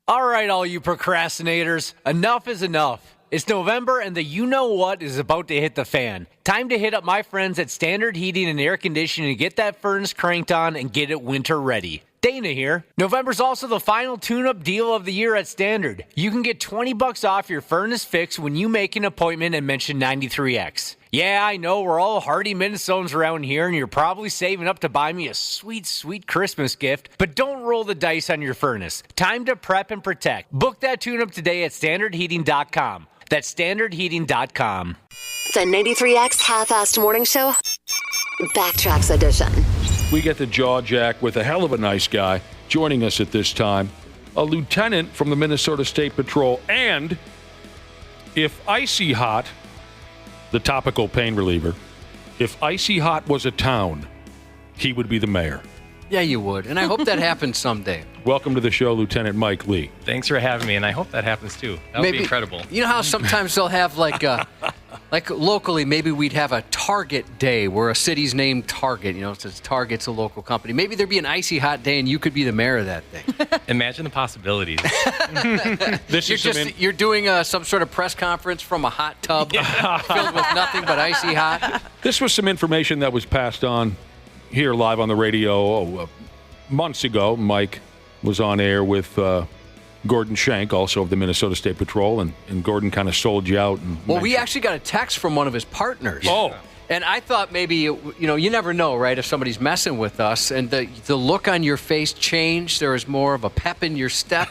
All right, all you procrastinators, enough is enough. It's November and the you-know-what is about to hit the fan. Time to hit up my friends at Standard Heating and Air Conditioning to get that furnace cranked on and get it winter ready. Dana here. November's also the final tune-up deal of the year at Standard. You can get $20 off your furnace fix when you make an appointment and mention 93X. Yeah, I know we're all hardy Minnesotans around here, and you're probably saving up to buy me a sweet, sweet Christmas gift, but don't roll the dice on your furnace. Time to prep and protect. Book that tune-up today at standardheating.com. That's standardheating.com. The 93X Half-Assed Morning Show, Backtracks Edition. We get the jaw jack with a hell of a nice guy joining us at this time, a lieutenant from the Minnesota State Patrol, and if Icy Hot, the topical pain reliever, if Icy Hot was a town, he would be the mayor. Yeah, you would, and I hope that happens someday. Welcome to the show, Lieutenant Mike Lee. Thanks for having me, and I hope that happens too. That would be incredible. You know how sometimes they'll have like locally, maybe we'd have a Target day where a city's named Target. You know, since Target's a local company. Maybe there'd be an Icy Hot day, and you could be the mayor of that thing. Imagine the possibilities. You're doing some sort of press conference from a hot tub filled with nothing but icy hot. This was some information that was passed on here live on the radio months ago. Mike was on air with Gordon Shank, also of the Minnesota State Patrol, and Gordon kind of sold you out. Well, we actually got a text from one of his partners. Oh. And I thought maybe, you never know, right, if somebody's messing with us. And the look on your face changed. There was more of a pep in your step.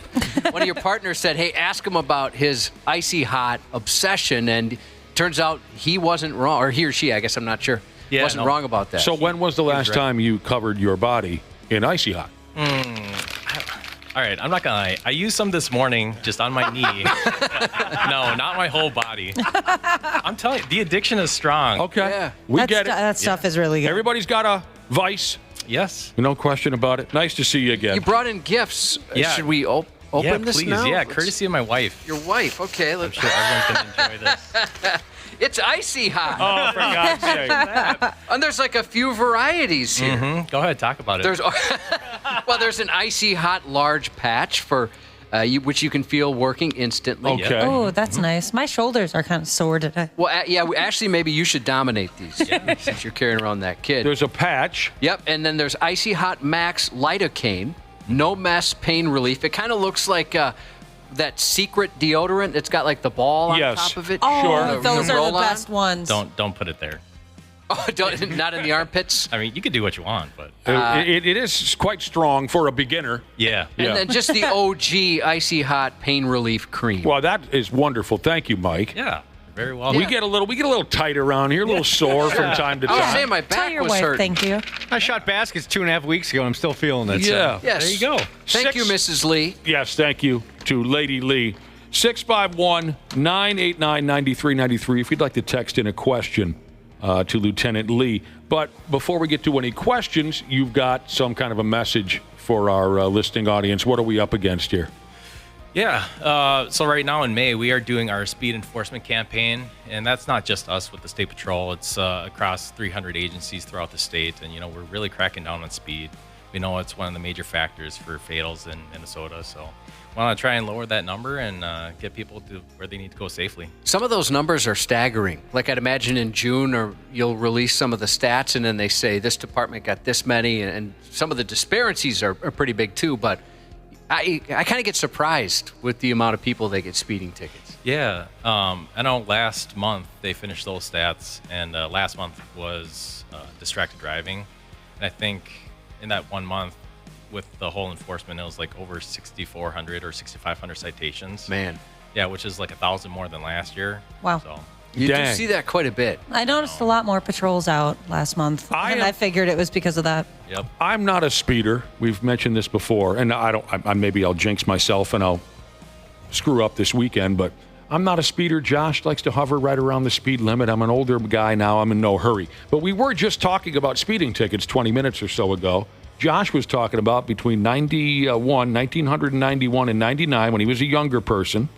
One of your partners said, hey, ask him about his icy hot obsession. And turns out he wasn't wrong, or he or she, I guess, I'm not sure. Yeah, wasn't wrong about that. So when was the last time you covered your body in Icy Hot? All right, I'm not going to lie. I used some this morning just on my knee. No, not my whole body. I'm telling you, the addiction is strong. Okay. Yeah. We get it. That stuff is really good. Everybody's got a vice. Yes. No question about it. Nice to see you again. You brought in gifts. Yeah. Should we open Yeah, this please. now? Yeah, courtesy of my wife. Your wife. Okay. I'm sure everyone can enjoy this. It's icy hot. Oh, for God's sake. And there's like a few varieties here. Mm-hmm. Go ahead, talk about it. There's an icy hot large patch for which you can feel working instantly. Okay. Oh, that's nice. My shoulders are kind of sore today. Well, actually, maybe you should dominate these since you're carrying around that kid. There's a patch. Yep, and then there's Icy Hot Max Lidocaine, no mess pain relief. It kind of looks like that secret deodorant. It's got like the ball on top of it. Oh, Sure. those are the roll-on. best ones. Don't put it there. Oh, not in the armpits. I mean, you can do what you want, but It is quite strong for a beginner. yeah. And then just the OG Icy Hot Pain Relief Cream. Well, that is wonderful. Thank you, Mike. Yeah. Very well. We get a little tight around here, a little sore from time to I was time. saying my Tell back your was wife, hurting. thank you. I shot baskets 2.5 weeks ago, and I'm still feeling it. Yeah. Yes. There you go. Thank you, Mrs. Lee. Yes, thank you to Lady Lee. 651-989-9393 if you'd like to text in a question to Lieutenant Lee. But before we get to any questions, you've got some kind of a message for our listening audience. What are we up against here? Yeah. So right now in May, we are doing our speed enforcement campaign, and that's not just us with the State Patrol. It's across 300 agencies throughout the state, and we're really cracking down on speed. We know it's one of the major factors for fatals in Minnesota, so we want to try and lower that number and get people to where they need to go safely. Some of those numbers are staggering. Like I'd imagine in June, or you'll release some of the stats, and then they say this department got this many, and some of the disparities are pretty big too. But I kind of get surprised with the amount of people that get speeding tickets. Yeah. I know last month they finished those stats, and last month was distracted driving. And I think in that 1 month with the whole enforcement, it was like over 6,400 or 6,500 citations. Man. Yeah, which is like 1,000 more than last year. Wow. So, You do Dang. see that quite a bit. I noticed a lot more patrols out last month, and I figured it was because of that. yep. I'm not a speeder. We've mentioned this before, and maybe I'll jinx myself and I'll screw up this weekend, but I'm not a speeder. Josh likes to hover right around the speed limit. I'm an older guy now. I'm in no hurry. But we were just talking about speeding tickets 20 minutes or so ago. Josh was talking about between 1991 and 99, when he was a younger person.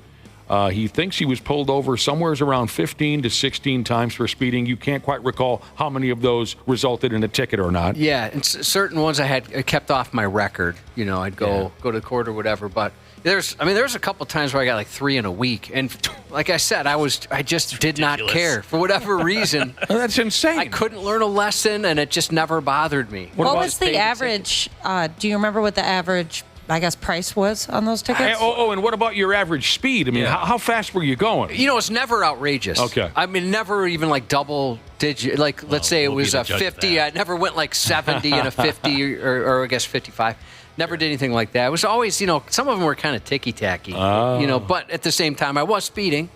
He thinks he was pulled over somewhere around 15 to 16 times for speeding. You can't quite recall how many of those resulted in a ticket or not. Yeah, and certain ones I kept off my record. I'd go to court or whatever. But There's a couple times where I got like 3 in a week, and like I said, I just did not care for whatever reason. That's insane. I couldn't learn a lesson, and it just never bothered me. What was the average? Do you remember what the average, I guess, price was on those tickets? And what about your average speed? I mean, how fast were you going? It's never outrageous. Okay. I mean, never even like double digit. Like, let's say it was a 50. I never went like 70 and a 50 or I guess 55. Never did anything like that. It was always, some of them were kind of ticky-tacky, but at the same time, I was speeding.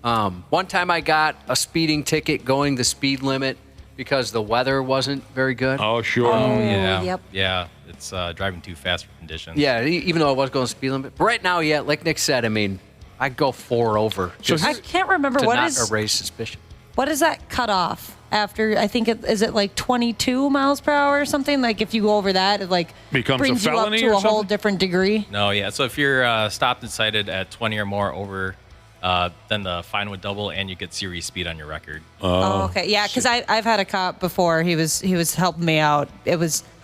One time I got a speeding ticket going the speed limit because the weather wasn't very good. Oh, sure. Yeah. Yep. Yeah. It's driving too fast for conditions. Yeah, even though I was going speed limit. But right now, like Nick said, I mean, I go 4 over. I can't remember to what not is erase suspicion. what is that cut off after. I think is it like 22 miles per hour or something? Like if you go over that, it like becomes brings a felony you up or to a whole something? different degree. No, yeah. So if you're stopped and cited at 20 or more over, then the fine would double and you get serious speed on your record. Oh, okay. Yeah, because I've had a cop before. He was helping me out.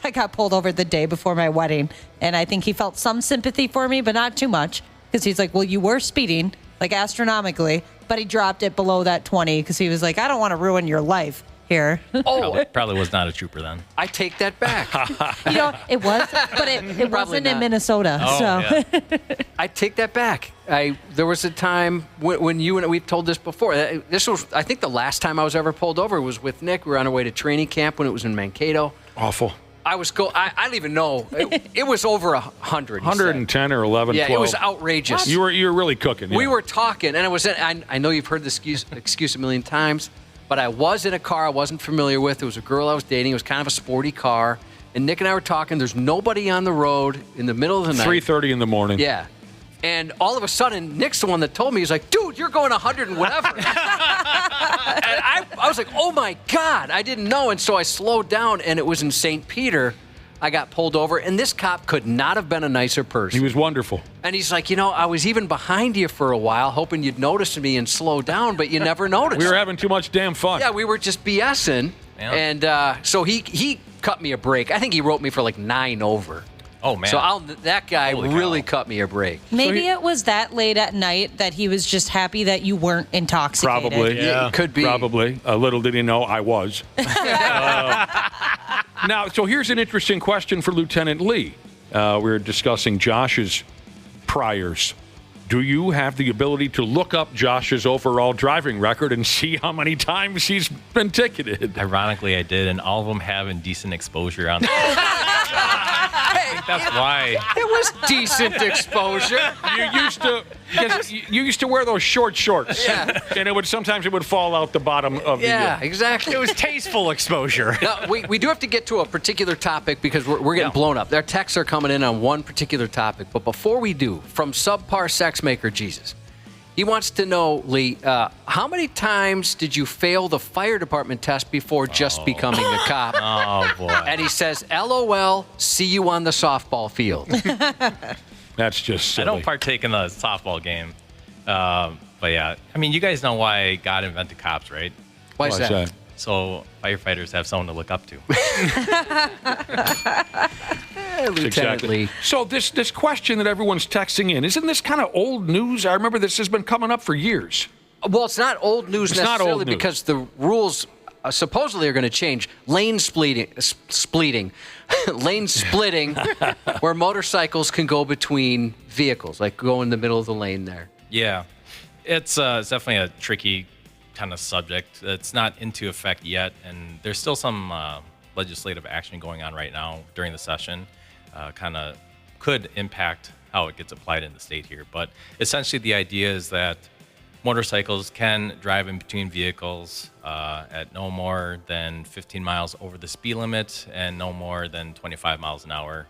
I got pulled over the day before my wedding, and I think he felt some sympathy for me, but not too much, because he's like, well, you were speeding, like astronomically, but he dropped it below that 20 because he was like, I don't want to ruin your life here. Probably was not a trooper then. I take that back. It was, but it wasn't in not. Minnesota. So Yeah. I take that back. There was a time when you and we've told this before. This was, I think, the last time I was ever pulled over was with Nick. We were on our way to training camp when it was in Mankato. Awful. I don't even know. It was over 100. 110 or 11, Yeah, 12. it was outrageous. You were really cooking. We yeah. were talking, and it was. I know you've heard this excuse a million times, but I was in a car I wasn't familiar with. It was a girl I was dating. It was kind of a sporty car, and Nick and I were talking. There's nobody on the road in the middle of the night. 3:30 in the morning. Yeah. And all of a sudden, Nick's the one that told me. He's like, dude, you're going 100 and whatever. And I was like, oh, my God. I didn't know. And so I slowed down, and it was in St. Peter. I got pulled over, and this cop could not have been a nicer person. He was wonderful. And he's like, I was even behind you for a while, hoping you'd notice me and slow down, but you never noticed. We were having too much damn fun. Yeah, we were just BSing. Yeah. And so he cut me a break. I think he wrote me for like 9 over. Oh, man. So that guy Holy really cow. cut me a break. maybe it was that late at night that he was just happy that you weren't intoxicated. Probably. Yeah. It could be. Probably. Little did he know I was. Now, so here's an interesting question for Lieutenant Lee. We were discussing Josh's priors. Do you have the ability to look up Josh's overall driving record and see how many times he's been ticketed? Ironically, I did, and all of them have indecent exposure on I think that's why. It was decent exposure. You used to wear those short shorts. Yeah. And sometimes it would fall out the bottom of the. Yeah, exactly. It was tasteful exposure. Now, we do have to get to a particular topic because we're getting blown up. Their texts are coming in on one particular topic. But before we do, from Subpar Sex Maker Jesus, he wants to know, Lee, how many times did you fail the fire department test before just becoming a cop? Oh, boy. And he says, LOL, see you on the softball field. That's just silly. I don't partake in the softball game. But yeah, I mean, you guys know why God invented cops, right? Why is that? So firefighters have someone to look up to. Lieutenant Exactly. Lee. So this question that everyone's texting in, isn't this kind of old news? I remember this has been coming up for years. Well, it's not old news It's not necessarily old news. because the rules supposedly are going to change. Lane splitting, where motorcycles can go between vehicles, like go in the middle of the lane there. Yeah, it's definitely a tricky kind of subject. It's not into effect yet, and there's still some legislative action going on right now during the session. Kind of could impact how it gets applied in the state here. But essentially the idea is that motorcycles can drive in between vehicles at no more than 15 miles over the speed limit and no more than 25 miles an hour.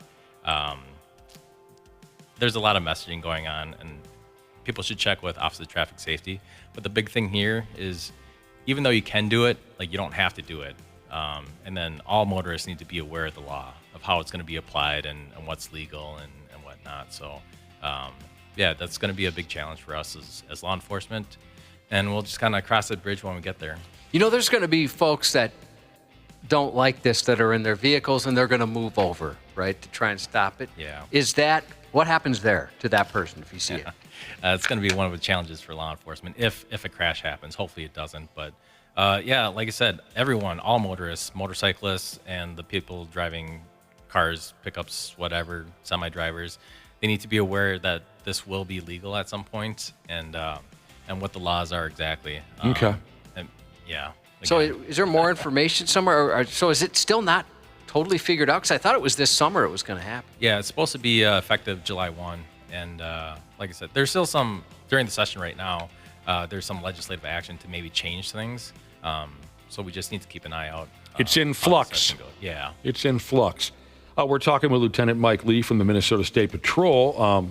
There's a lot of messaging going on, and people should check with Office of Traffic Safety. But the big thing here is, even though you can do it, like, you don't have to do it. And then all motorists need to be aware of the law, of how it's going to be applied and what's legal and whatnot. So, yeah, that's going to be a big challenge for us as law enforcement. And we'll just kind of cross that bridge when we get there. There's going to be folks that don't like this that are in their vehicles, and they're going to move over. right, to try and stop it. Yeah. What happens there to that person if you see it? It's going to be one of the challenges for law enforcement if a crash happens. Hopefully it doesn't. But yeah, like I said, everyone, all motorists, motorcyclists, and the people driving cars, pickups, whatever, semi-drivers, they need to be aware that this will be legal at some point and what the laws are exactly. Okay. And yeah. So again, is there more information somewhere? So is it still not totally figured out? Because I thought it was this summer it was going to happen. yeah, it's supposed to be effective July 1. And like I said, there's still some, during the session right now, there's some legislative action to maybe change things. So we just need to keep an eye out. It's in how the flux. session goes. Yeah. It's in flux. We're talking with Lieutenant Mike Lee from the Minnesota State Patrol.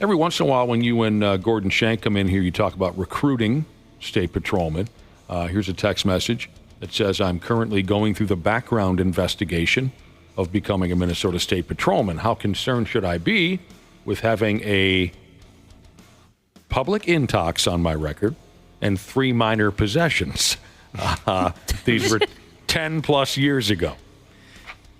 Every once in a while when you and Gordon Shank come in here, you talk about recruiting state patrolmen. Here's a text message that says, I'm currently going through the background investigation of becoming a Minnesota State Patrolman. How concerned should I be with having a public intox on my record and 3 minor possessions? These were 10 plus years ago.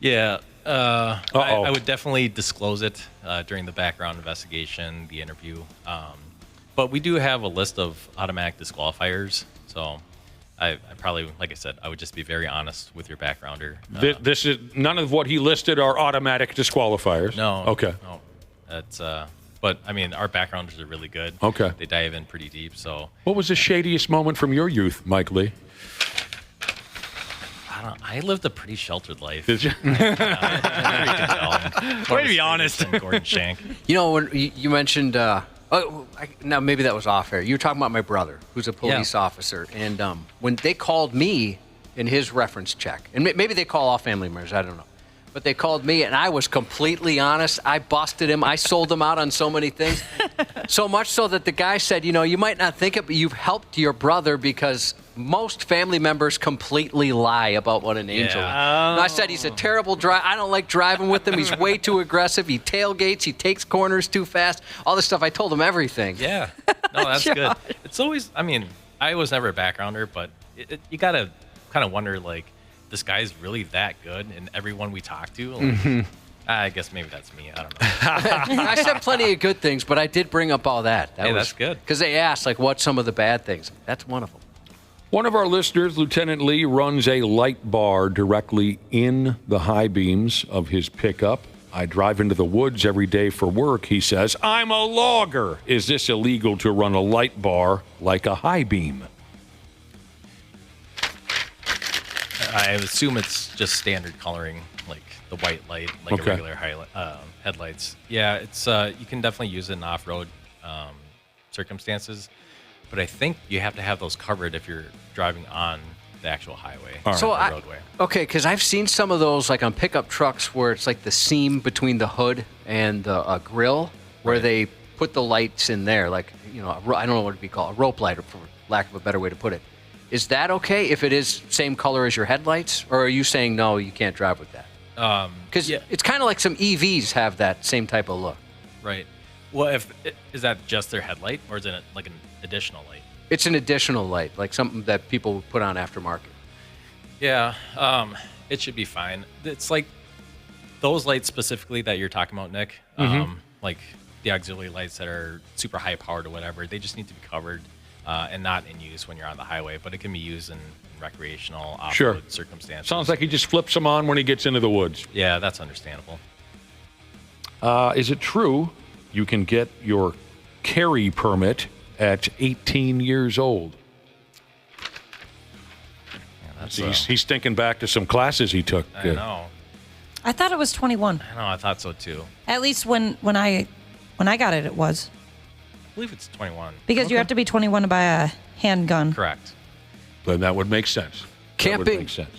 Yeah. I would definitely disclose it during the background investigation, the interview. But we do have a list of automatic disqualifiers. So I probably, like I said, I would just be very honest with your backgrounder. This is none of what he listed are automatic disqualifiers. No. Okay. No. That's but I mean, our backgrounders are really good. Okay. They dive in pretty deep. So What was the shadiest moment from your youth, Mike Lee? I lived a pretty sheltered life. Did you? Way to be honest. Gordon Shank. You know, when you mentioned, now maybe that was off air. You were talking about my brother, who's a police officer. And when they called me in his reference check, and maybe they call all family members, I don't know. But they called me, and I was completely honest. I busted him. I sold him out on so many things. So much so that the guy said, you might not think it, but you've helped your brother because most family members completely lie about what an angel is. And I said, he's a terrible driver. I don't like driving with him. He's way too aggressive. He tailgates. He takes corners too fast. All this stuff. I told him everything. Yeah. No, that's good. It's always, I mean, I was never a backgrounder, but you got to kind of wonder, like, this guy's really that good, and everyone we talk to, like, I guess maybe that's me. I don't know. I said plenty of good things, but I did bring up all that. That's good. Because they asked, like, what's some of the bad things? That's one of them. One of our listeners, Lieutenant Lee, runs a light bar directly in the high beams of his pickup. I drive into the woods every day for work, he says. I'm a logger. Is this illegal to run a light bar like a high beam? I assume it's just standard coloring, like the white light, like a regular headlights. Yeah, it's you can definitely use it in off-road circumstances, but I think you have to have those covered if you're driving on the actual highway, the roadway. Okay, because I've seen some of those, like on pickup trucks, where it's like the seam between the hood and the grill, where they put the lights in there, like, I don't know what it'd be called, a rope light, for lack of a better way to put it. Is that okay if it is same color as your headlights, or are you saying no, you can't drive with that? Because it's kind of like some EVs have that same type of look. Right. Well, is that just their headlight, or is it like an additional light? It's an additional light, like something that people would put on aftermarket. Yeah, it should be fine. It's like those lights specifically that you're talking about, Nick, like the auxiliary lights that are super high powered or whatever, they just need to be covered and not in use when you're on the highway, but it can be used in recreational off-road circumstances. Sounds like he just flips them on when he gets into the woods. Yeah, that's understandable. Is it true you can get your carry permit at 18 years old? Yeah, he's thinking back to some classes he took. I know. I thought it was 21. I know. I thought so too. At least when I got it, it was. I believe it's 21. Because you have to be 21 to buy a handgun. Correct. Then that would make sense. Camping. That would make sense.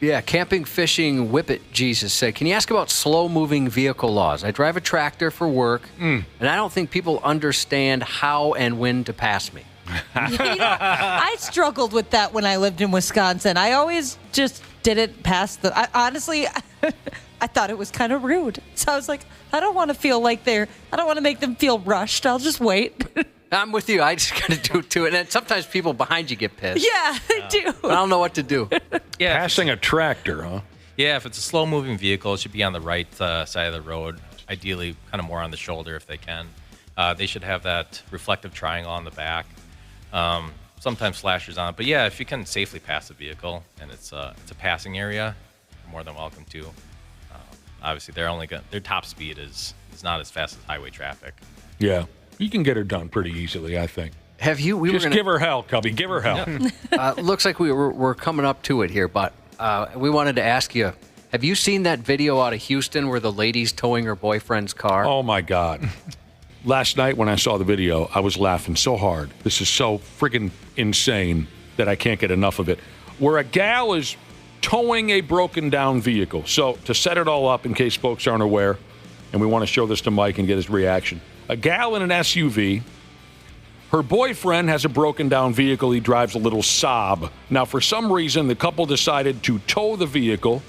Yeah, camping, fishing, whippet, Jesus said. Can you ask about slow-moving vehicle laws? I drive a tractor for work, and I don't think people understand how and when to pass me. I struggled with that when I lived in Wisconsin. I always just didn't pass honestly, I thought it was kind of rude. So I was like, I don't want to feel like I don't want to make them feel rushed. I'll just wait. I'm with you. I just got to do it too. And then sometimes people behind you get pissed. Yeah, they do. I don't know what to do. Yeah. Passing a tractor, huh? Yeah, if it's a slow-moving vehicle, it should be on the right side of the road, ideally kind of more on the shoulder if they can. They should have that reflective triangle on the back. Sometimes flashers on it. But yeah, if you can safely pass the vehicle and it's a passing area, you're more than welcome to. Obviously, their top speed is not as fast as highway traffic. Yeah. You can get her done pretty easily, I think. Have you? Give her hell, Cubby. Give her hell. Looks like we're coming up to it here, but we wanted to ask you, have you seen that video out of Houston where the lady's towing her boyfriend's car? Oh, my God. Last night when I saw the video, I was laughing so hard. This is so friggin' insane that I can't get enough of it. Where a gal is towing a broken down vehicle. So to set it all up in case folks aren't aware, and we want to show this to Mike and get his reaction. A gal in an SUV, her boyfriend has a broken down vehicle. He drives a little Saab. Now, for some reason, the couple decided to tow the vehicle,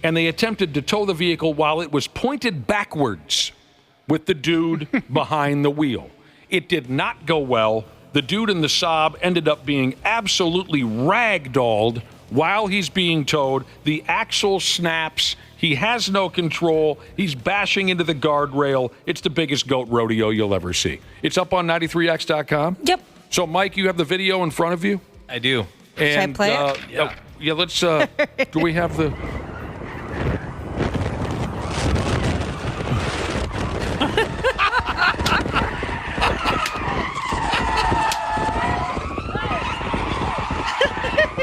and they attempted to tow the vehicle while it was pointed backwards with the dude behind the wheel. It did not go well. The dude in the Saab ended up being absolutely ragdolled while he's being towed. The axle snaps. He has no control. He's bashing into the guardrail. It's the biggest goat rodeo you'll ever see. It's up on 93x.com? Yep. So, Mike, you have the video in front of you? I do. And, Should I play it? Yeah, let's, do we have the...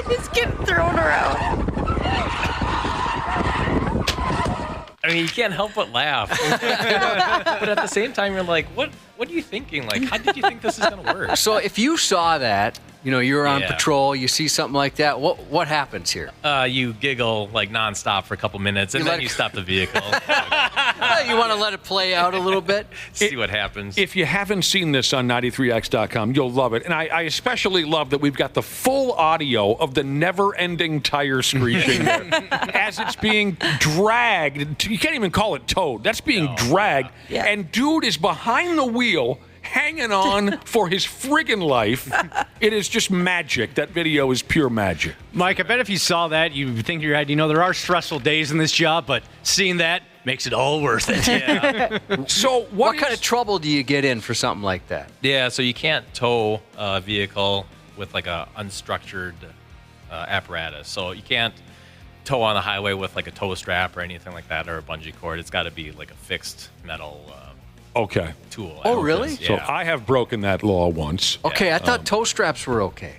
He's getting thrown around. I mean, you can't help but laugh. But at the same time, you're like, what are you thinking? Like, how did you think this is going to work? So if you saw that, you're on patrol, you see something like that, what happens here? You giggle like nonstop for a couple minutes, and then you stop the vehicle. You want to let it play out a little bit? See what happens. If you haven't seen this on 93x.com, you'll love it. And I especially love that we've got the full audio of the never-ending tire screeching as it's being dragged. You can't even call it towed. That's being dragged. Yeah. And dude is behind the wheel, hanging on for his friggin' life. It is just magic. That video is pure magic. Mike, I bet if you saw that, you'd think in your head, there are stressful days in this job, but seeing that makes it all worth it. Yeah. So What kind of trouble do you get in for something like that? Yeah, so you can't tow a vehicle with like a unstructured apparatus. So you can't tow on the highway with like a tow strap or anything like that, or a bungee cord. It's got to be like a fixed metal tool. Oh, really? So I have broken that law once. Okay, I thought tow straps were okay.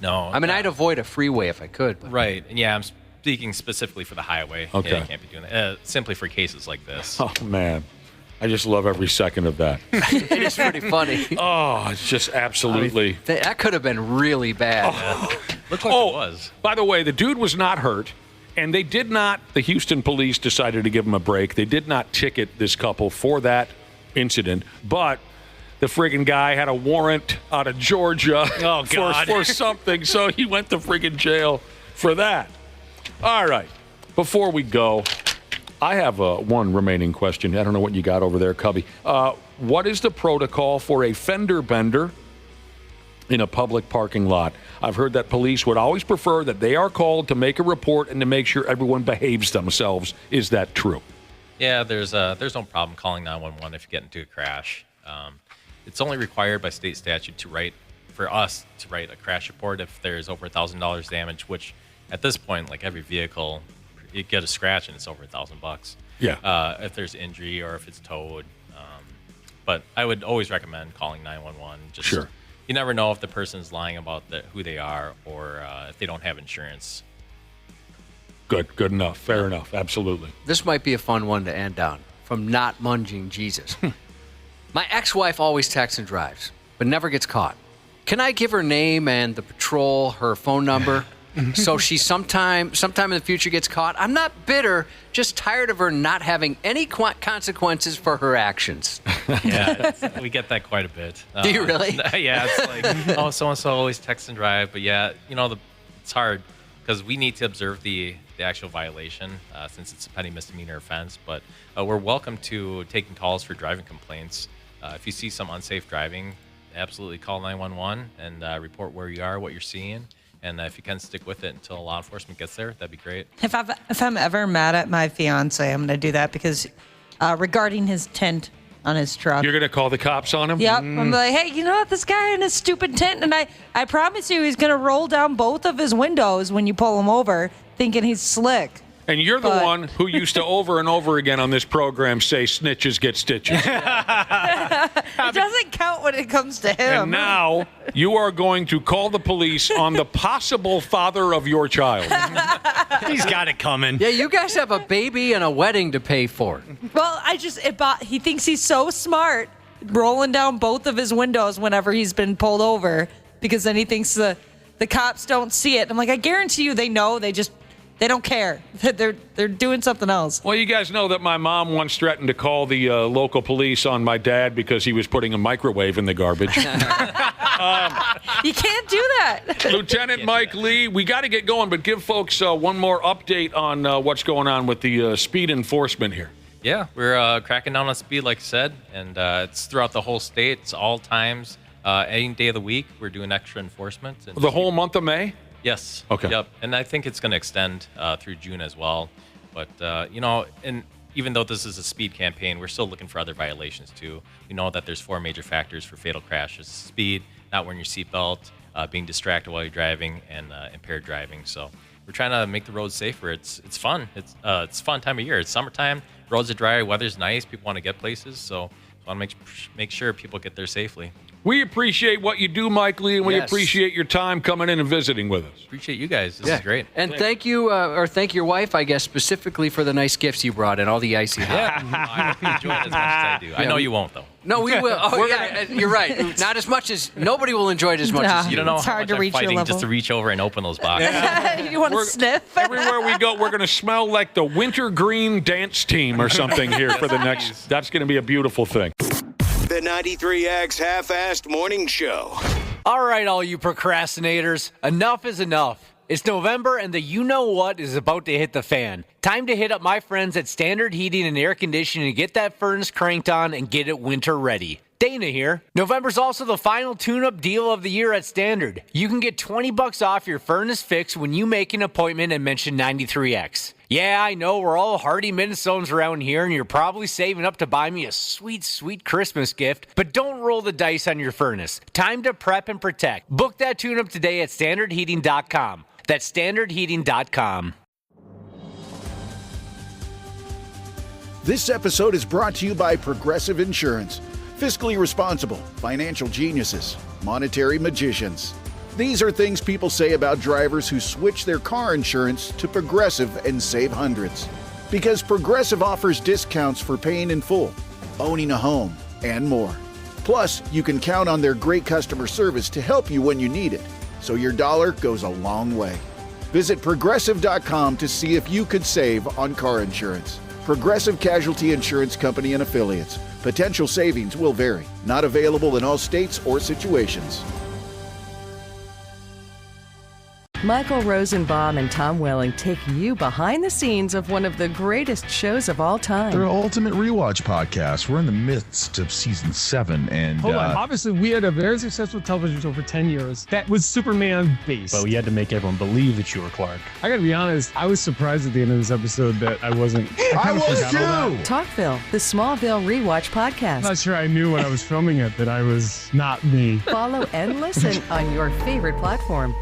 No. I mean, I'd avoid a freeway if I could. But. Right. And yeah, I'm speaking specifically for the highway. Okay. Yeah, you can't be doing that. Simply for cases like this. Oh, man. I just love every second of that. It is pretty funny. Oh, it's just absolutely... That could have been really bad. Looked like it was. By the way, the dude was not hurt, and they did not... The Houston police decided to give him a break. They did not ticket this couple for that incident, but the friggin' guy had a warrant out of Georgia for something, so he went to friggin' jail for that. All right. Before we go, I have one remaining question. I don't know what you got over there, Cubby. What is the protocol for a fender bender in a public parking lot? I've heard that police would always prefer that they are called to make a report and to make sure everyone behaves themselves. Is that true? Yeah, there's no problem calling 911 if you get into a crash. It's only required by state statute for us to write a crash report if there's over $1,000 damage, which at this point, like every vehicle, you get a scratch and it's over $1,000. Yeah. If there's injury or if it's towed. But I would always recommend calling 911. Sure. You never know if the person's lying about who they are or if they don't have insurance. Good enough. Fair enough. Absolutely. This might be a fun one to end on. From Not Munging Jesus. My ex-wife always texts and drives, but never gets caught. Can I give her name and the patrol her phone number so she sometime in the future gets caught? I'm not bitter, just tired of her not having any consequences for her actions. Yeah, we get that quite a bit. Do you really? Yeah, it's like, oh, so-and-so always text and drive. But yeah, it's hard because we need to observe the actual violation since it's a petty misdemeanor offense. But we're welcome to taking calls for driving complaints. If you see some unsafe driving, absolutely call 911 and report where you are, what you're seeing. And if you can stick with it until law enforcement gets there, that'd be great. If I'm ever mad at my fiance, I'm going to do that because regarding his tent on his truck. You're going to call the cops on him? Yep. I'm like, hey, you know what? This guy in his stupid tent, and I promise you he's going to roll down both of his windows when you pull him over, thinking he's slick. And you're the one who used to over and over again on this program say snitches get stitches. It doesn't count when it comes to him. And now you are going to call the police on the possible father of your child. He's got it coming. Yeah, you guys have a baby and a wedding to pay for. Well, he thinks he's so smart, rolling down both of his windows whenever he's been pulled over, because then he thinks the cops don't see it. I'm like, I guarantee you they know. They don't care. They're doing something else. Well, you guys know that my mom once threatened to call the local police on my dad because he was putting a microwave in the garbage. You can't do that. Lieutenant Mike Lee, we got to get going, but give folks one more update on what's going on with the speed enforcement here. Yeah, we're cracking down on speed, like I said, and it's throughout the whole state. It's all times, any day of the week. We're doing extra enforcement. And The whole month of May? Yes. Okay. Yep. And I think it's going to extend through June as well. But, and even though this is a speed campaign, we're still looking for other violations too. We know that there's 4 major factors for fatal crashes: speed, not wearing your seatbelt, being distracted while you're driving, and impaired driving. So we're trying to make the roads safer. It's fun. It's a fun time of year. It's summertime. Roads are dry. Weather's nice. People want to get places. So I want to make sure people get there safely. We appreciate what you do, Mike Lee, and we Yes. appreciate your time coming in and visiting with us. Appreciate you guys. This is great. And thank you, or thank your wife, I guess, specifically for the nice gifts you brought and all the icy hot. Yeah. I hope you enjoy it as much as I do. I know you won't, though. No, we will. Oh, yeah, you're right. Not as much as, nobody will enjoy it as much as You you. don't know It's how hard much to reach I'm your fighting level. just to reach over and open those boxes. You want to We're- sniff? Everywhere we go, we're going to smell like the wintergreen dance team or something here for the next. That's going to be a beautiful thing. The 93X Half-Assed Morning Show. All right, all you procrastinators, enough is enough. It's November and the you-know-what is about to hit the fan. Time to hit up my friends at Standard Heating and Air Conditioning to get that furnace cranked on and get it winter ready. Dana here. November's also the final tune-up deal of the year at Standard. You can get $20 off your furnace fix when you make an appointment and mention 93X. Yeah, I know we're all hardy Minnesotans around here, and you're probably saving up to buy me a sweet, sweet Christmas gift, but don't roll the dice on your furnace. Time to prep and protect. Book that tune-up today at standardheating.com. That's standardheating.com. This episode is brought to you by Progressive Insurance. Fiscally responsible, financial geniuses, monetary magicians. These are things people say about drivers who switch their car insurance to Progressive and save hundreds. Because Progressive offers discounts for paying in full, owning a home, and more. Plus, you can count on their great customer service to help you when you need it, so your dollar goes a long way. Visit Progressive.com to see if you could save on car insurance. Progressive Casualty Insurance Company and Affiliates. Potential savings will vary. Not available in all states or situations. Michael Rosenbaum and Tom Welling take you behind the scenes of one of the greatest shows of all time. They're Ultimate Rewatch Podcast. We're in the midst of season 7, and Hold on. Obviously, we had a very successful television show for 10 years that was Superman based. But we had to make everyone believe that you were Clark. I gotta be honest, I was surprised at the end of this episode that I wasn't. I was too. Talkville, the Smallville Rewatch Podcast. I'm not sure I knew when I was filming it that I was not me. Follow and listen on your favorite platform.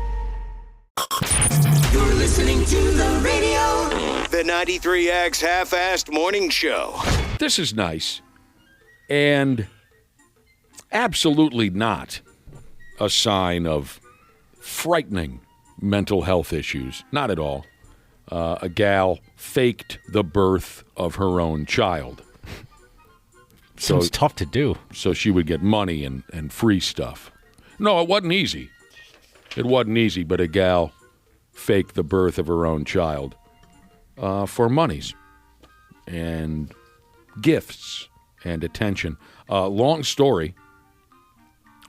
You're listening to the radio. The 93X Half-Assed Morning Show. This is nice, and absolutely not a sign of frightening mental health issues. Not at all. A gal faked the birth of her own child. Sounds tough to do. So she would get money and free stuff. No, it wasn't easy. It wasn't easy, but a gal faked the birth of her own child for monies and gifts and attention. Long story,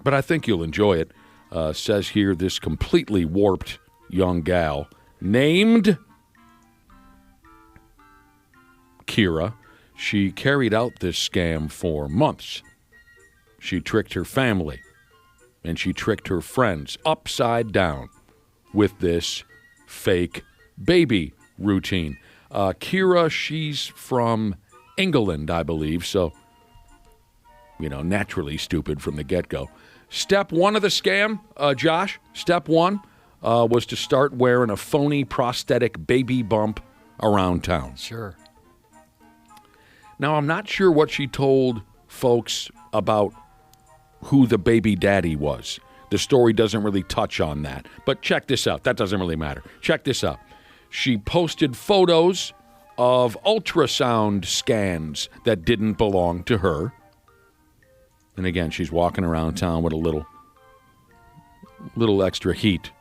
but I think you'll enjoy it. Says here this completely warped young gal named Kira. She carried out this scam for months. She tricked her family, and she tricked her friends upside down. with this fake baby routine. Kira, she's from England, I believe, so, naturally stupid from the get-go. Step one of the scam, Josh, step one was to start wearing a phony prosthetic baby bump around town. Sure. Now, I'm not sure what she told folks about who the baby daddy was. The story doesn't really touch on that. But check this out. That doesn't really matter. Check this out. She posted photos of ultrasound scans that didn't belong to her. And again, she's walking around town with a little extra heat,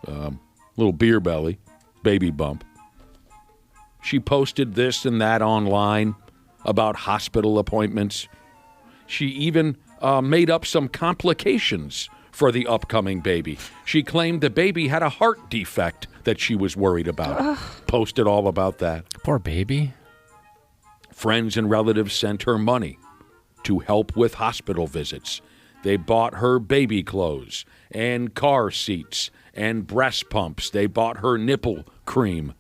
little beer belly, baby bump. She posted this and that online about hospital appointments. She even made up some complications for the upcoming baby. She claimed the baby had a heart defect that she was worried about. Posted all about that. Poor baby. Friends and relatives sent her money to help with hospital visits. They bought her baby clothes and car seats and breast pumps. They bought her nipple cream.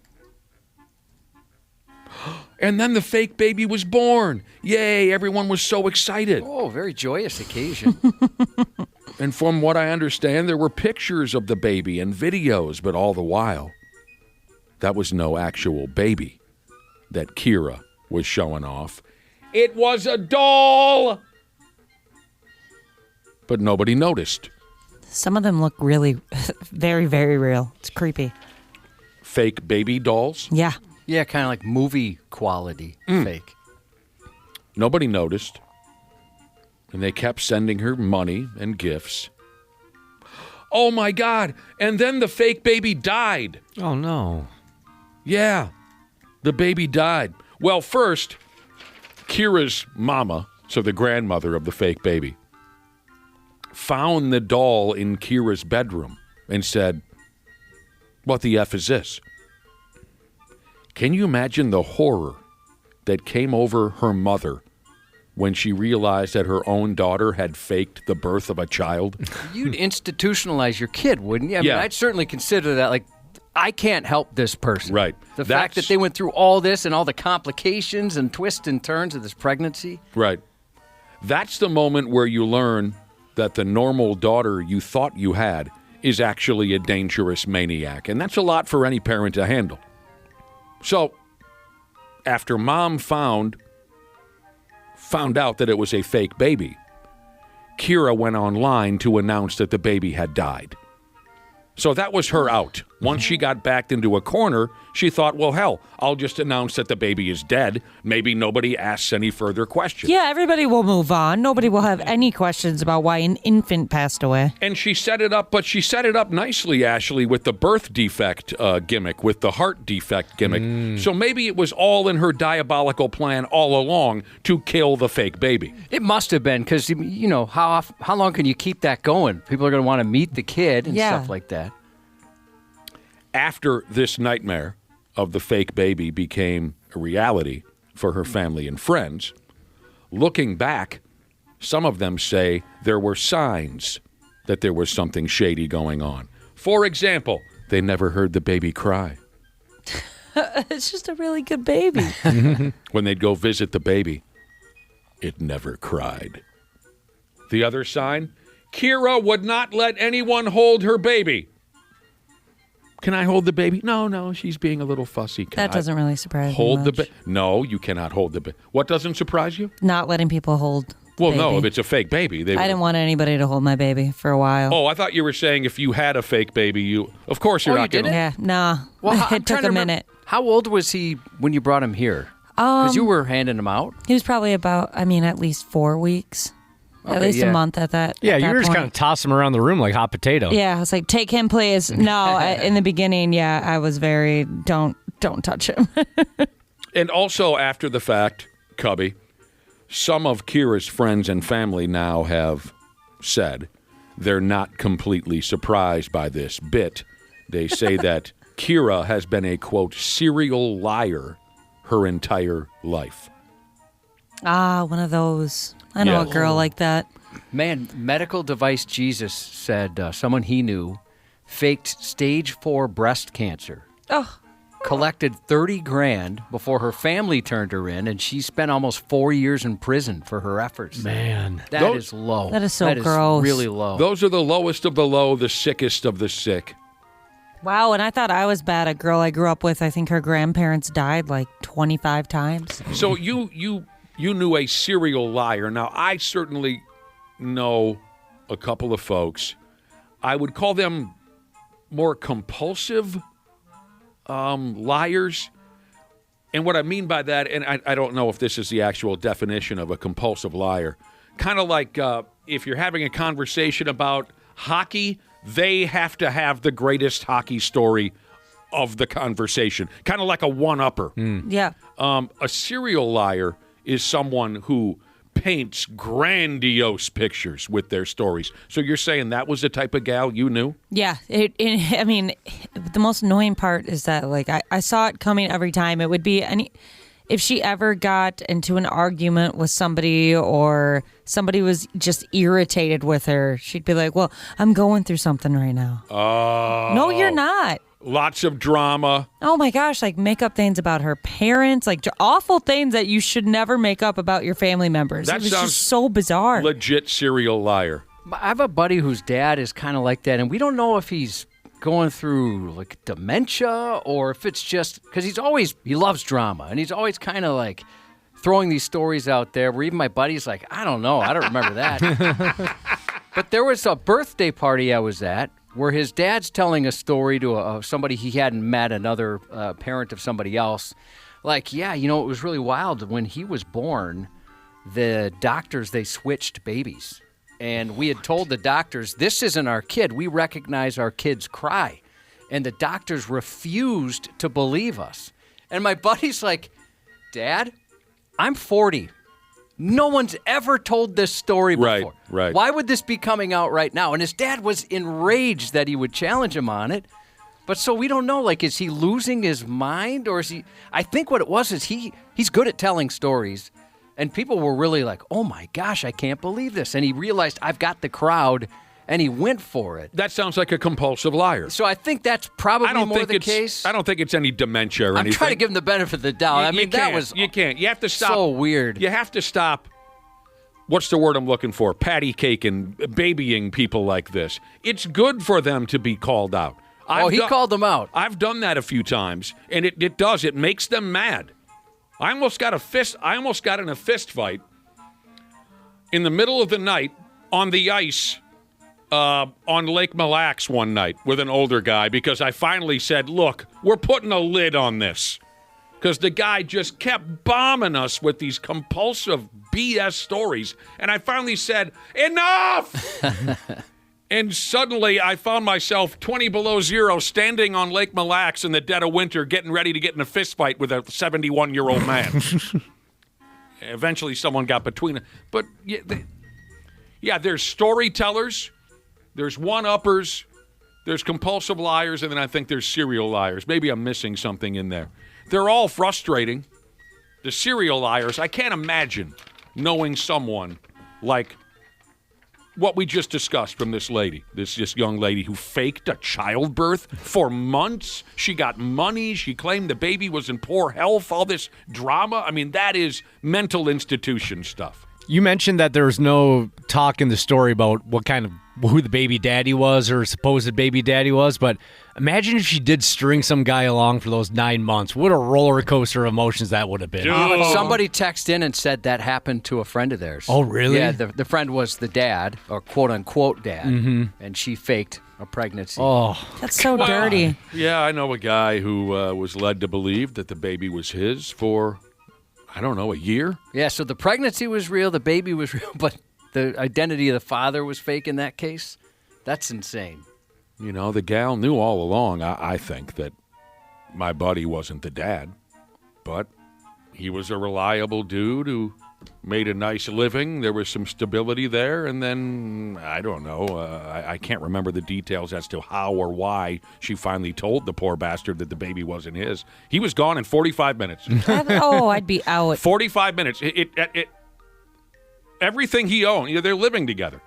And then the fake baby was born. Yay, everyone was so excited. Oh, very joyous occasion. And from what I understand, there were pictures of the baby and videos, but all the while, that was no actual baby that Kira was showing off. It was a doll! But nobody noticed. Some of them look really very, very real. It's creepy. Fake baby dolls? Yeah. Yeah, kind of like movie quality fake. Nobody noticed. And they kept sending her money and gifts. Oh, my God. And then the fake baby died. Oh, no. Yeah, the baby died. Well, first, Kira's mama, so the grandmother of the fake baby, found the doll in Kira's bedroom and said, "What the F is this?" Can you imagine the horror that came over her mother when she realized that her own daughter had faked the birth of a child? You'd institutionalize your kid, wouldn't you? I Yeah. mean, I'd certainly consider that like, I can't help this person. Right. The fact that they went through all this and all the complications and twists and turns of this pregnancy. Right. That's the moment where you learn that the normal daughter you thought you had is actually a dangerous maniac. And that's a lot for any parent to handle. So, after Mom found out that it was a fake baby, Kira went online to announce that the baby had died. So that was her out. Once she got backed into a corner, she thought, well, hell, I'll just announce that the baby is dead. Maybe nobody asks any further questions. Yeah, everybody will move on. Nobody will have any questions about why an infant passed away. And she set it up, but she set it up nicely, Ashley, with the birth defect gimmick, with the heart defect gimmick. So maybe it was all in her diabolical plan all along to kill the fake baby. It must have been because, you know, how long can you keep that going? People are going to want to meet the kid and stuff like that. After this nightmare of the fake baby became a reality for her family and friends, looking back, some of them say there were signs that there was something shady going on. For example, they never heard the baby cry. It's just a really good baby. When they'd go visit the baby, it never cried. The other sign, Kira would not let anyone hold her baby. Can I hold the baby? No, she's being a little fussy. That doesn't really surprise me Hold the much. baby? No, you cannot hold the baby. What doesn't surprise you? Not letting people hold the Well, baby. no, if it's a fake baby. I didn't want anybody to hold my baby for a while. Oh, I thought you were saying if you had a fake baby, of course you're not going to. Yeah, nah. Well, I'm it took trying to a remember- minute. How old was he when you brought him here? Because you were handing him out. He was probably about, at least 4 weeks. At Okay, least yeah. a month at that. Yeah, at you that were just point. kind of tossing him around the room like hot potato. Yeah, I was like, take him, please. No, in the beginning, I was very, don't touch him. And also, after the fact, Cubby, some of Kira's friends and family now have said they're not completely surprised by this bit. They say that Kira has been a, quote, serial liar her entire life. One of those. I know Yeah. a girl like that. Man, Medical Device Jesus said someone he knew faked stage 4 breast cancer. Oh. Collected $30,000 before her family turned her in, and she spent almost 4 years in prison for her efforts. Man. That is low. That is so gross. Really low. Those are the lowest of the low, the sickest of the sick. Wow, and I thought I was bad. A girl I grew up with, I think her grandparents died like 25 times. So you knew a serial liar. Now, I certainly know a couple of folks. I would call them more compulsive liars. And what I mean by that, and I don't know if this is the actual definition of a compulsive liar, kind of like if you're having a conversation about hockey, they have to have the greatest hockey story of the conversation, kind of like a one-upper. Yeah. A serial liar is someone who paints grandiose pictures with their stories. So you're saying that was the type of gal you knew? Yeah. I mean, the most annoying part is that, like, I saw it coming every time. It would be if she ever got into an argument with somebody or somebody was just irritated with her, she'd be like, well, I'm going through something right now. Oh. No, you're not. Lots of drama. Oh my gosh, like make up things about her parents, like awful things that you should never make up about your family members. That it was sounds just so bizarre. Legit serial liar. I have a buddy whose dad is kind of like that, and we don't know if he's going through like dementia or if it's just because he loves drama, and he's always kind of like throwing these stories out there where even my buddy's like, I don't know, I don't remember that. But there was a birthday party I was at where his dad's telling a story to somebody he hadn't met, another parent of somebody else. Like, yeah, it was really wild. When he was born, the doctors, they switched babies. And we had told the doctors, this isn't our kid. We recognize our kids cry. And the doctors refused to believe us. And my buddy's like, Dad, I'm 40. No one's ever told this story before. Right. Why would this be coming out right now? And his dad was enraged that he would challenge him on it. But so we don't know, like, is he losing his mind or is he? I think what it was is he's good at telling stories. And people were really like, oh my gosh, I can't believe this. And he realized I've got the crowd and he went for it. That sounds like a compulsive liar. So I think that's probably more the case. I don't think it's any dementia or anything. I'm trying to give him the benefit of the doubt. You can't. You have to stop. So weird. You have to stop. What's the word I'm looking for? Patty cake and babying people like this. It's good for them to be called out. He called them out. I've done that a few times, and it does. It makes them mad. I almost got in a fist fight in the middle of the night on the ice on Lake Mille Lacs one night with an older guy because I finally said, look, we're putting a lid on this. Because the guy just kept bombing us with these compulsive BS stories. And I finally said, enough! And suddenly I found myself 20 below zero standing on Lake Mille Lacs in the dead of winter getting ready to get in a fist fight with a 71-year-old man. Eventually someone got between us. But yeah, there's storytellers, there's one-uppers, there's compulsive liars, and then I think there's serial liars. Maybe I'm missing something in there. They're all frustrating. The serial liars, I can't imagine knowing someone like what we just discussed from this lady, this young lady who faked a childbirth for months. She got money. She claimed the baby was in poor health, all this drama. I mean, that is mental institution stuff. You mentioned that there was no talk in the story about who the baby daddy was or supposed baby daddy was, but imagine if she did string some guy along for those 9 months. What a roller coaster of emotions that would have been. Somebody texted in and said that happened to a friend of theirs. Oh, really? Yeah, the friend was the dad, or quote-unquote dad, and she faked a pregnancy. Oh, that's so dirty. Yeah, I know a guy who was led to believe that the baby was his for, I don't know, a year? Yeah, so the pregnancy was real, the baby was real, but the identity of the father was fake in that case? That's insane. You know, the gal knew all along, I think, that my buddy wasn't the dad, but he was a reliable dude who made a nice living. There was some stability there, and then, I don't know, I can't remember the details as to how or why she finally told the poor bastard that the baby wasn't his. He was gone in 45 minutes. I'd be out. 45 minutes. Everything he owned, they're living together.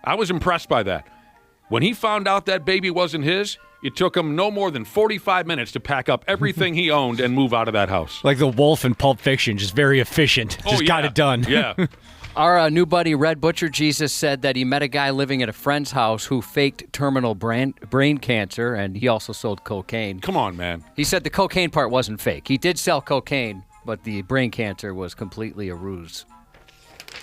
I was impressed by that. When he found out that baby wasn't his, it took him no more than 45 minutes to pack up everything he owned and move out of that house. Like the wolf in Pulp Fiction, just very efficient. Just got it done. Yeah. Our new buddy, Red Butcher Jesus, said that he met a guy living at a friend's house who faked terminal brain cancer, and he also sold cocaine. Come on, man. He said the cocaine part wasn't fake. He did sell cocaine, but the brain cancer was completely a ruse.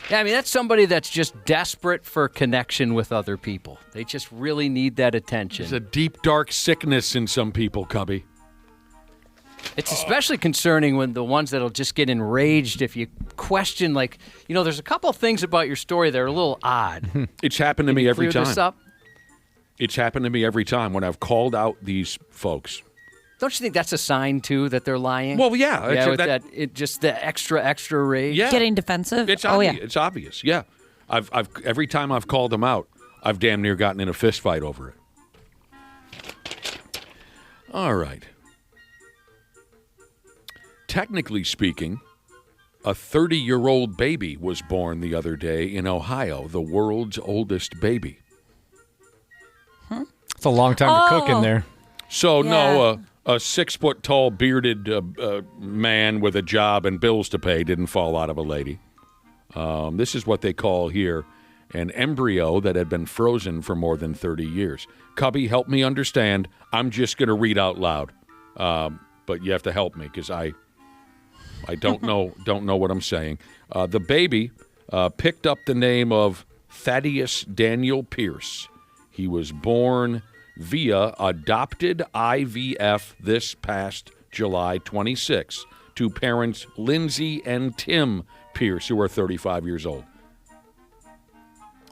Yeah, I mean, that's somebody that's just desperate for connection with other people. They just really need that attention. There's a deep, dark sickness in some people, Cubby. It's especially concerning when the ones that'll just get enraged if you question, like, there's a couple things about your story that are a little odd. It's happened to me every Clear this time. up? It's happened to me every time when I've called out these folks. Don't you think that's a sign, too, that they're lying? Well, yeah. Yeah, with just the extra rage. Yeah. Getting defensive. It's oh, obvious. yeah. It's obvious. Yeah. I've every time I've called them out, I've damn near gotten in a fist fight over it. All right. Technically speaking, a 30-year-old baby was born the other day in Ohio, the world's oldest baby. It's a long time to cook in there. So, Yeah. no, a 6-foot-tall bearded man with a job and bills to pay didn't fall out of a lady. This is what they call here an embryo that had been frozen for more than 30 years. Cubby, help me understand. I'm just going to read out loud, but you have to help me because I don't know what I'm saying. The baby picked up the name of Thaddeus Daniel Pierce. He was born via adopted IVF this past July 26 to parents Lindsay and Tim Pierce, who are 35 years old.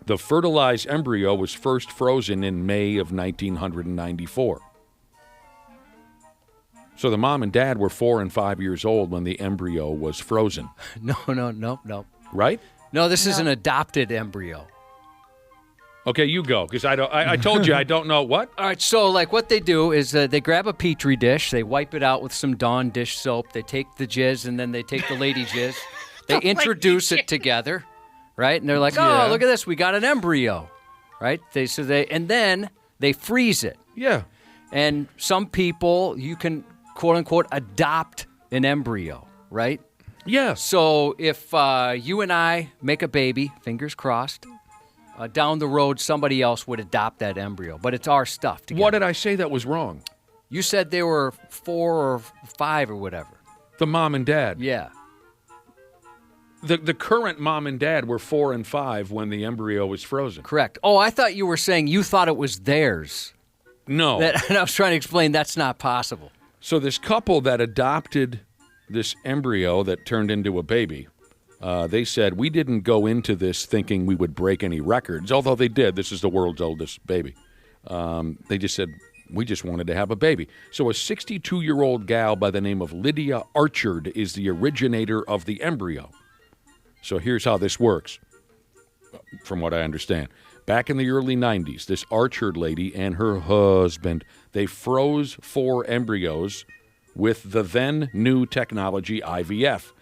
The fertilized embryo was first frozen in May of 1994. So the mom and dad were 4 and 5 years old when the embryo was frozen. No. Right? No, this is an adopted embryo. Okay, you go, because I told you I don't know what. All right, so like what they do is they grab a Petri dish, they wipe it out with some Dawn dish soap, they take the jizz, and then they take the lady jizz, they introduce it together, right? And they're like, oh, look at this, we got an embryo, right? And then they freeze it. Yeah. And some people, you can, quote unquote, adopt an embryo, right? Yeah. So if you and I make a baby, fingers crossed, down the road, somebody else would adopt that embryo, but it's our stuff. Together. What did I say that was wrong? You said they were 4 or 5 or whatever. The mom and dad. Yeah. The current mom and dad were 4 and 5 when the embryo was frozen. Correct. Oh, I thought you were saying you thought it was theirs. No. And I was trying to explain that's not possible. So this couple that adopted this embryo that turned into a baby, they said, we didn't go into this thinking we would break any records, although they did. This is the world's oldest baby. They just said, we just wanted to have a baby. So a 62-year-old gal by the name of Lydia Archard is the originator of the embryo. So here's how this works, from what I understand. Back in the early 90s, this Archard lady and her husband, they froze 4 embryos with the then new technology IVF.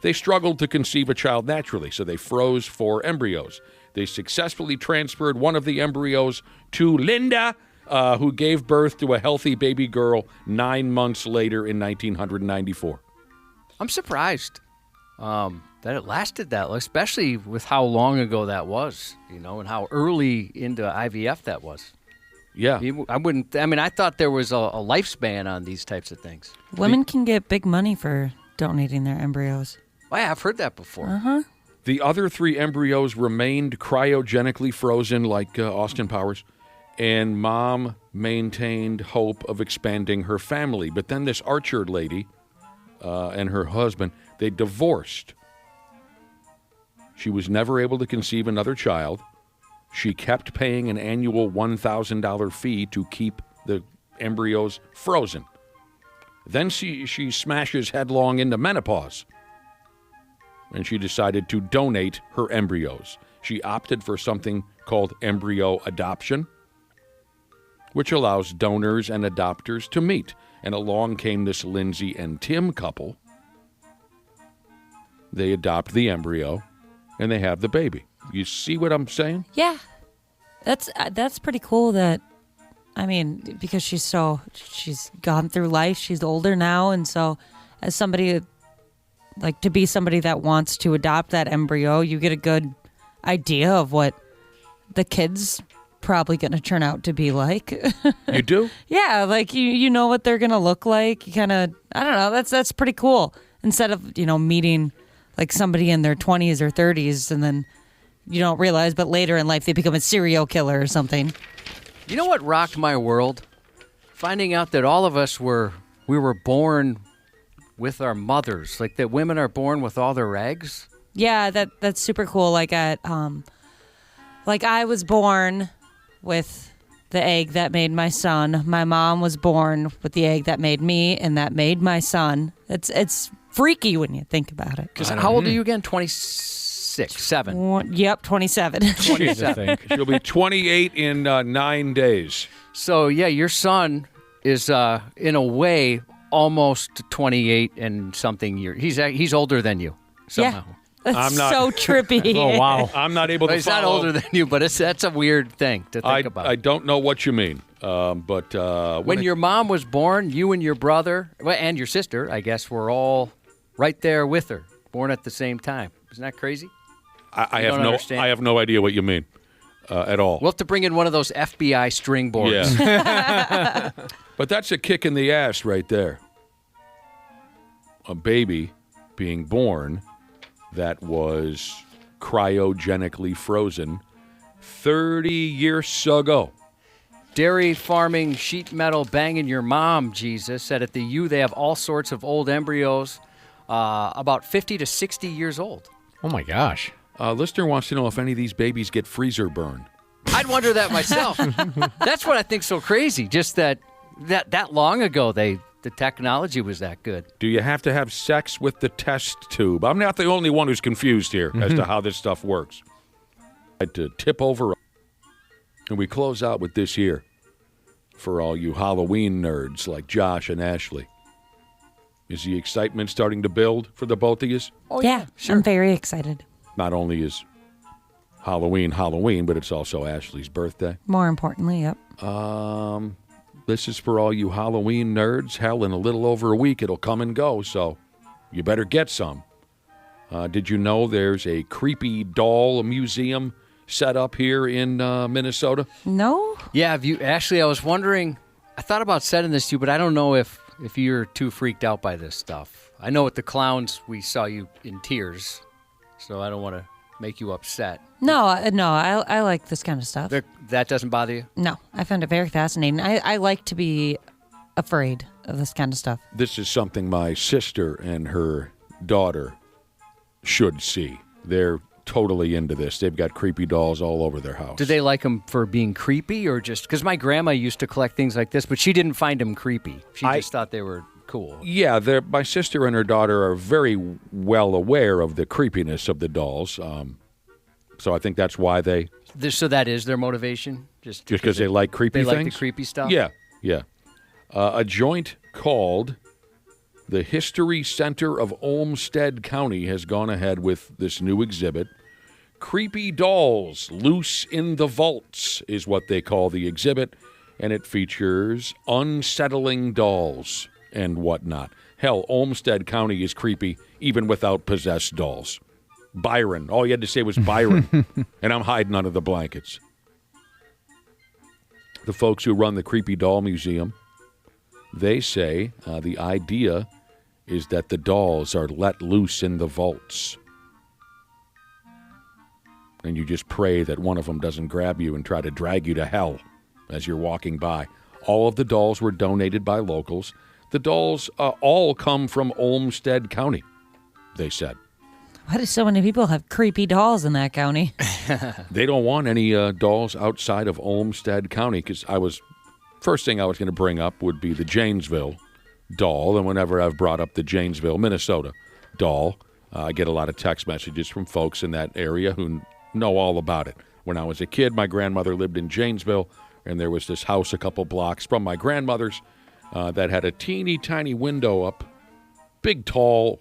They struggled to conceive a child naturally, so they froze 4 embryos. They successfully transferred one of the embryos to Linda, who gave birth to a healthy baby girl 9 months later in 1994. I'm surprised that it lasted that long, especially with how long ago that was, and how early into IVF that was. Yeah. I thought there was a lifespan on these types of things. Women can get big money for donating their embryos. Oh, yeah, I've heard that before. Uh-huh. The other 3 embryos remained cryogenically frozen like Austin Powers, and Mom maintained hope of expanding her family. But then this Archard lady and her husband, they divorced. She was never able to conceive another child. She kept paying an annual $1,000 fee to keep the embryos frozen. Then she smashes headlong into menopause, and she decided to donate her embryos. She opted for something called embryo adoption, which allows donors and adopters to meet. And along came this Lindsay and Tim couple. They adopt the embryo, and they have the baby. You see what I'm saying? Yeah. That's pretty cool. Because she's gone through life. She's older now, and so as somebody to be somebody that wants to adopt that embryo, you get a good idea of what the kid's probably going to turn out to be like. You do? Yeah, you know what they're going to look like. You kind of, I don't know, that's pretty cool. Instead of, meeting somebody in their 20s or 30s and then you don't realize, but later in life they become a serial killer or something. You know what rocked my world? Finding out that all of us we were born with our mothers, that women are born with all their eggs. Yeah, that's super cool. I was born with the egg that made my son. My mom was born with the egg that made me, and that made my son. It's freaky when you think about it. Because how old are you again? 26, 7. Yep, 27. 27. She'll be 28 in 9 days. So yeah, your son is in a way almost 28 and something years. He's older than you somehow. Yeah. That's so trippy. Oh, wow. I'm not able to He's not older than you, but that's a weird thing to think about. I don't know what you mean. But when your mom was born, you and your brother, and your sister, I guess, were all right there with her, born at the same time. Isn't that crazy? I have no idea what you mean at all. We'll have to bring in one of those FBI string boards. Yeah. But that's a kick in the ass right there. A baby being born that was cryogenically frozen 30 years ago. Dairy farming, sheet metal, banging your mom, Jesus, said at the U they have all sorts of old embryos, about 50 to 60 years old. Oh, my gosh. Listener wants to know if any of these babies get freezer burn. I'd wonder that myself. That's what I think's so crazy, just that long ago the technology was that good. Do you have to have sex with the test tube? I'm not the only one who's confused here as to how this stuff works. I had to tip over. And we close out with this here for all you Halloween nerds like Josh and Ashley. Is the excitement starting to build for the both of you? Oh, yeah, sure. I'm very excited. Not only is Halloween, but it's also Ashley's birthday. More importantly, yep. This is for all you Halloween nerds. Hell, in a little over a week, it'll come and go, so you better get some. Did you know there's a creepy doll museum set up here in Minnesota? No? Yeah, Ashley, I was wondering, I thought about sending this to you, but I don't know if you're too freaked out by this stuff. I know with the clowns, we saw you in tears, so I don't want to make you upset. No, I like this kind of stuff. That doesn't bother you? No, I found it very fascinating. I like to be afraid of this kind of stuff. This is something my sister and her daughter should see. They're totally into this. They've got creepy dolls all over their house. Do they like them for being creepy or just... Because my grandma used to collect things like this, but she didn't find them creepy. She just thought they were cool. Yeah, my sister and her daughter are very well aware of the creepiness of the dolls. So I think that's why they... So that is their motivation? Just because they like creepy things? They like the creepy stuff? Yeah. A joint called the History Center of Olmsted County has gone ahead with this new exhibit. Creepy Dolls Loose in the Vaults is what they call the exhibit, and it features unsettling dolls and whatnot. Hell, Olmsted County is creepy even without possessed dolls. Byron. All you had to say was Byron, and I'm hiding under the blankets. The folks who run the Creepy Doll Museum, they say the idea is that the dolls are let loose in the vaults. And you just pray that one of them doesn't grab you and try to drag you to hell as you're walking by. All of the dolls were donated by locals. The dolls all come from Olmsted County, they said. Why do so many people have creepy dolls in that county? They don't want any dolls outside of Olmsted County because first thing I was going to bring up would be the Janesville doll. And whenever I've brought up the Janesville, Minnesota doll, I get a lot of text messages from folks in that area who know all about it. When I was a kid, my grandmother lived in Janesville, and there was this house a couple blocks from my grandmother's that had a teeny tiny window up, big tall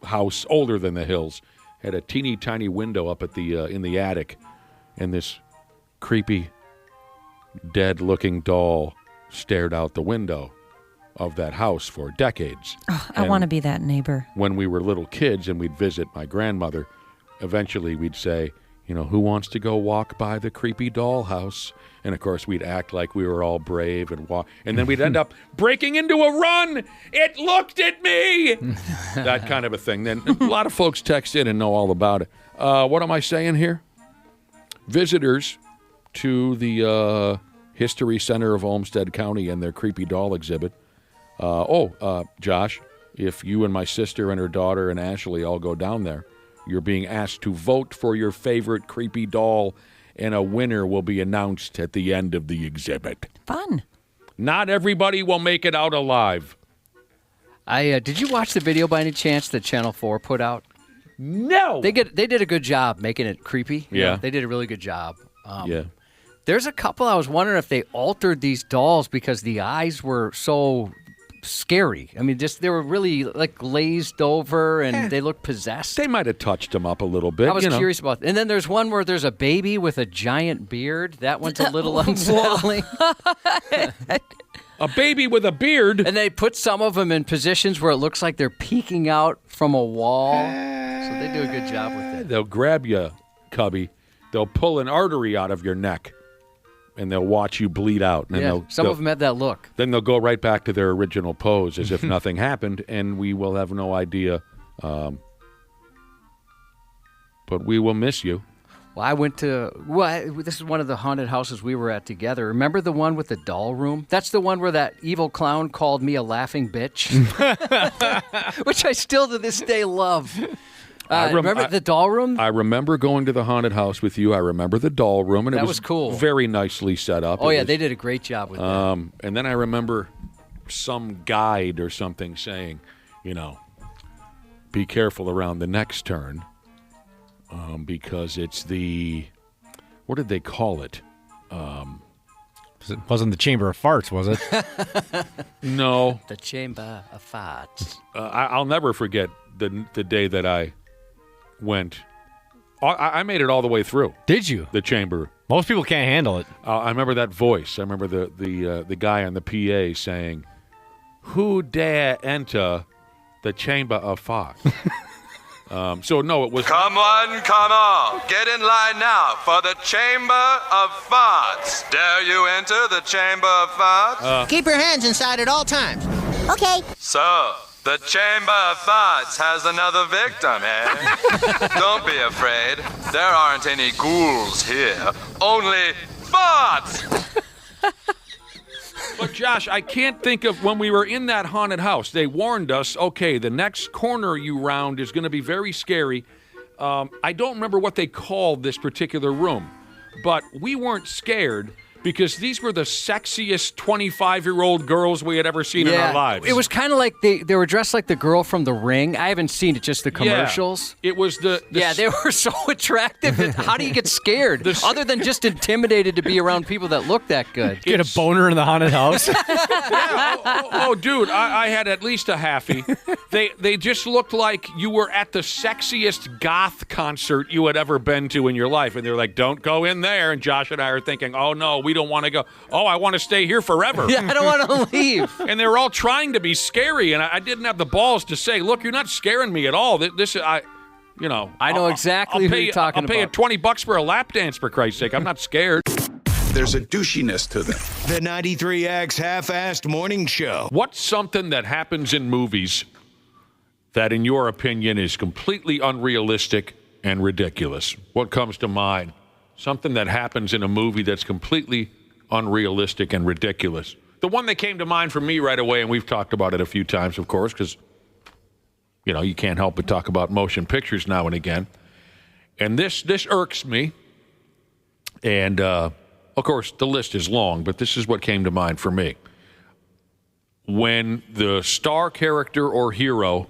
house, older than the hills, had a teeny tiny window up at the in the attic, and this creepy dead-looking doll stared out the window of that house for decades. Oh, I want to be that neighbor. When we were little kids and we'd visit my grandmother, eventually we'd say, who wants to go walk by the creepy doll house? And, of course, we'd act like we were all brave and walk. And then we'd end up breaking into a run. It looked at me. That kind of a thing. Then a lot of folks text in and know all about it. What am I saying here? Visitors to the History Center of Olmsted County and their creepy doll exhibit. Josh, if you and my sister and her daughter and Ashley all go down there, you're being asked to vote for your favorite creepy doll, and a winner will be announced at the end of the exhibit. Fun. Not everybody will make it out alive. Did you watch the video by any chance that Channel 4 put out? No. They did a good job making it creepy. Yeah. They did a really good job. Yeah. There's a couple I was wondering if they altered these dolls because the eyes were so scary. I mean, they were really like glazed over and they looked possessed. They might have touched them up a little bit. I was curious about that. And then there's one where there's a baby with a giant beard. That one's a little unsettling. A baby with a beard. And they put some of them in positions where it looks like they're peeking out from a wall. So they do a good job with it. They'll grab you, Cubby. They'll pull an artery out of your neck. And they'll watch you bleed out. And some of them had that look. Then they'll go right back to their original pose as if nothing happened, and we will have no idea. But we will miss you. Well, this is one of the haunted houses we were at together. Remember the one with the doll room? That's the one where that evil clown called me a laughing bitch, which I still to this day love. Remember the doll room? I remember going to the haunted house with you. I remember the doll room, and that it was cool. Very nicely set up. Oh, they did a great job with that. And then I remember some guide or something saying, be careful around the next turn, because it's what did they call it? It wasn't the Chamber of Farts, was it? No. The Chamber of Farts. I'll never forget the day that I went. I made it all the way through. Did you? The chamber. Most people can't handle it. I remember that voice. I remember the guy on the PA saying, "Who dare enter the Chamber of Farts?" So no, it was. Come on, come on. Get in line now for the Chamber of Farts. Dare you enter the Chamber of Farts? Keep your hands inside at all times. Okay. So, the Chamber of Farts has another victim, eh? Don't be afraid. There aren't any ghouls here. Only farts! But Josh, I can't think of when we were in that haunted house. They warned us, okay, the next corner you round is going to be very scary. I don't remember what they called this particular room, but we weren't scared because these were the sexiest 25-year-old girls we had ever seen in our lives. It was kind of like they were dressed like the girl from The Ring. I haven't seen it, just the commercials. Yeah. It was they were so attractive. How do you get scared? Other than just intimidated to be around people that look that good. Get a boner in the haunted house? Dude, I had at least a halfie. They just looked like you were at the sexiest goth concert you had ever been to in your life. And they're like, don't go in there. And Josh and I are thinking, oh, no, we don't want to go. Oh, I want to stay here forever. Yeah, I don't want to leave. And they were all trying to be scary, and I didn't have the balls to say, look, you're not scaring me at all. I know exactly who you're talking about. I'll pay you $20 for a lap dance, for Christ's sake. I'm not scared. There's a douchiness to them. The 93X Half-Assed Morning Show. What's something that happens in movies that, in your opinion, is completely unrealistic and ridiculous? What comes to mind? Something that happens in a movie that's completely unrealistic and ridiculous. The one that came to mind for me right away, and we've talked about it a few times, of course, because, you can't help but talk about motion pictures now and again. And this irks me. And, of course, the list is long, but this is what came to mind for me. When the star character or hero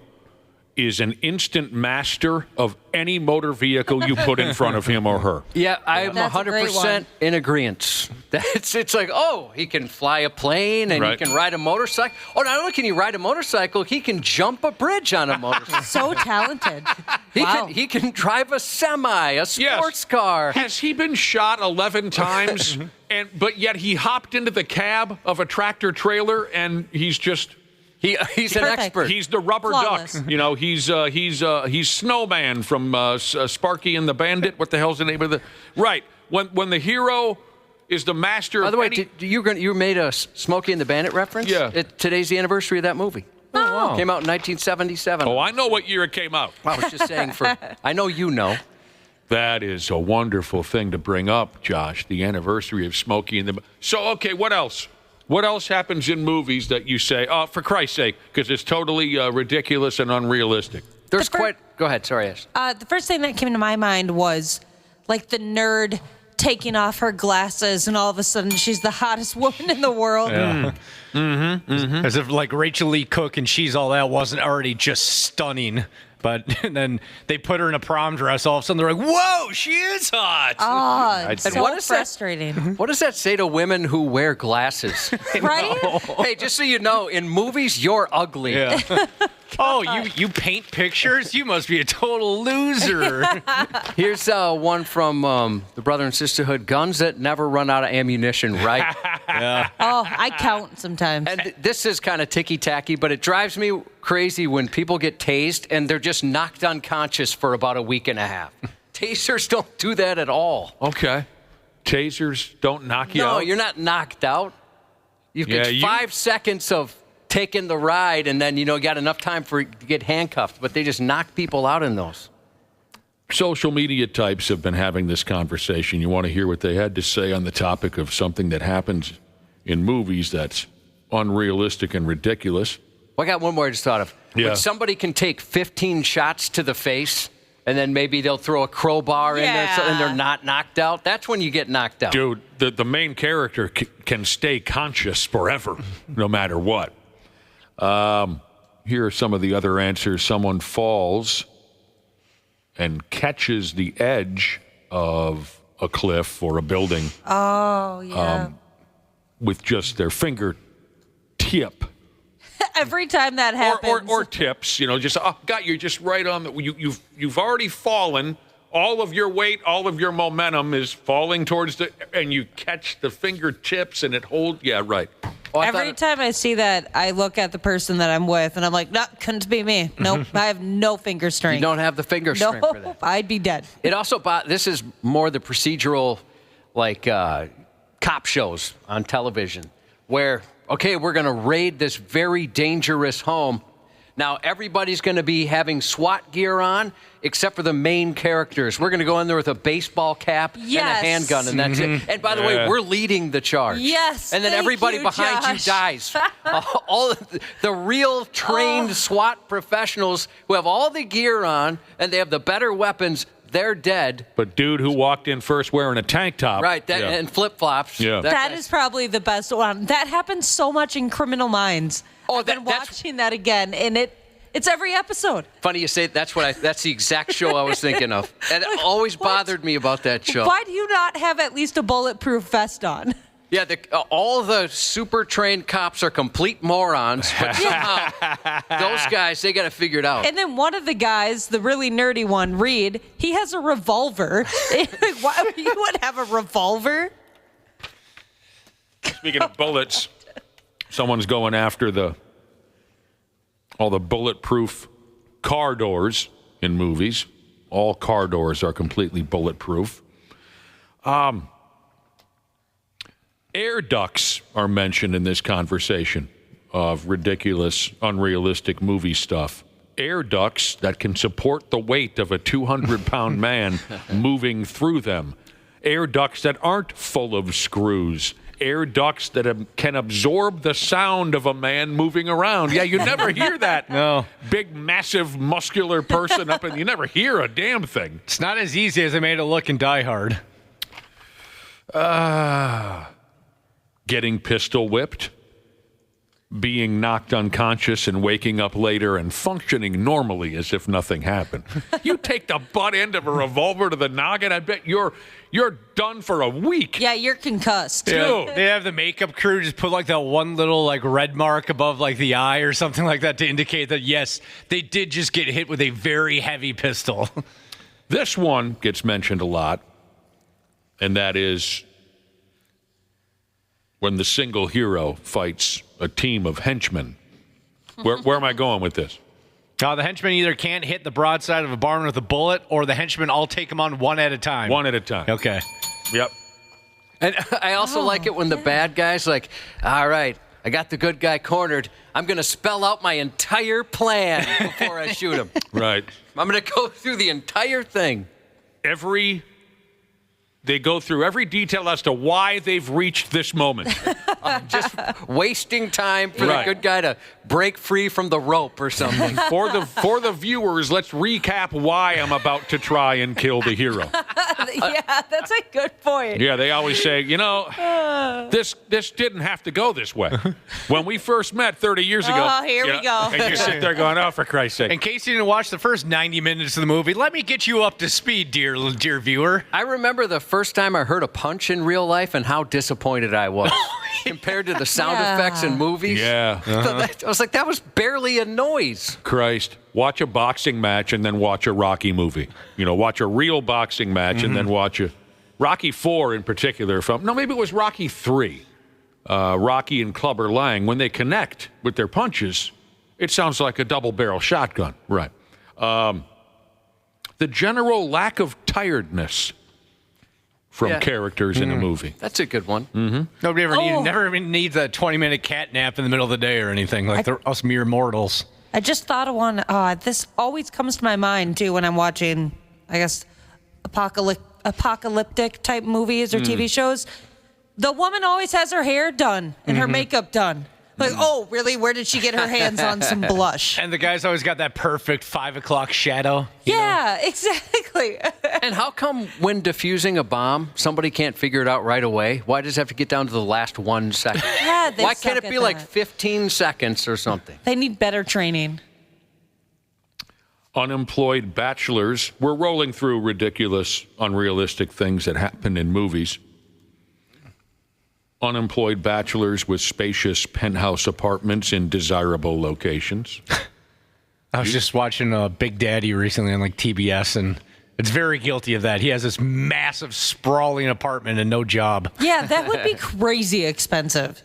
is an instant master of any motor vehicle you put in front of him or her. Yeah, I'm 100% in agreement. It's like, oh, he can fly a plane and he can ride a motorcycle. Oh, not only can he ride a motorcycle, he can jump a bridge on a motorcycle. So talented. He can drive a semi, a sports car. Has he been shot 11 times But yet he hopped into the cab of a tractor trailer, and he's just he's an expert. He's the rubber Flawless. duck. You know, he's Snowman from Sparky and the Bandit. What the hell's the name of the right? When the hero is the master. By the way, of you made a Smokey and the Bandit reference? Yeah. Today's the anniversary of that movie. Oh, wow. Came out in 1977. Oh, I know what year it came out. I was just saying I know you know. That is a wonderful thing to bring up, Josh, the anniversary of Smokey and the... So, okay, what else? What else happens in movies that you say, oh, for Christ's sake, because it's totally ridiculous and unrealistic? There's quite... Go ahead, sorry, Ash. The first thing that came to my mind was, like, the nerd taking off her glasses, and all of a sudden she's the hottest woman in the world. Yeah. As if, like, Rachel Lee Cook and She's All That wasn't already just stunning. But then they put her in a prom dress. All of a sudden, they're like, "Whoa, she is hot!" Oh, it's so frustrating. What does that say to women who wear glasses? Right? Hey, just so you know, in movies, you're ugly. Yeah. Oh, you paint pictures? You must be a total loser. Here's one from the Brother and Sisterhood: guns that never run out of ammunition, right? Yeah. Oh, I count sometimes. And this is kind of ticky-tacky, but it drives me crazy when people get tased and they're just knocked unconscious for about a week and a half. Tasers don't do that at all. Okay. Tasers don't knock you out? No, you're not knocked out. You've got 5 seconds of taking the ride, and then, you got enough time to get handcuffed, but they just knock people out in those. Social media types have been having this conversation. You want to hear what they had to say on the topic of something that happens in movies that's unrealistic and ridiculous. Well, I got one more I just thought of. Yeah. When somebody can take 15 shots to the face, and then maybe they'll throw a crowbar in there and they're not knocked out, that's when you get knocked out. Dude, the main character can stay conscious forever, no matter what. Here are some of the other answers. Someone falls and catches the edge of a cliff or a building. Oh, yeah. With just their finger tip. Every time that happens. Or tips, just you're just right on the. You've already fallen. All of your weight, all of your momentum is falling towards and you catch the fingertips and it holds. Yeah, right. Oh, Every time I see that, I look at the person that I'm with, and I'm like, no, couldn't be me. Nope, I have no finger strength. You don't have the finger strength for that. Nope, I'd be dead. It also, this is more the procedural, like, cop shows on television, where, okay, we're going to raid this very dangerous home. Now, everybody's going to be having SWAT gear on, except for the main characters. We're going to go in there with a baseball cap and a handgun, and that's it. And by the way, we're leading the charge. Yes, and then everybody behind you dies. All of the real trained SWAT professionals who have all the gear on, and they have the better weapons, they're dead. But dude who walked in first wearing a tank top. Right, and flip-flops. Yeah. That is probably the best one. That happens so much in Criminal Minds. I've been watching that again, and it's every episode. Funny you say that's the exact show I was thinking of. And it always bothered me about that show. Why do you not have at least a bulletproof vest on? Yeah, all the super trained cops are complete morons, but somehow those guys, they got to figure it out. And then one of the guys, the really nerdy one, Reed, he has a revolver. Why you would have a revolver? Speaking of bullets, someone's going after all the bulletproof car doors in movies. All car doors are completely bulletproof. Air ducts are mentioned in this conversation of ridiculous, unrealistic movie stuff. Air ducts that can support the weight of a 200-pound man moving through them. Air ducts that aren't full of screws. Air ducts that can absorb the sound of a man moving around. Yeah, you never hear that. No. Big, massive, muscular person up and you never hear a damn thing. It's not as easy as I made it look in Die Hard. Getting pistol whipped. Being knocked unconscious and waking up later and functioning normally as if nothing happened. You take the butt end of a revolver to the noggin, I bet you're done for a week. Yeah, you're concussed. Yeah, they have the makeup crew just put like that one little like red mark above like the eye or something like that to indicate that, yes, they did just get hit with a very heavy pistol. This one gets mentioned a lot, and that is when the single hero fights a team of henchmen. Where am I going with this? The henchmen either can't hit the broadside of a barn with a bullet, or the henchmen all take them on one at a time. One at a time. Okay. Yep. And I also like it when the bad guy's like, all right, I got the good guy cornered. I'm going to spell out my entire plan before I shoot him. Right. I'm going to go through the entire thing. They go through every detail as to why they've reached this moment. Just wasting time for the good guy to break free from the rope or something. For the viewers, let's recap why I'm about to try and kill the hero. Yeah, that's a good point. Yeah, they always say, this didn't have to go this way. When we first met 30 years ago. Oh, here we go. And you sit there going, oh, for Christ's sake. In case you didn't watch the first 90 minutes of the movie, let me get you up to speed, dear viewer. I remember the first time I heard a punch in real life and how disappointed I was compared to the sound effects in movies. Yeah. I was like, that was barely a noise. Christ. Watch a boxing match and then watch a Rocky movie. Watch a real boxing match and then watch a Rocky IV in particular. Maybe it was Rocky III. Rocky and Clubber Lang, when they connect with their punches, it sounds like a double-barrel shotgun. Right. The general lack of tiredness from characters in a movie. That's a good one. Mm-hmm. Nobody never even needs a 20-minute cat nap in the middle of the day or anything like us mere mortals. I just thought of one. This always comes to my mind, too, when I'm watching, I guess, apocalyptic type movies or TV shows. The woman always has her hair done and her makeup done. Like, oh, really? Where did she get her hands on some blush? And the guy's always got that perfect 5 o'clock shadow. Yeah, exactly. And how come when defusing a bomb, somebody can't figure it out right away? Why does it have to get down to the last 1 second? Yeah, why can't it be like 15 seconds or something? They need better training. Unemployed bachelors. We're rolling through ridiculous, unrealistic things that happen in movies. Unemployed bachelors with spacious penthouse apartments in desirable locations. I was just watching Big Daddy recently on TBS, and it's very guilty of that. He has this massive, sprawling apartment and no job. Yeah, that would be crazy expensive.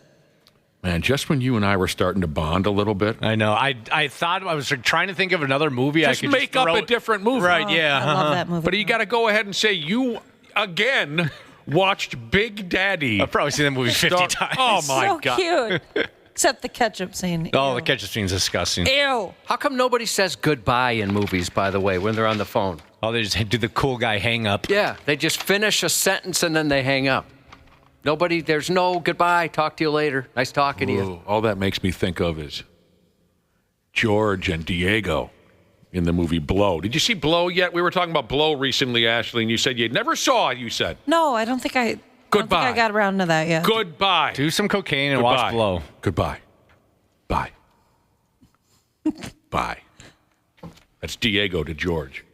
Man, just when you and I were starting to bond a little bit. I know. I thought I was trying to think of another movie. Just make up a different movie. Right, yeah. I love that movie. But you got to go ahead and say you, again, watched Big Daddy. I've probably seen that movie 50 times. Oh, my God. So cute. Except the ketchup scene. Oh, the ketchup scene's disgusting. Ew. How come nobody says goodbye in movies, by the way, when they're on the phone? Oh, they just do the cool guy hang up. Yeah, they just finish a sentence and then they hang up. There's no goodbye, talk to you later. Nice talking to you. All that makes me think of is George and Diego in the movie Blow. Did you see Blow yet? We were talking about Blow recently, Ashley, and you said you never saw it, you said. No, I don't think I got around to that yet. Goodbye. Do some cocaine and watch Blow. Goodbye. Bye. Bye. That's Diego to George.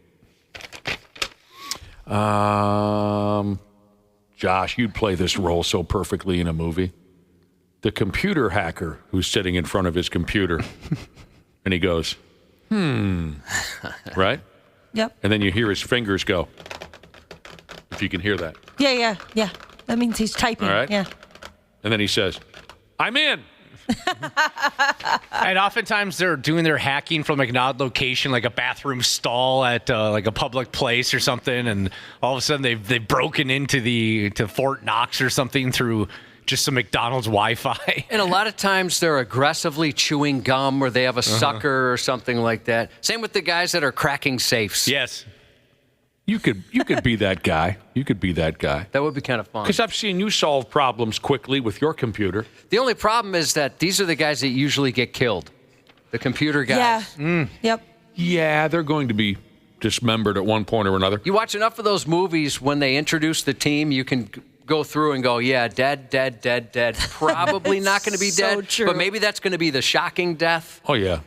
Josh, you'd play this role so perfectly in a movie. The computer hacker who's sitting in front of his computer, and he goes, right? Yep. And then you hear his fingers go, if you can hear that. Yeah. That means he's typing. All right. Yeah. And then he says, I'm in. And oftentimes they're doing their hacking from an odd location, like a bathroom stall at a public place or something, and all of a sudden they've broken into Fort Knox or something through just some McDonald's Wi-Fi. And a lot of times they're aggressively chewing gum or they have a sucker or something like that. Same with the guys that are cracking safes. Yes. You could be that guy. You could be that guy. That would be kind of fun. Because I've seen you solve problems quickly with your computer. The only problem is that these are the guys that usually get killed. The computer guys. Yeah. Yep. Yeah, they're going to be dismembered at one point or another. You watch enough of those movies, when they introduce the team, you can go through and go, yeah, dead. Probably not going to be so dead. true. But maybe that's going to be the shocking death. Oh, yeah.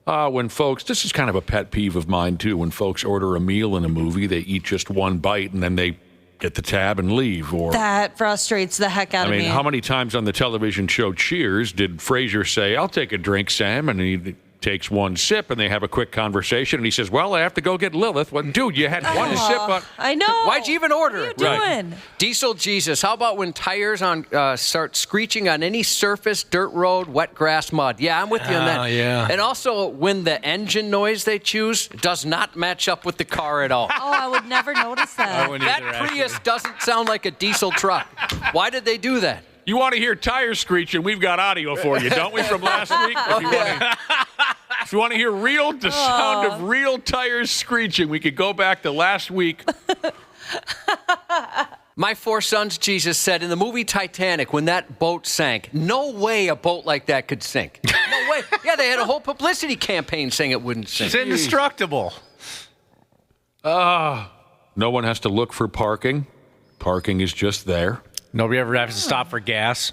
When folks, this is kind of a pet peeve of mine, too. When folks order a meal in a movie, they eat just one bite and then they get the tab and leave. Or that frustrates the heck out of me. I mean, how many times on the television show Cheers did Frasier say, I'll take a drink, Sam? And takes one sip, and they have a quick conversation, and he says, well, I have to go get Lilith. Well, dude, you had one sip. I know. Why'd you even order it? What are you doing? Diesel Jesus, how about when tires start screeching on any surface, dirt road, wet grass, mud? Yeah, I'm with you on that. Yeah. And also when the engine noise they choose does not match up with the car at all. Oh, I would never notice that. That Prius doesn't sound like a diesel truck. Why did they do that? You want to hear tires screeching? We've got audio for you, don't we, from last week? If you want to hear the sound of real tires screeching, we could go back to last week. My four sons, Jesus said, in the movie Titanic, when that boat sank, no way a boat like that could sink. No way. Yeah, they had a whole publicity campaign saying it wouldn't sink. It's indestructible. No one has to look for parking. Parking is just there. Nobody ever has to stop for gas.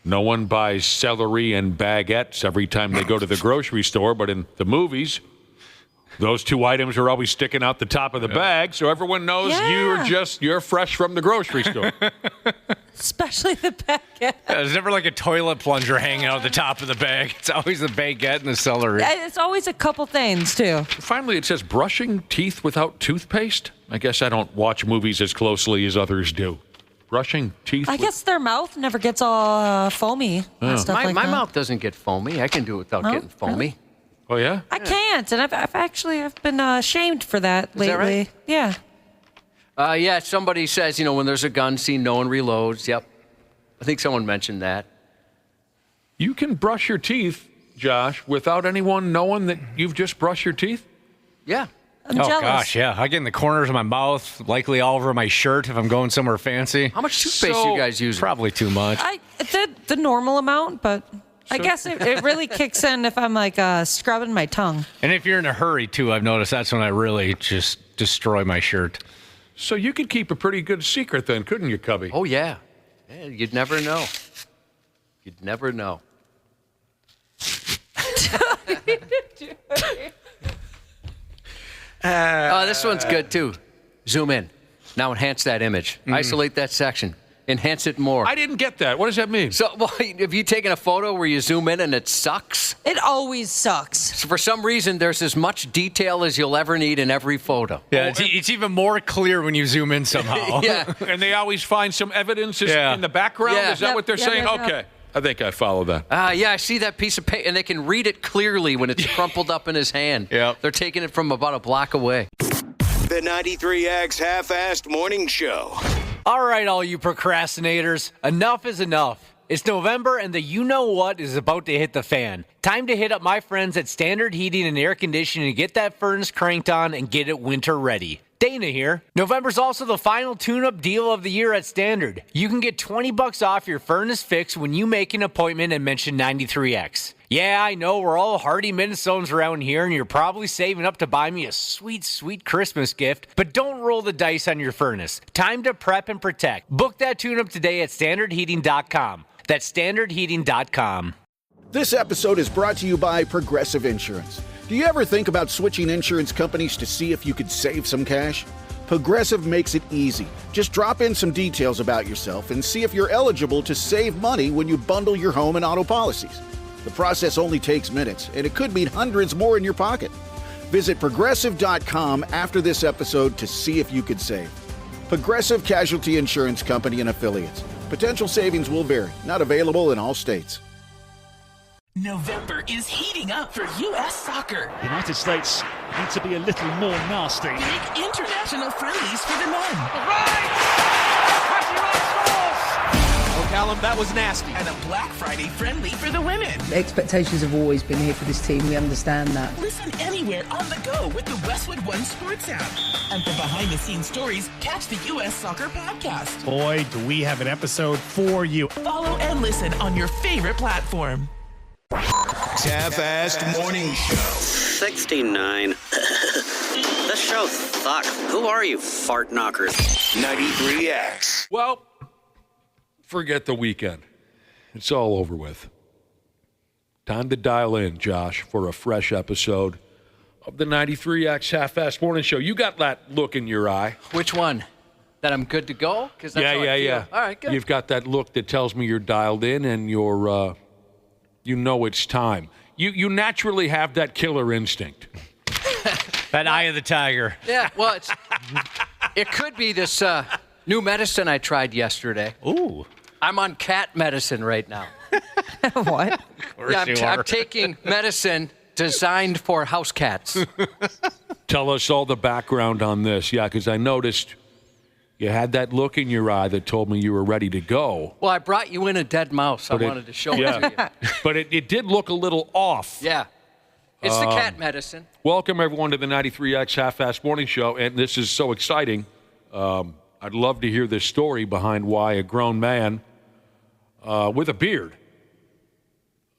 No one buys celery and baguettes every time they go to the grocery store, but in the movies, those two items are always sticking out the top of the bag, so everyone knows you're fresh from the grocery store. Especially the baguette. There's never like a toilet plunger hanging out the top of the bag. It's always the baguette and the celery. It's always a couple things, too. Finally, it says brushing teeth without toothpaste. I guess I don't watch movies as closely as others do. Brushing teeth. I guess their mouth never gets all foamy and stuff like that. My mouth doesn't get foamy. I can do it without getting foamy. Really? Oh, yeah? I can't, and I've been shamed for that lately. Is that right? Yeah. Yeah, somebody says, when there's a gun scene, no one reloads. Yep. I think someone mentioned that. You can brush your teeth, Josh, without anyone knowing that you've just brushed your teeth? Yeah. I'm jealous. Gosh, yeah. I get in the corners of my mouth, likely all over my shirt if I'm going somewhere fancy. How much toothpaste do you guys use? Probably too much. The normal amount, but I guess it really kicks in if I'm like scrubbing my tongue. And if you're in a hurry, too, I've noticed that's when I really just destroy my shirt. So you could keep a pretty good secret then, couldn't you, Cubby? Oh, yeah. You'd never know. You'd never know. This one's good, too. Zoom in. Now enhance that image. Isolate that section. Enhance it more. I didn't get that. What does that mean? So, have you taken a photo where you zoom in and it sucks? It always sucks. So for some reason, there's as much detail as you'll ever need in every photo. Yeah, it's even more clear when you zoom in somehow. Yeah. And they always find some evidence in the background? Yeah. Is that what they're saying? Okay. I think I follow that. Yeah, I see that piece of paper, and they can read it clearly when it's crumpled up in his hand. Yeah. They're taking it from about a block away. The 93X Half-Assed Morning Show. All right, all you procrastinators, enough is enough. It's November and the you-know-what is about to hit the fan. Time to hit up my friends at Standard Heating and Air Conditioning and get that furnace cranked on and get it winter ready. Dana here. November's also the final tune-up deal of the year at Standard. You can get $20 off your furnace fix when you make an appointment and mention 93X. Yeah, I know we're all hardy Minnesotans around here, and you're probably saving up to buy me a sweet, sweet Christmas gift, but don't roll the dice on your furnace. Time to prep and protect. Book that tune-up today at standardheating.com. That's standardheating.com. This episode is brought to you by Progressive Insurance. Do you ever think about switching insurance companies to see if you could save some cash? Progressive makes it easy. Just drop in some details about yourself and see if you're eligible to save money when you bundle your home and auto policies. The process only takes minutes, and it could mean hundreds more in your pocket. Visit Progressive.com after this episode to see if you could save. Progressive Casualty Insurance Company and Affiliates. Potential savings will vary. Not available in all states. November is heating up for U.S. soccer. The United States need to be a little more nasty. Big international friendlies for the men. Callum, that was nasty. And a Black Friday friendly for the women. Expectations have always been here for this team. We understand that. Listen anywhere on the go with the Westwood One Sports app. And for behind-the-scenes stories, catch the U.S. Soccer Podcast. Boy, do we have an episode for you. Follow and listen on your favorite platform. Half-Assed Morning Show. 69. This show sucks. Who are you, fart knockers? 93X. Well, forget the weekend. It's all over with. Time to dial in, Josh, for a fresh episode of the 93X Half-Assed Morning Show. You got that look in your eye. Which one? That I'm good to go? Yeah. All right, good. You've got that look that tells me you're dialed in and you're you know it's time. You naturally have that killer instinct. That eye of the tiger. Yeah, well, it could be this new medicine I tried yesterday. Ooh. I'm on cat medicine right now. What? Yeah, I'm taking medicine designed for house cats. Tell us all the background on this. Yeah, because I noticed you had that look in your eye that told me you were ready to go. Well, I brought you in a dead mouse. I wanted to show it to you. But it did look a little off. Yeah. It's the cat medicine. Welcome, everyone, to the 93X Half-Assed Morning Show. And this is so exciting. I'd love to hear this story behind why a grown man with a beard,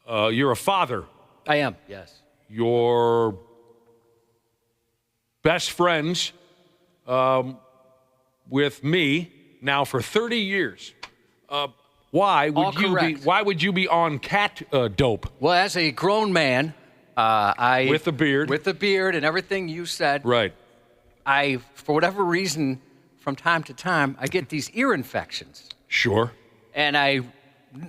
you're a father. I am, yes. Your best friends with me now for 30 years. Why would you be on cat dope? Well, as a grown man, with a beard, and everything you said, right? I, for whatever reason, from time to time, I get these ear infections. Sure. And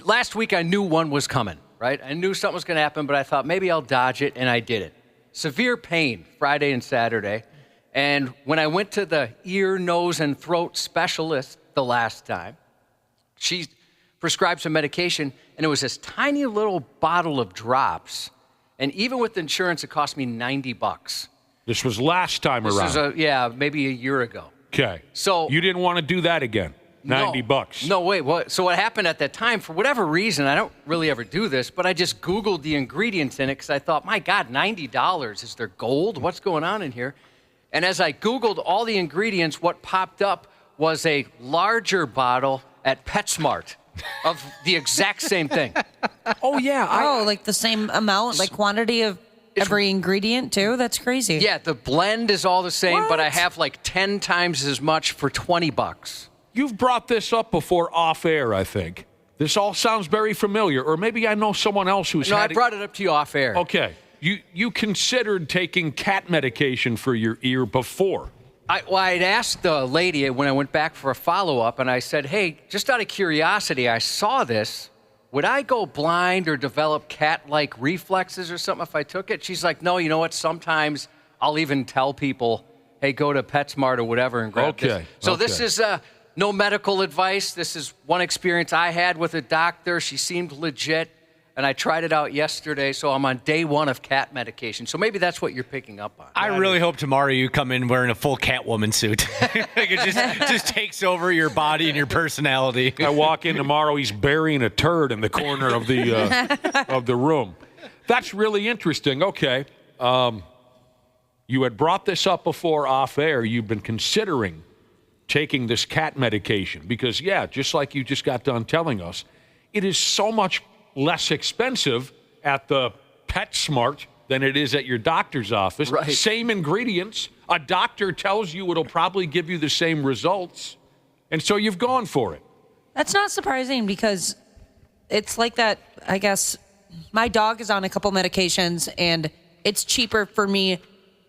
last week I knew one was coming, right? I knew something was going to happen, but I thought maybe I'll dodge it, and I did it. Severe pain Friday and Saturday. And when I went to the ear, nose, and throat specialist the last time, she prescribed some medication, and it was this tiny little bottle of drops. And even with insurance, it cost me $90. This was last time around. This was maybe a year ago. Okay. So you didn't want to do that again. $90. No, wait. What? So what happened at that time, for whatever reason, I don't really ever do this, but I just Googled the ingredients in it because I thought, my God, $90. Is there gold? What's going on in here? And as I Googled all the ingredients, what popped up was a larger bottle at PetSmart of the exact same thing. Oh, yeah. Like the same amount, like quantity of every ingredient, too? That's crazy. Yeah, the blend is all the same, but I have like 10 times as much for $20. You've brought this up before off air, I think. This all sounds very familiar, or maybe I know someone else who's I brought it up to you off air. Okay. You considered taking cat medication for your ear before. I'd asked the lady when I went back for a follow-up, and I said, hey, just out of curiosity, I saw this. Would I go blind or develop cat-like reflexes or something if I took it? She's like, no, you know what? Sometimes I'll even tell people, hey, go to PetSmart or whatever and grab this. So this is no medical advice. This is one experience I had with a doctor. She seemed legit. And I tried it out yesterday, so I'm on day one of cat medication. So maybe that's what you're picking up on. I really hope tomorrow you come in wearing a full Catwoman suit. Like it just takes over your body and your personality. I walk in tomorrow, he's burying a turd in the corner of the room. That's really interesting. Okay. You had brought this up before off air. You've been considering taking this cat medication because, just like you just got done telling us, it is so much less expensive at the PetSmart than it is at your doctor's office. Right. Same ingredients. A doctor tells you it'll probably give you the same results. And so you've gone for it. That's not surprising because it's like that, I guess. My dog is on a couple medications, and it's cheaper for me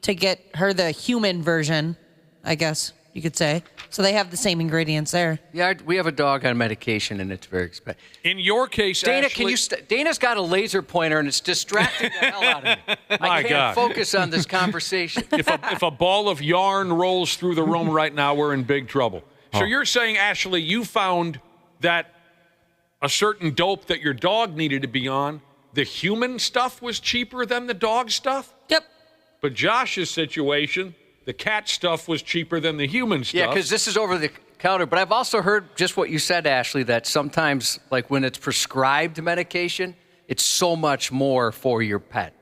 to get her the human version, I guess you could say. So they have the same ingredients there. Yeah, we have a dog on medication, and it's very expensive. In your case, Dana, Ashley, Dana's got a laser pointer, and it's distracting the hell out of me. I can't focus on this conversation. If a ball of yarn rolls through the room right now, we're in big trouble. So you're saying, Ashley, you found that a certain dope that your dog needed to be on, the human stuff was cheaper than the dog stuff? Yep. But Josh's situation, the cat stuff was cheaper than the human stuff. Yeah, because this is over the counter. But I've also heard just what you said, Ashley, that sometimes, like when it's prescribed medication, it's so much more for your pet.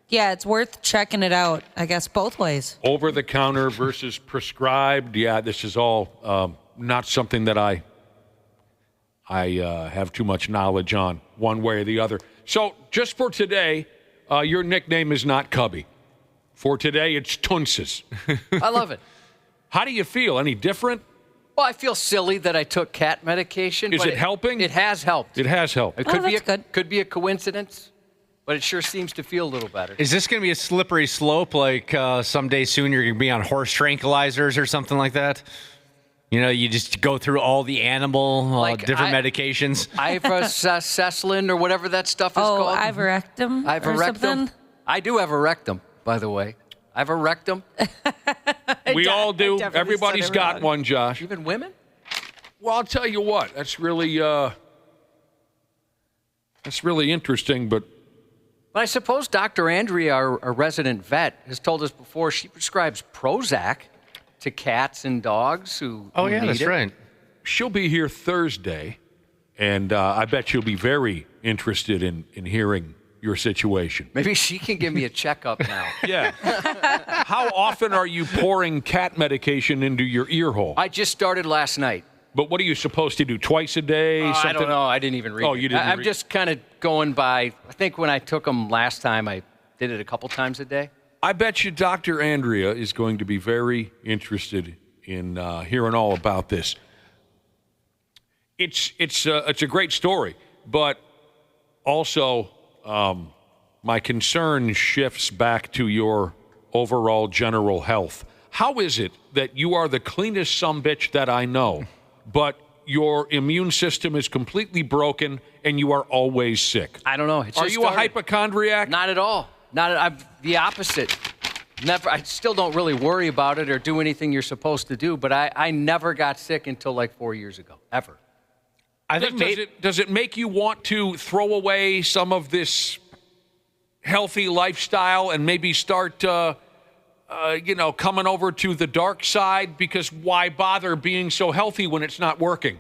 Yeah, it's worth checking it out, I guess, both ways. Over the counter versus prescribed. Yeah, this is all not something that I have too much knowledge on one way or the other. So just for today, your nickname is not Cubby. For today, it's Tunsis. I love it. How do you feel? Any different? Well, I feel silly that I took cat medication. Is it helping? It has helped. It has helped. It could be a coincidence, but it sure seems to feel a little better. Is this going to be a slippery slope? Like someday soon you're going to be on horse tranquilizers or something like that? You know, you just go through all the animal, different medications. Ivacescin or whatever that stuff is called. Ivermectin or something. I do have a rectum, by the way. I have a rectum. We all do. Everybody's got one, Josh. Even women? Well, I'll tell you what. That's really interesting, but I suppose Dr. Andrea, our resident vet, has told us before she prescribes Prozac to cats and dogs who need that's it. right. She'll be here Thursday, and I bet she'll be very interested in hearing your situation. Maybe she can give me a checkup now. Yeah. How often are you pouring cat medication into your ear hole? I just started last night. But what are you supposed to do, twice a day? I don't know. I didn't even read it. You didn't I'm just kind of going by, I think when I took them last time, I did it a couple times a day. I bet you Dr. Andrea is going to be very interested in hearing all about this. It's a great story, but also my concern shifts back to your overall general health. How is it that you are the cleanest sumbitch that I know, but your immune system is completely broken and you are always sick? I don't know. Are you a hypochondriac? Not at all. I'm the opposite. Never. I still don't really worry about it or do anything you're supposed to do, but I never got sick until like 4 years ago, ever. I think does it make you want to throw away some of this healthy lifestyle and maybe start coming over to the dark side? Because why bother being so healthy when it's not working?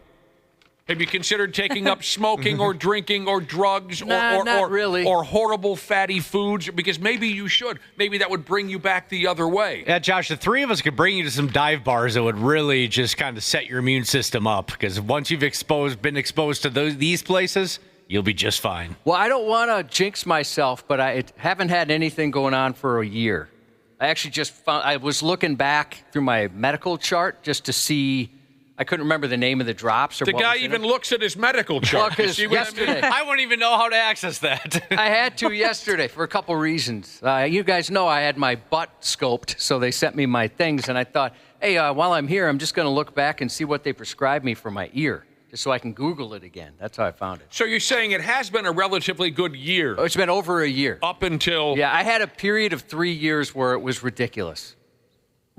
Have you considered taking up smoking or drinking or drugs not really. or horrible fatty foods? Because maybe you should. Maybe that would bring you back the other way. Yeah, Josh, the three of us could bring you to some dive bars that would really just kind of set your immune system up. Because once you've been exposed to these places, you'll be just fine. Well, I don't want to jinx myself, but I haven't had anything going on for a year. I actually just I was looking back through my medical chart just to see. I couldn't remember the name of the drops. Or the what guy was in even it. looks at his medical chart. Well, 'cause yesterday, I wouldn't even know how to access that. I had to yesterday for a couple reasons. You guys know I had my butt scoped, so they sent me my things, and I thought, hey, while I'm here, I'm just going to look back and see what they prescribed me for my ear, just so I can Google it again. That's how I found it. So you're saying it has been a relatively good year? Oh, it's been over a year. Up until... Yeah, I had a period of 3 years where it was ridiculous.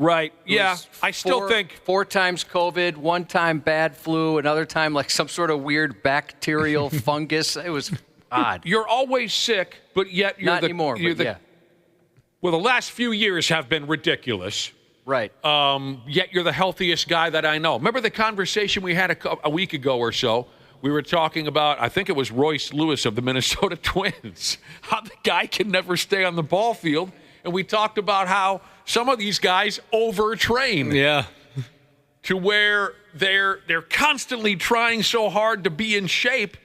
Right. Yeah. I still think 4 times COVID, 1 time bad flu, another time like some sort of weird bacterial fungus. It was odd. You're always sick, but yet you're not anymore. Well, the last few years have been ridiculous. Right. Yet you're the healthiest guy that I know. Remember the conversation we had a week ago or so? We were talking about, I think it was Royce Lewis of the Minnesota Twins, how the guy can never stay on the ball field. And we talked about how some of these guys overtrain. Yeah. To where they're constantly trying so hard to be in shape,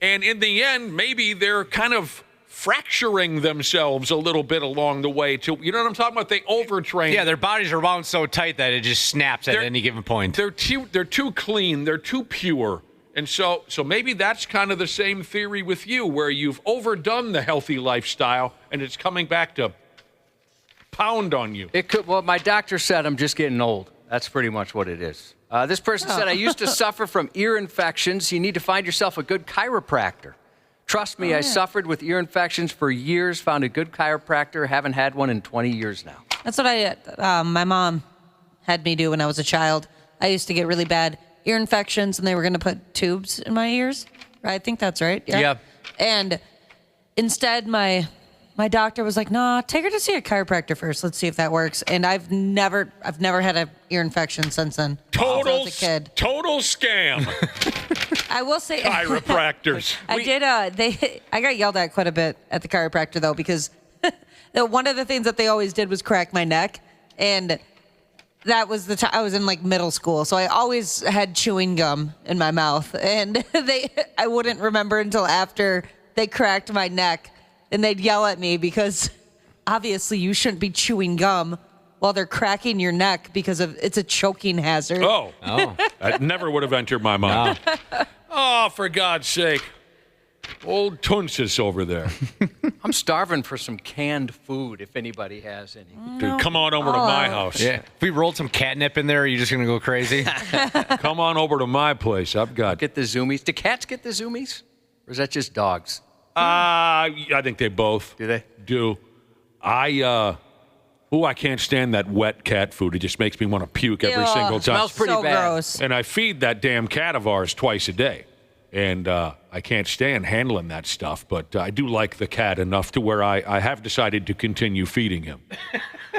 and in the end, maybe they're kind of fracturing themselves a little bit along the way. You know what I'm talking about? They overtrain. Yeah, their bodies are wound so tight that it just snaps at any given point. They're too clean. They're too pure. And so maybe that's kind of the same theory with you, where you've overdone the healthy lifestyle, and it's coming back to pound on you. It could. Well, my doctor said I'm just getting old. That's pretty much what it is. This person said, I used to suffer from ear infections. You need to find yourself a good chiropractor. Trust me, I suffered with ear infections for years, found a good chiropractor, haven't had one in 20 years now. That's what my mom had me do when I was a child. I used to get really bad ear infections, and they were going to put tubes in my ears. I think that's right. Yeah. And instead, my doctor was like, "No, take her to see a chiropractor first. Let's see if that works." And I've never had an ear infection since then. Total since I was a kid. Total scam. I will say, chiropractors. I got yelled at quite a bit at the chiropractor though, because one of the things that they always did was crack my neck, and that was the time I was in like middle school, so I always had chewing gum in my mouth, and I wouldn't remember until after they cracked my neck. And they'd yell at me because obviously you shouldn't be chewing gum while they're cracking your neck because it's a choking hazard. Oh. That never would have entered my mind. No. Oh, for God's sake. Old Tunsis over there. I'm starving for some canned food if anybody has any. Dude, come on over to my house. Yeah. If we rolled some catnip in there, are you just going to go crazy? Come on over to my place. I've got... Get the zoomies. Do cats get the zoomies? Or is that just dogs? I think they both do. They do. I can't stand that wet cat food. It just makes me want to puke every single time. Smells pretty bad. Gross. And I feed that damn cat of ours twice a day. And I can't stand handling that stuff, but I do like the cat enough to where I have decided to continue feeding him.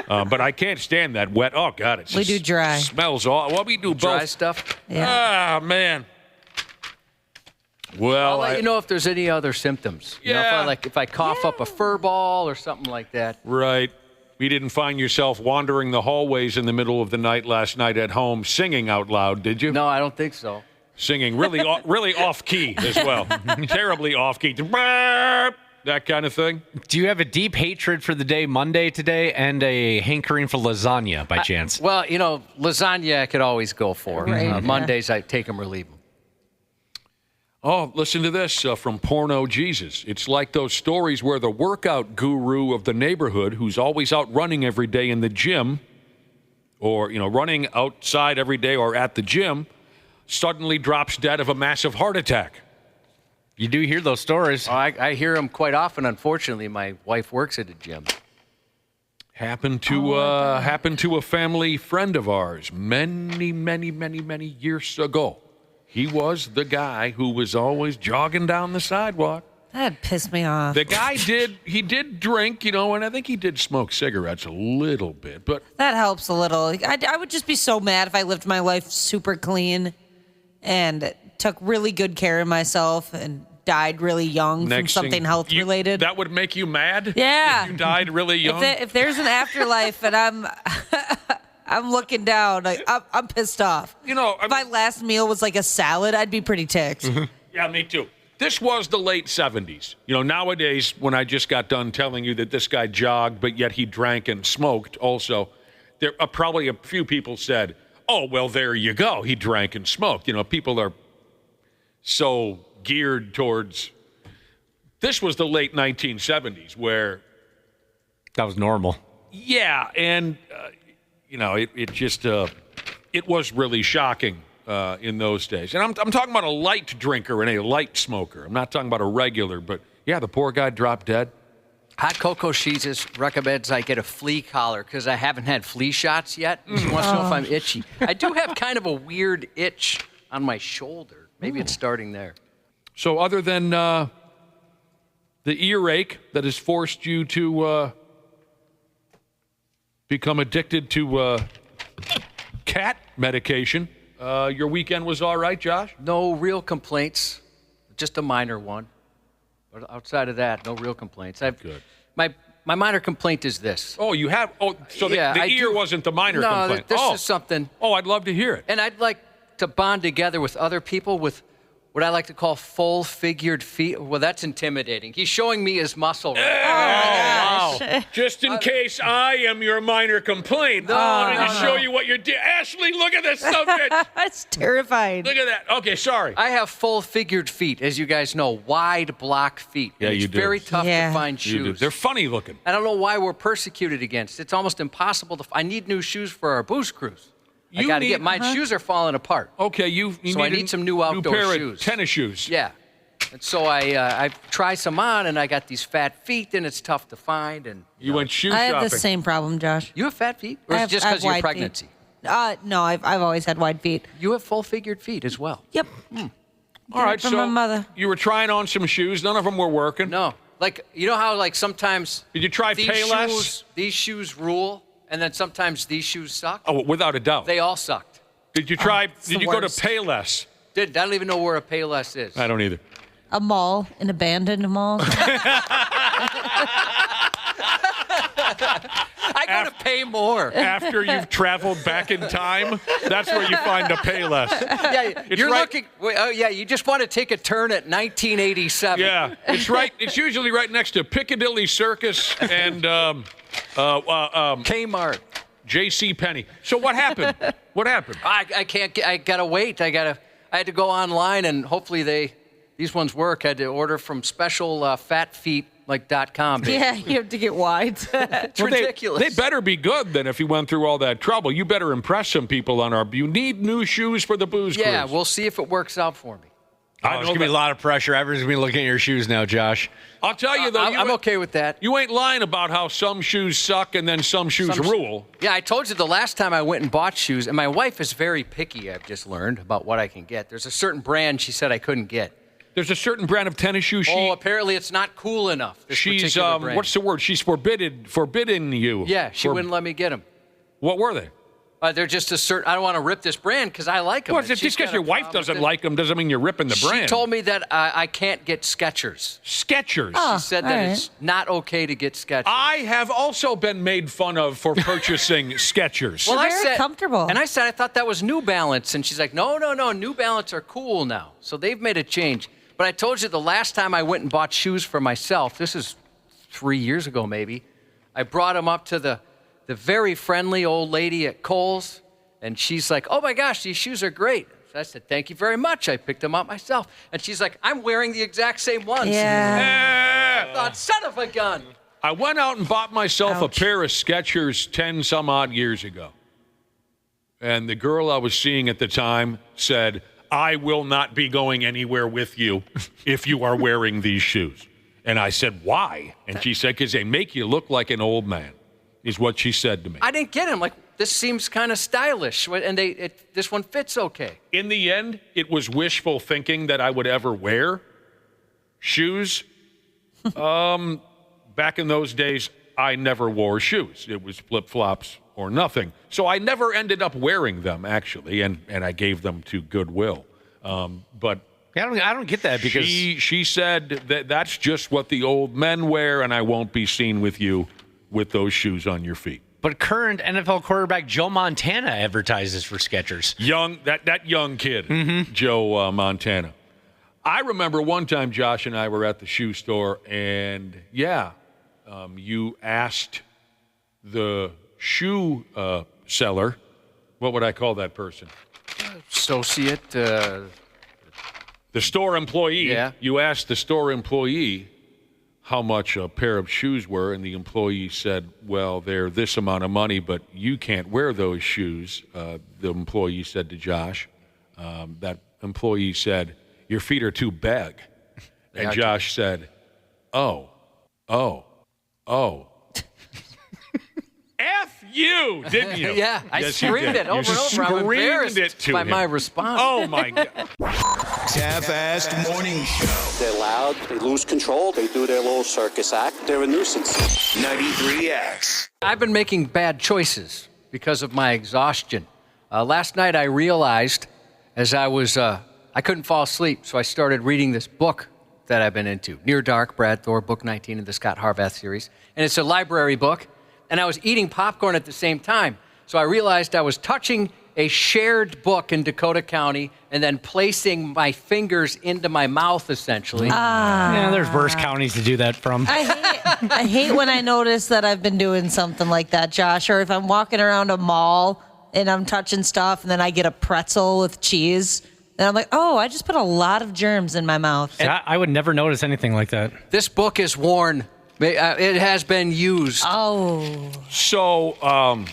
But I can't stand that wet. Oh, God, it We do dry. smells all. Well, we do Dry both. stuff? Yeah. Ah, man. Well, I'll let you know if there's any other symptoms. You know, Yeah. if I cough up a fur ball or something like that. Right. You didn't find yourself wandering the hallways in the middle of the night last night at home singing out loud, did you? No, I don't think so. Singing really really off-key as well. Terribly off-key. That kind of thing. Do you have a deep hatred for the day Monday today and a hankering for lasagna by chance? Well, you know, lasagna I could always go for. Right. Mondays I take them or leave them. Oh, listen to this from Porno Jesus. It's like those stories where the workout guru of the neighborhood, who's always out running every day in the gym, or, running outside every day or at the gym, suddenly drops dead of a massive heart attack. You do hear those stories. Oh, I hear them quite often. Unfortunately, my wife works at a gym. Happened to a family friend of ours many years ago. He was the guy who was always jogging down the sidewalk. That pissed me off. The guy did drink, and I think he did smoke cigarettes a little bit, but That helps a little. I would just be so mad if I lived my life super clean and took really good care of myself and died really young from something health related. That would make you mad? Yeah. If you died really young? If there's an afterlife and I'm looking down, I'm pissed off. If my last meal was like a salad, I'd be pretty ticked. Yeah, me too. This was the late 70s. Nowadays, when I just got done telling you that this guy jogged, but yet he drank and smoked also, there probably a few people said, oh, well, there you go. He drank and smoked. People are so geared towards... This was the late 1970s where... That was normal. Yeah, and, it was really shocking in those days. And I'm talking about a light drinker and a light smoker. I'm not talking about a regular, but, yeah, the poor guy dropped dead. Hot Cocoa Jesus recommends I get a flea collar because I haven't had flea shots yet. She wants to know if I'm itchy. I do have kind of a weird itch on my shoulder. Maybe it's starting there. So other than the earache that has forced you to become addicted to cat medication, your weekend was all right, Josh? No real complaints, just a minor one. But outside of that, no real complaints. Good. My minor complaint is this. Oh, you have? Oh, so Yeah, the I ear do- wasn't the minor No, complaint. this is something. Oh, I'd love to hear it. And I'd like to bond together with other people with what I like to call full-figured feet. Well, that's intimidating. He's showing me his muscle right now. Oh, wow. Just in case I am your minor complaint. I wanted to show you what you're doing. Ashley, look at this subject. That's terrifying. Look at that. Okay, sorry. I have full-figured feet, as you guys know, wide block feet. Yeah, And you it's do. very tough to find You do. shoes. They're funny looking. I don't know why we're persecuted against. It's almost impossible to. I need new shoes for our booze cruise. I got to get my shoes are falling apart. Okay, so I need some new outdoor pair shoes. Of tennis shoes. Yeah, and so I try some on, and I got these fat feet, and it's tough to find. And you went shoe I shopping. have the same problem, Josh. You have fat feet, or is it just because of your pregnancy? No, I've always had wide feet. You have full-figured feet as well. Yep. All right, from so my mother. you were trying on some shoes. None of them were working. No, like you know how like sometimes Did you try Payless? These shoes rule, and then sometimes these shoes suck. Oh, without a doubt. They all sucked. Did you try? it's Did the you go to worst. Payless? I don't even know where a Payless is. I don't either. A mall, an abandoned mall. I go to pay more. After you've traveled back in time, that's where you find a Payless. Yeah, It's you're right- looking. Oh, yeah, you just want to take a turn at 1987. Yeah, it's right. It's usually right next to Piccadilly Circus and Kmart. J.C. Penney. So what happened? What happened? I can't get. I gotta wait. I had to go online, and hopefully These ones work. I had to order from special fatfeet.com. Yeah, you have to get wide. It's ridiculous. They better be good then if you went through all that trouble. You better impress some people on our. You need new shoes for the booze cruise. Yeah, we'll see if it works out for me. I know it's going to be a lot of pressure. Everyone's going to be looking at your shoes now, Josh. I'll tell you, though. I'm okay with that. You ain't lying about how some shoes suck and then some shoes rule. Yeah, I told you the last time I went and bought shoes, and my wife is very picky, I've just learned, about what I can get. There's a certain brand she said I couldn't get. There's a certain brand of tennis shoe. Apparently it's not cool enough. She's, what's the word? She's forbidden you. Yeah, she wouldn't let me get them. What were they? They're just a certain. I don't want to rip this brand because I like them. Well, just because your wife doesn't like them doesn't mean you're ripping the brand. She told me that I can't get Skechers. Skechers. She said that it's not okay to get Skechers. I have also been made fun of for purchasing Skechers. Well, they're very comfortable. And I said I thought that was New Balance, and she's like, no, New Balance are cool now. So they've made a change. But I told you the last time I went and bought shoes for myself, this is 3 years ago maybe, I brought them up to the very friendly old lady at Kohl's. And she's like, oh, my gosh, these shoes are great. So I said, thank you very much. I picked them up myself. And she's like, I'm wearing the exact same ones. Yeah. I thought, son of a gun. I went out and bought myself a pair of Skechers 10-some-odd years ago. And the girl I was seeing at the time said, I will not be going anywhere with you if you are wearing these shoes. And I said, why? And she said, because they make you look like an old man, is what she said to me. I didn't get them. Like, this seems kind of stylish, and this one fits okay. In the end, it was wishful thinking that I would ever wear shoes. Back in those days, I never wore shoes. It was flip-flops or nothing. So I never ended up wearing them, actually, and I gave them to Goodwill. But I don't get that because she said that that's just what the old men wear, and I won't be seen with you with those shoes on your feet. But current NFL quarterback Joe Montana advertises for Skechers. That young kid, Joe Montana. I remember one time Josh and I were at the shoe store, and you asked the shoe seller, what would I call that person? Associate. The store employee. Yeah. You asked the store employee how much a pair of shoes were, and the employee said, well, they're this amount of money, but you can't wear those shoes, the employee said to Josh. That employee said, your feet are too big. And Josh said, oh. F you, didn't you? Yeah, I Yes, screamed it over and over. I'm embarrassed by my response. Oh, my God. Half-assed morning show. They're loud, they lose control, they do their little circus act, they're a nuisance. 93X. I've been making bad choices because of my exhaustion. Last night I realized as I was, I couldn't fall asleep, so I started reading this book that I've been into, Near Dark, Brad Thor, book 19 in the Scott Harvath series. And it's a library book, and I was eating popcorn at the same time. So I realized I was touching a shared book in Dakota County and then placing my fingers into my mouth, essentially. Yeah, there's worse counties to do that from. I hate when I notice that I've been doing something like that, Josh, or if I'm walking around a mall and I'm touching stuff and then I get a pretzel with cheese, and I'm like, oh, I just put a lot of germs in my mouth. I would never notice anything like that. This book is worn. It has been used. Oh. So,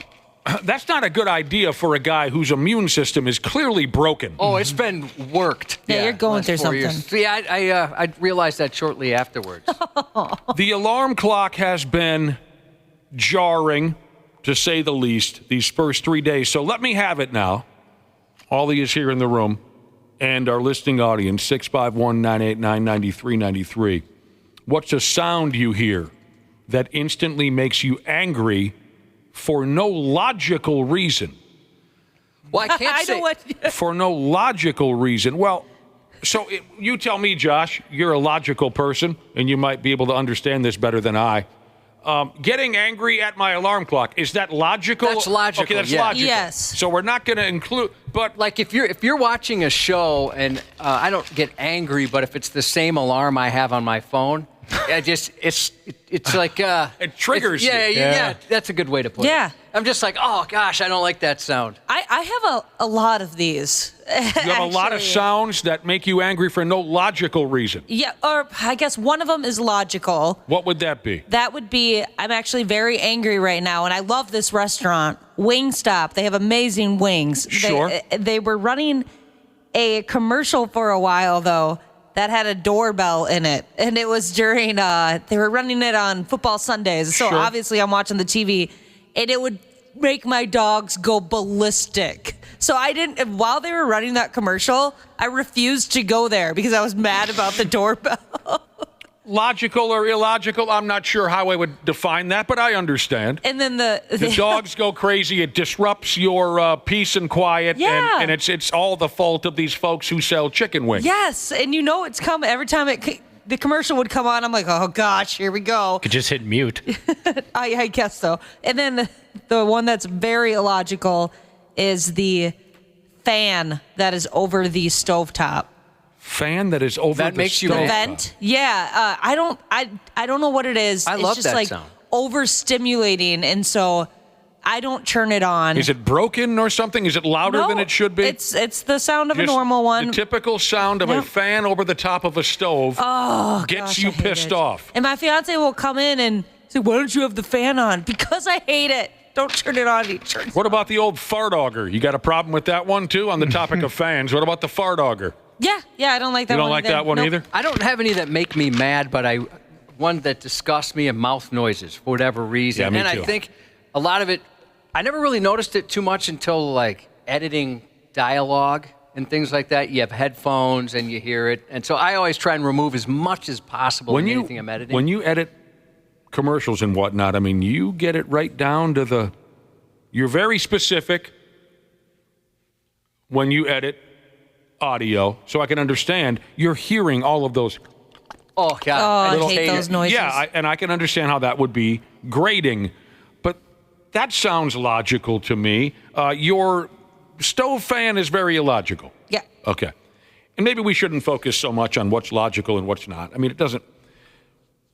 that's not a good idea for a guy whose immune system is clearly broken. Oh, it's been worked. Yeah, you're going through something. See, I realized that shortly afterwards. The alarm clock has been jarring, to say the least, these first 3 days. So let me have it now. All of you here in the room and our listening audience, 651-989-9393. What's a sound you hear that instantly makes you angry for no logical reason? Well, I can't say. For no logical reason. Well, so you tell me, Josh, you're a logical person, and you might be able to understand this better than I. Getting angry at my alarm clock, is that logical? That's logical. Okay, that's yeah. logical. Yes. So we're not going to include, but like if you're watching a show and I don't get angry, but if it's the same alarm I have on my phone, it's like it triggers you. Yeah. That's a good way to put it. Yeah. I'm just like, oh gosh, I don't like that sound. I have a lot of these. You have a lot of sounds that make you angry for no logical reason. Yeah, or I guess one of them is logical. What would that be? That would be, I'm actually very angry right now, and I love this restaurant, Wingstop. They have amazing wings. Sure. They were running a commercial for a while, though, that had a doorbell in it. And it was during, they were running it on football Sundays. So Sure. obviously I'm watching the TV, and it would make my dogs go ballistic. So while they were running that commercial, I refused to go there because I was mad about the doorbell. Logical or illogical, I'm not sure how I would define that, but I understand. And then the dogs go crazy. It disrupts your peace and quiet, Yeah. and it's all the fault of these folks who sell chicken wings. Yes, and you know it's coming. Every time the commercial would come on, I'm like, oh gosh, here we go. Could just hit mute. I guess so. And then the one that's very illogical is the fan that is over the stovetop. Fan that is over That the makes you The stove. vent? Yeah, I don't know what it is. I it's love just that like sound. overstimulating, and so I don't turn it on. Is it broken or something? Is it louder than it should be? It's the sound of a Just normal one. The typical sound of a Yep. fan over the top of a stove gets gosh, you I hate pissed it. off. And my fiance will come in and say, "Why don't you have the fan on?" Because I hate it. Don't turn it on. He turns What about the old fart auger? You got a problem with that one too? On the topic of fans, what about the fart auger? Yeah, I don't like that You one. don't like either. that one Nope. either? I don't have any that make me mad, but one that disgusts me, and mouth noises for whatever reason. Yeah, me and too. I think a lot of it, I never really noticed it too much until like editing dialogue and things like that. You have headphones and you hear it, and so I always try and remove as much as possible in anything I'm editing. When you edit commercials and whatnot, I mean, you get it right down to you're very specific when you edit audio, so I can understand you're hearing all of those. Oh, God. I hate those noises. Yeah, and I can understand how that would be grating, but that sounds logical to me. Your stove fan is very illogical. Yeah. Okay. And maybe we shouldn't focus so much on what's logical and what's not. I mean, it doesn't.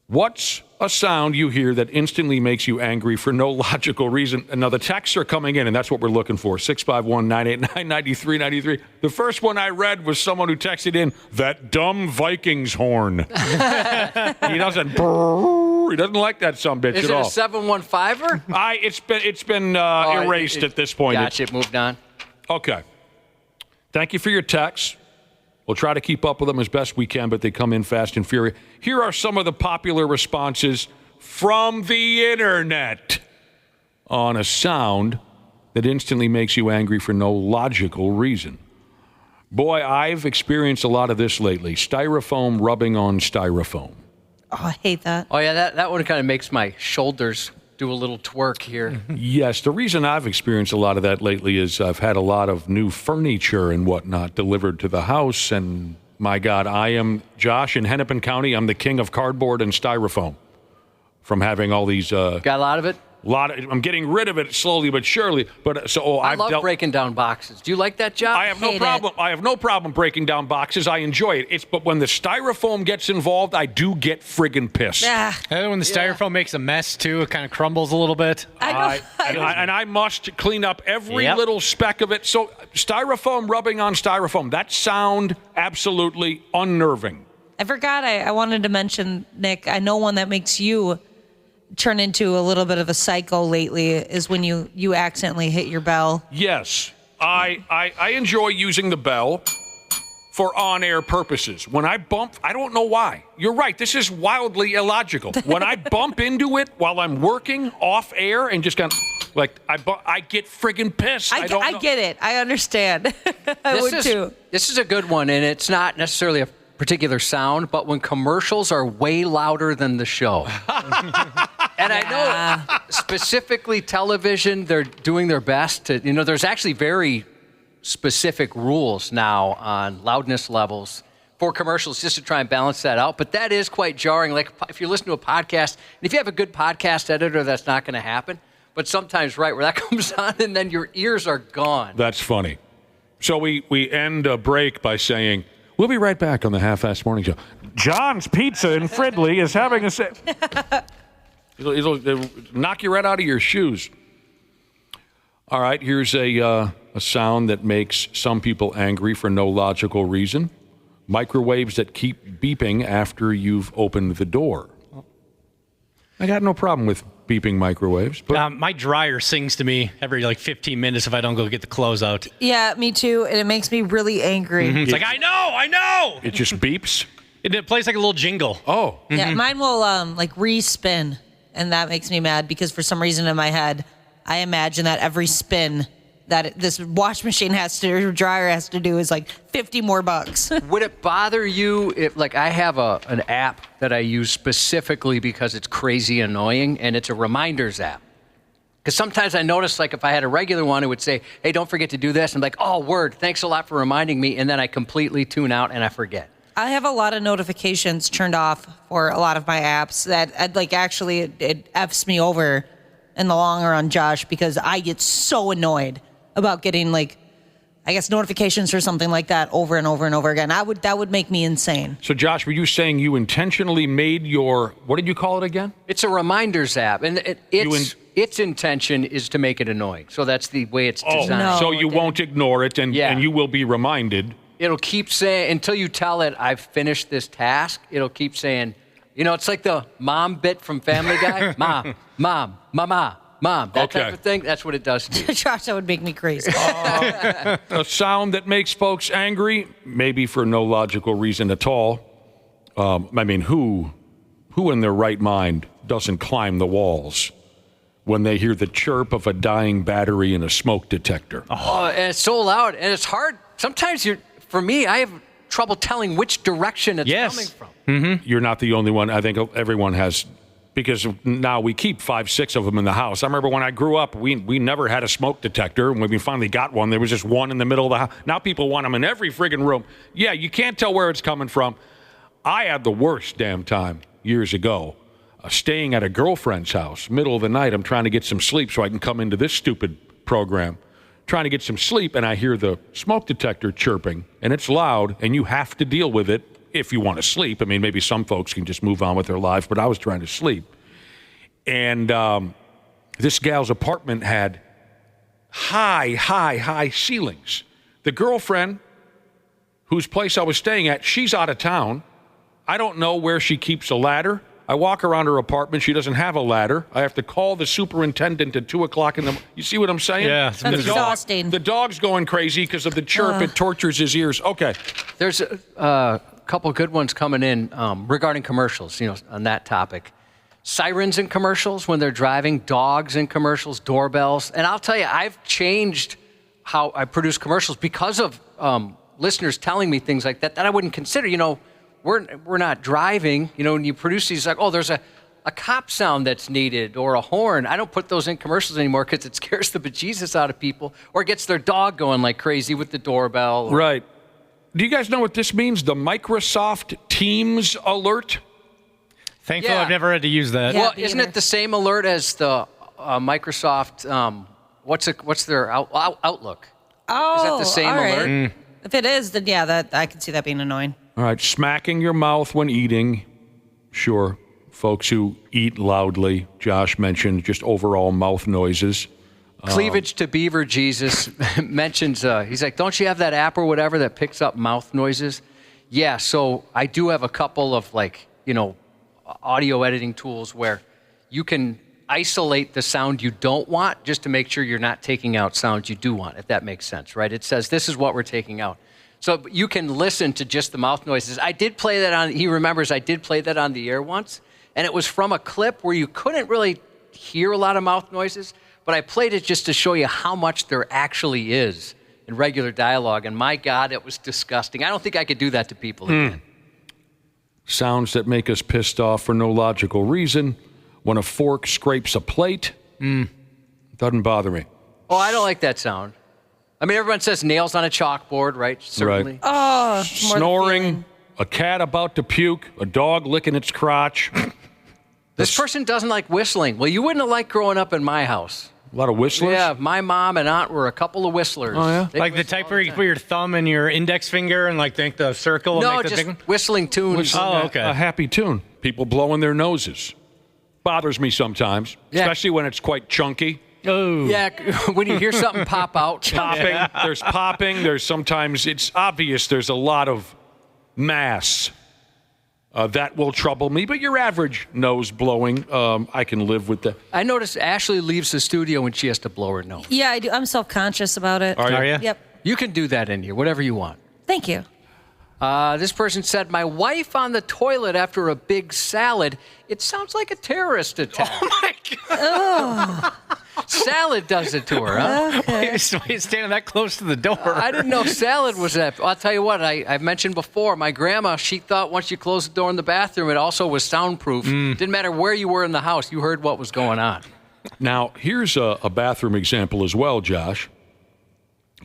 What's a sound you hear that instantly makes you angry for no logical reason? And now the texts are coming in, and that's what we're looking for. 651-989-9393. The first one I read was someone who texted in, that dumb Vikings horn. He doesn't like that sumbitch Is at it all. a 715er? It's been erased at this point. Gotcha, it moved on. Okay. Thank you for your texts. We'll try to keep up with them as best we can, but they come in fast and furious. Here are some of the popular responses from the internet on a sound that instantly makes you angry for no logical reason. Boy, I've experienced a lot of this lately. Styrofoam rubbing on styrofoam. Oh, I hate that. Oh, yeah, that one kind of makes my shoulders do a little twerk here. Yes, the reason I've experienced a lot of that lately is I've had a lot of new furniture and whatnot delivered to the house, and my God, I am, Josh, in Hennepin County, I'm the king of cardboard and styrofoam from having all these... Got a lot of it? I'm getting rid of it slowly but surely. But I love breaking down boxes. Do you like that job? I have no problem. I have no problem breaking down boxes. I enjoy it. But when the styrofoam gets involved, I do get friggin' pissed. And when the styrofoam makes a mess too, it kind of crumbles a little bit. And I must clean up every little speck of it. So styrofoam rubbing on styrofoam, that sound absolutely unnerving. I forgot I wanted to mention, Nick, I know one that makes you turn into a little bit of a psycho lately is when you accidentally hit your bell. Yes, I enjoy using the bell for on-air purposes. When I bump, I don't know why. You're right, this is wildly illogical. When I bump into it while I'm working off-air and just kind of, like, I get friggin' pissed. I get it. I understand. I would too. This is a good one, and it's not necessarily a particular sound, but when commercials are way louder than the show. And I know specifically television, they're doing their best to, there's actually very specific rules now on loudness levels for commercials just to try and balance that out. But that is quite jarring. Like if you listen to a podcast, and if you have a good podcast editor, that's not going to happen. But sometimes, right, where that comes on and then your ears are gone. That's funny. So we end a break by saying, We'll be right back on the Half-Assed Morning Show. John's Pizza in Fridley is having a sale. It'll knock you right out of your shoes. All right, here's a sound that makes some people angry for no logical reason. Microwaves that keep beeping after you've opened the door. I got no problem with beeping microwaves. But my dryer sings to me every 15 minutes if I don't go get the clothes out. Yeah, me too. And it makes me really angry. It's like, I know. It just beeps? It plays like a little jingle. Oh. Yeah, mine will re-spin. And that makes me mad because for some reason in my head, I imagine that every spin that this wash machine or dryer has to do is like $50 more. Would it bother you if, I have an app that I use specifically because it's crazy annoying, and it's a reminders app? Because sometimes I notice, if I had a regular one, it would say, hey, don't forget to do this. And I'm like, oh, word, thanks a lot for reminding me. And then I completely tune out and I forget. I have a lot of notifications turned off for a lot of my apps that it F's me over in the long run, Josh, because I get so annoyed about getting notifications or something like that over and over and over again. That would make me insane. So Josh, were you saying you intentionally made your, what did you call it again? It's a reminders app, and its intention is to make it annoying. So that's the way it's designed. No, so you won't ignore it, and you will be reminded. It'll keep saying, until you tell it, I've finished this task, it'll keep saying, it's like the mom bit from Family Guy. Mom, mama. Mom, that type of thing, that's what it does to you. Josh, that would make me crazy. A sound that makes folks angry, maybe for no logical reason at all. Who in their right mind doesn't climb the walls when they hear the chirp of a dying battery in a smoke detector? Oh, and it's so loud, and it's hard. Sometimes for me, I have trouble telling which direction it's coming from. Mm-hmm. You're not the only one. I think everyone has. Because now we keep 5, 6 of them in the house. I remember when I grew up, we never had a smoke detector. And when we finally got one, there was just one in the middle of the house. Now people want them in every friggin' room. Yeah, you can't tell where it's coming from. I had the worst damn time years ago, staying at a girlfriend's house, middle of the night. I'm trying to get some sleep so I can come into this stupid program. Trying to get some sleep, and I hear the smoke detector chirping, and it's loud, and you have to deal with it. If you want to sleep. Maybe some folks can just move on with their lives, but I was trying to sleep. And this gal's apartment had high ceilings. The girlfriend whose place I was staying at, she's out of town. I don't know where she keeps a ladder. I walk around her apartment. She doesn't have a ladder. I have to call the superintendent at 2 o'clock in the morning. You see what I'm saying? Yeah. That's exhausting. The dog's going crazy because of the chirp. It tortures his ears. Okay. There's a couple good ones coming in regarding commercials, on that topic. Sirens in commercials when they're driving, dogs in commercials, doorbells. And I'll tell you, I've changed how I produce commercials because of listeners telling me things like that I wouldn't consider. We're not driving. When you produce these, there's a cop sound that's needed or a horn. I don't put those in commercials anymore because it scares the bejesus out of people or gets their dog going like crazy with the doorbell. Right. Do you guys know what this means? The Microsoft Teams alert? Thankfully, I've never had to use that. Well, isn't it the same alert as the Microsoft, what's their Outlook? Oh, is that the same alert? If it is, then I can see that being annoying. All right, smacking your mouth when eating. Sure. Folks who eat loudly. Josh mentioned just overall mouth noises. Cleavage to Beaver Jesus mentions, he's like, don't you have that app or whatever that picks up mouth noises? Yeah, so I do have a couple of audio editing tools where you can isolate the sound you don't want just to make sure you're not taking out sounds you do want, if that makes sense, right? It says, this is what we're taking out. So you can listen to just the mouth noises. I did play that he remembers I did play that on the air once, and it was from a clip where you couldn't really hear a lot of mouth noises, but I played it just to show you how much there actually is in regular dialogue, and my God, it was disgusting. I don't think I could do that to people again. Sounds that make us pissed off for no logical reason. When a fork scrapes a plate, doesn't bother me. Oh, I don't like that sound. Everyone says nails on a chalkboard, right? Certainly. Right. Oh, snoring, a cat about to puke, a dog licking its crotch. This person doesn't like whistling. Well, you wouldn't have liked growing up in my house. A lot of whistlers? Yeah, my mom and aunt were a couple of whistlers. Oh, yeah? They Like the whistle type all where the you time. put your thumb and your index finger and like make the circle. No, and make the just big one? whistling tunes. Oh, okay. A happy tune. People blowing their noses. Bothers me sometimes, especially when it's quite chunky. Oh. Yeah, when you hear something pop out. Popping. There's popping. There's sometimes, it's obvious there's a lot of mass. That will trouble me, but your average nose blowing, I can live with that. I notice Ashley leaves the studio when she has to blow her nose. Yeah, I do. I'm self-conscious about it. Are you? Yep. You can do that in here, whatever you want. Thank you. This person said, my wife on the toilet after a big salad. It sounds like a terrorist attack. Oh, my God. Salad does it to her, huh? Okay. Why are you standing that close to the door? I didn't know salad was that. I'll tell you what, I've mentioned before, my grandma, she thought once you closed the door in the bathroom, it also was soundproof. Didn't matter where you were in the house, you heard what was going on. Now, here's a bathroom example as well, Josh.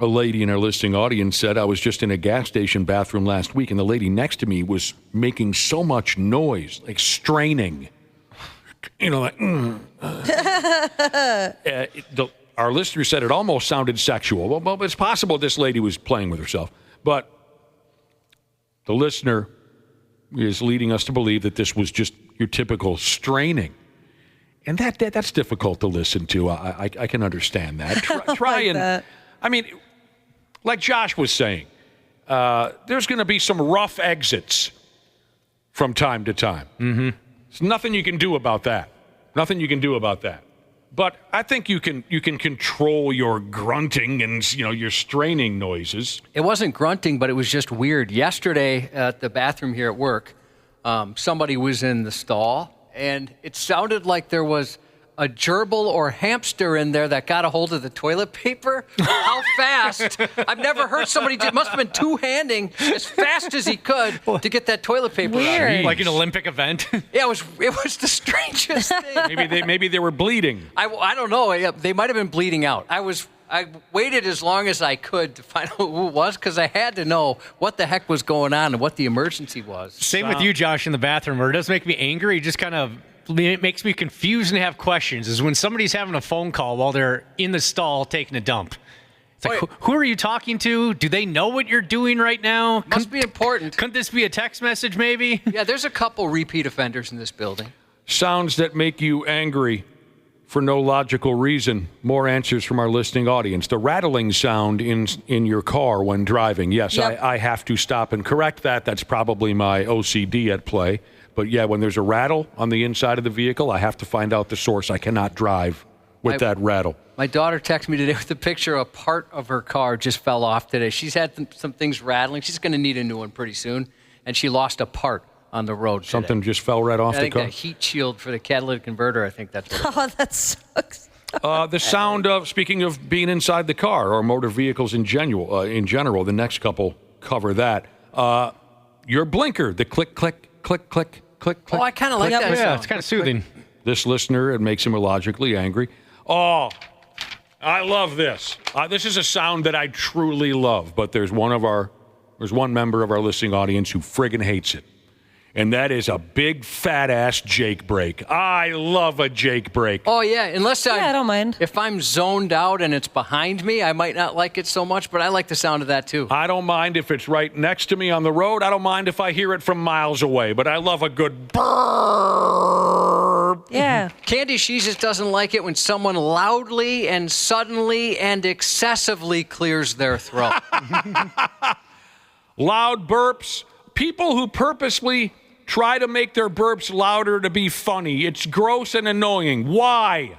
A lady in our listening audience said, I was just in a gas station bathroom last week, and the lady next to me was making so much noise, like straining. You know, like, our listener said it almost sounded sexual. Well, it's possible this lady was playing with herself. But the listener is leading us to believe that this was just your typical straining. And that's difficult to listen to. I can understand that. Try and, that. I mean, like Josh was saying, there's going to be some rough exits from time to time. Mm-hmm. There's nothing you can do about that. Nothing you can do about that. But I think you can control your grunting and your straining noises. It wasn't grunting, but it was just weird. Yesterday at the bathroom here at work, somebody was in the stall, and it sounded like there was a gerbil or hamster in there that got a hold of the toilet paper. How fast? I've never heard somebody do. It must have been two-handing as fast as he could to get that toilet paper Weird. out. Like an Olympic event? Yeah, it was the strangest thing. Maybe they were bleeding. I don't know. They might have been bleeding out. I waited as long as I could to find out who it was because I had to know what the heck was going on and what the emergency was. Same with you, Josh, in the bathroom, where it does make me angry. It just kind of it makes me confused and have questions is when somebody's having a phone call while they're in the stall taking a dump. It's like, who are you talking to? Do they know what you're doing right now? Must be important. Couldn't this be a text message maybe? Yeah, there's a couple repeat offenders in this building. Sounds that make you angry for no logical reason. More answers from our listening audience. The rattling sound in your car when driving. Yes, Yep. I have to stop and correct that. That's probably my OCD at play. But yeah, when there's a rattle on the inside of the vehicle, I have to find out the source. I cannot drive with that rattle. My daughter texted me today with a picture of a part of her car just fell off today. She's had some things rattling. She's going to need a new one pretty soon. And she lost a part on the road today. Something just fell right off I the think car. that heat shield for the catalytic converter, I think that's what it was. Oh, that sucks. The sound of, speaking of being inside the car or motor vehicles in general, the next couple cover that. Your blinker, the click, click, click, click, click, click. Oh, I kind of like that Yeah, sound. it's kind of soothing. This listener, it makes him illogically angry. Oh, I love this. This is a sound that I truly love, but there's one member of our listening audience who friggin' hates it. And that is a big fat ass Jake break. I love a Jake break. Oh, yeah, I don't mind. If I'm zoned out and it's behind me, I might not like it so much, but I like the sound of that too. I don't mind if it's right next to me on the road. I don't mind if I hear it from miles away, but I love a good burp. Yeah. Candy Sheezes doesn't like it when someone loudly and suddenly and excessively clears their throat. Loud burps. People who purposely try to make their burps louder to be funny. It's gross and annoying. Why?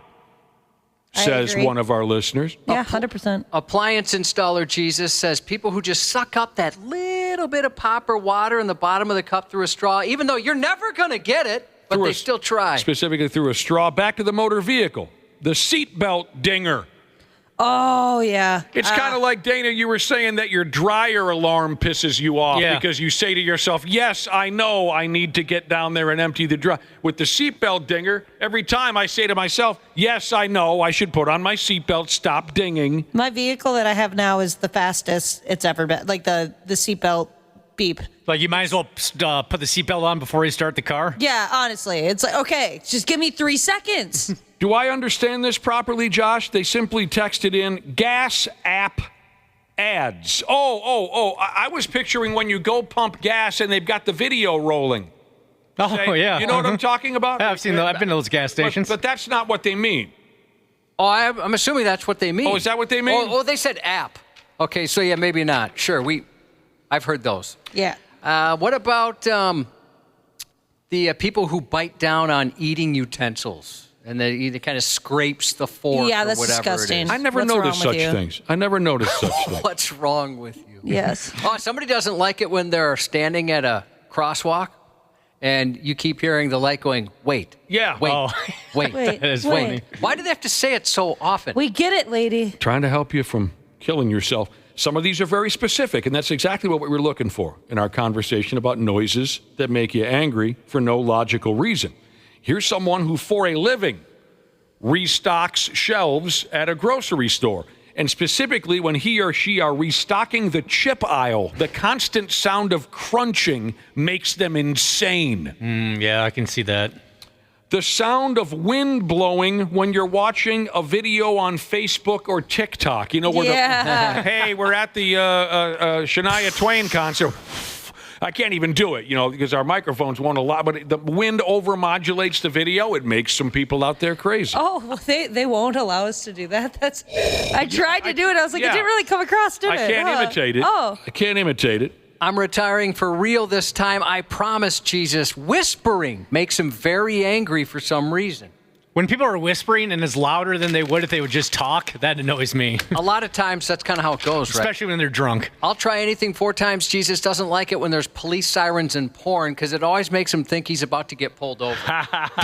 Says agree. one of our listeners. Yeah, 100%. Appliance installer Jesus says people who just suck up that little bit of pop or water in the bottom of the cup through a straw, even though you're never going to get it, but they still try. Specifically through a straw. Back to the motor vehicle. The seatbelt dinger. Oh, yeah. It's kind of like, Dana, you were saying that your dryer alarm pisses you off because you say to yourself, yes, I know I need to get down there and empty the dryer. With the seatbelt dinger, every time I say to myself, yes, I know I should put on my seatbelt, stop dinging. My vehicle that I have now is the fastest it's ever been. Like the seatbelt beep. Like you might as well put the seatbelt on before you start the car? Yeah, honestly. It's like, okay, just give me 3 seconds. Do I understand this properly, Josh? They simply texted in gas app ads. I was picturing when you go pump gas and they've got the video rolling. Oh, yeah. You know what I'm talking about? Yeah, I've seen I've been to those gas stations. But that's not what they mean. Oh, I'm assuming that's what they mean. Oh, is that what they mean? Oh, they said app. Okay, so yeah, maybe not. Sure, I've heard those. Yeah. What about the people who bite down on eating utensils and they kind of scrapes the fork Yeah, or that's whatever disgusting. it is? I never noticed such things. I never noticed such things. What's wrong with you? Yes. Oh, somebody doesn't like it when they're standing at a crosswalk and you keep hearing the light going, wait. Yeah. Wait. Oh. Wait. Wait. That is Wait. funny. Why do they have to say it so often? We get it, lady. Trying to help you from killing yourself. Some of these are very specific, and that's exactly what we were looking for in our conversation about noises that make you angry for no logical reason. Here's someone who, for a living, restocks shelves at a grocery store. And specifically, when he or she are restocking the chip aisle, the constant sound of crunching makes them insane. Yeah, I can see that. The sound of wind blowing when you're watching a video on Facebook or TikTok. You know, where hey, we're at the Shania Twain concert. I can't even do it, because our microphones won't allow, but the wind overmodulates the video. It makes some people out there crazy. Oh, well, they won't allow us to do that. I tried to do it. I was like, it didn't really come across, did it? I can't imitate it. Oh. I can't imitate it. I'm retiring for real this time. I promise, Jesus. Whispering makes him very angry for some reason. When people are whispering and it's louder than they would if they would just talk, that annoys me. A lot of times, that's kind of how it goes, right? Especially when they're drunk. I'll try anything 4 times. Jesus doesn't like it when there's police sirens and porn because it always makes him think he's about to get pulled over. I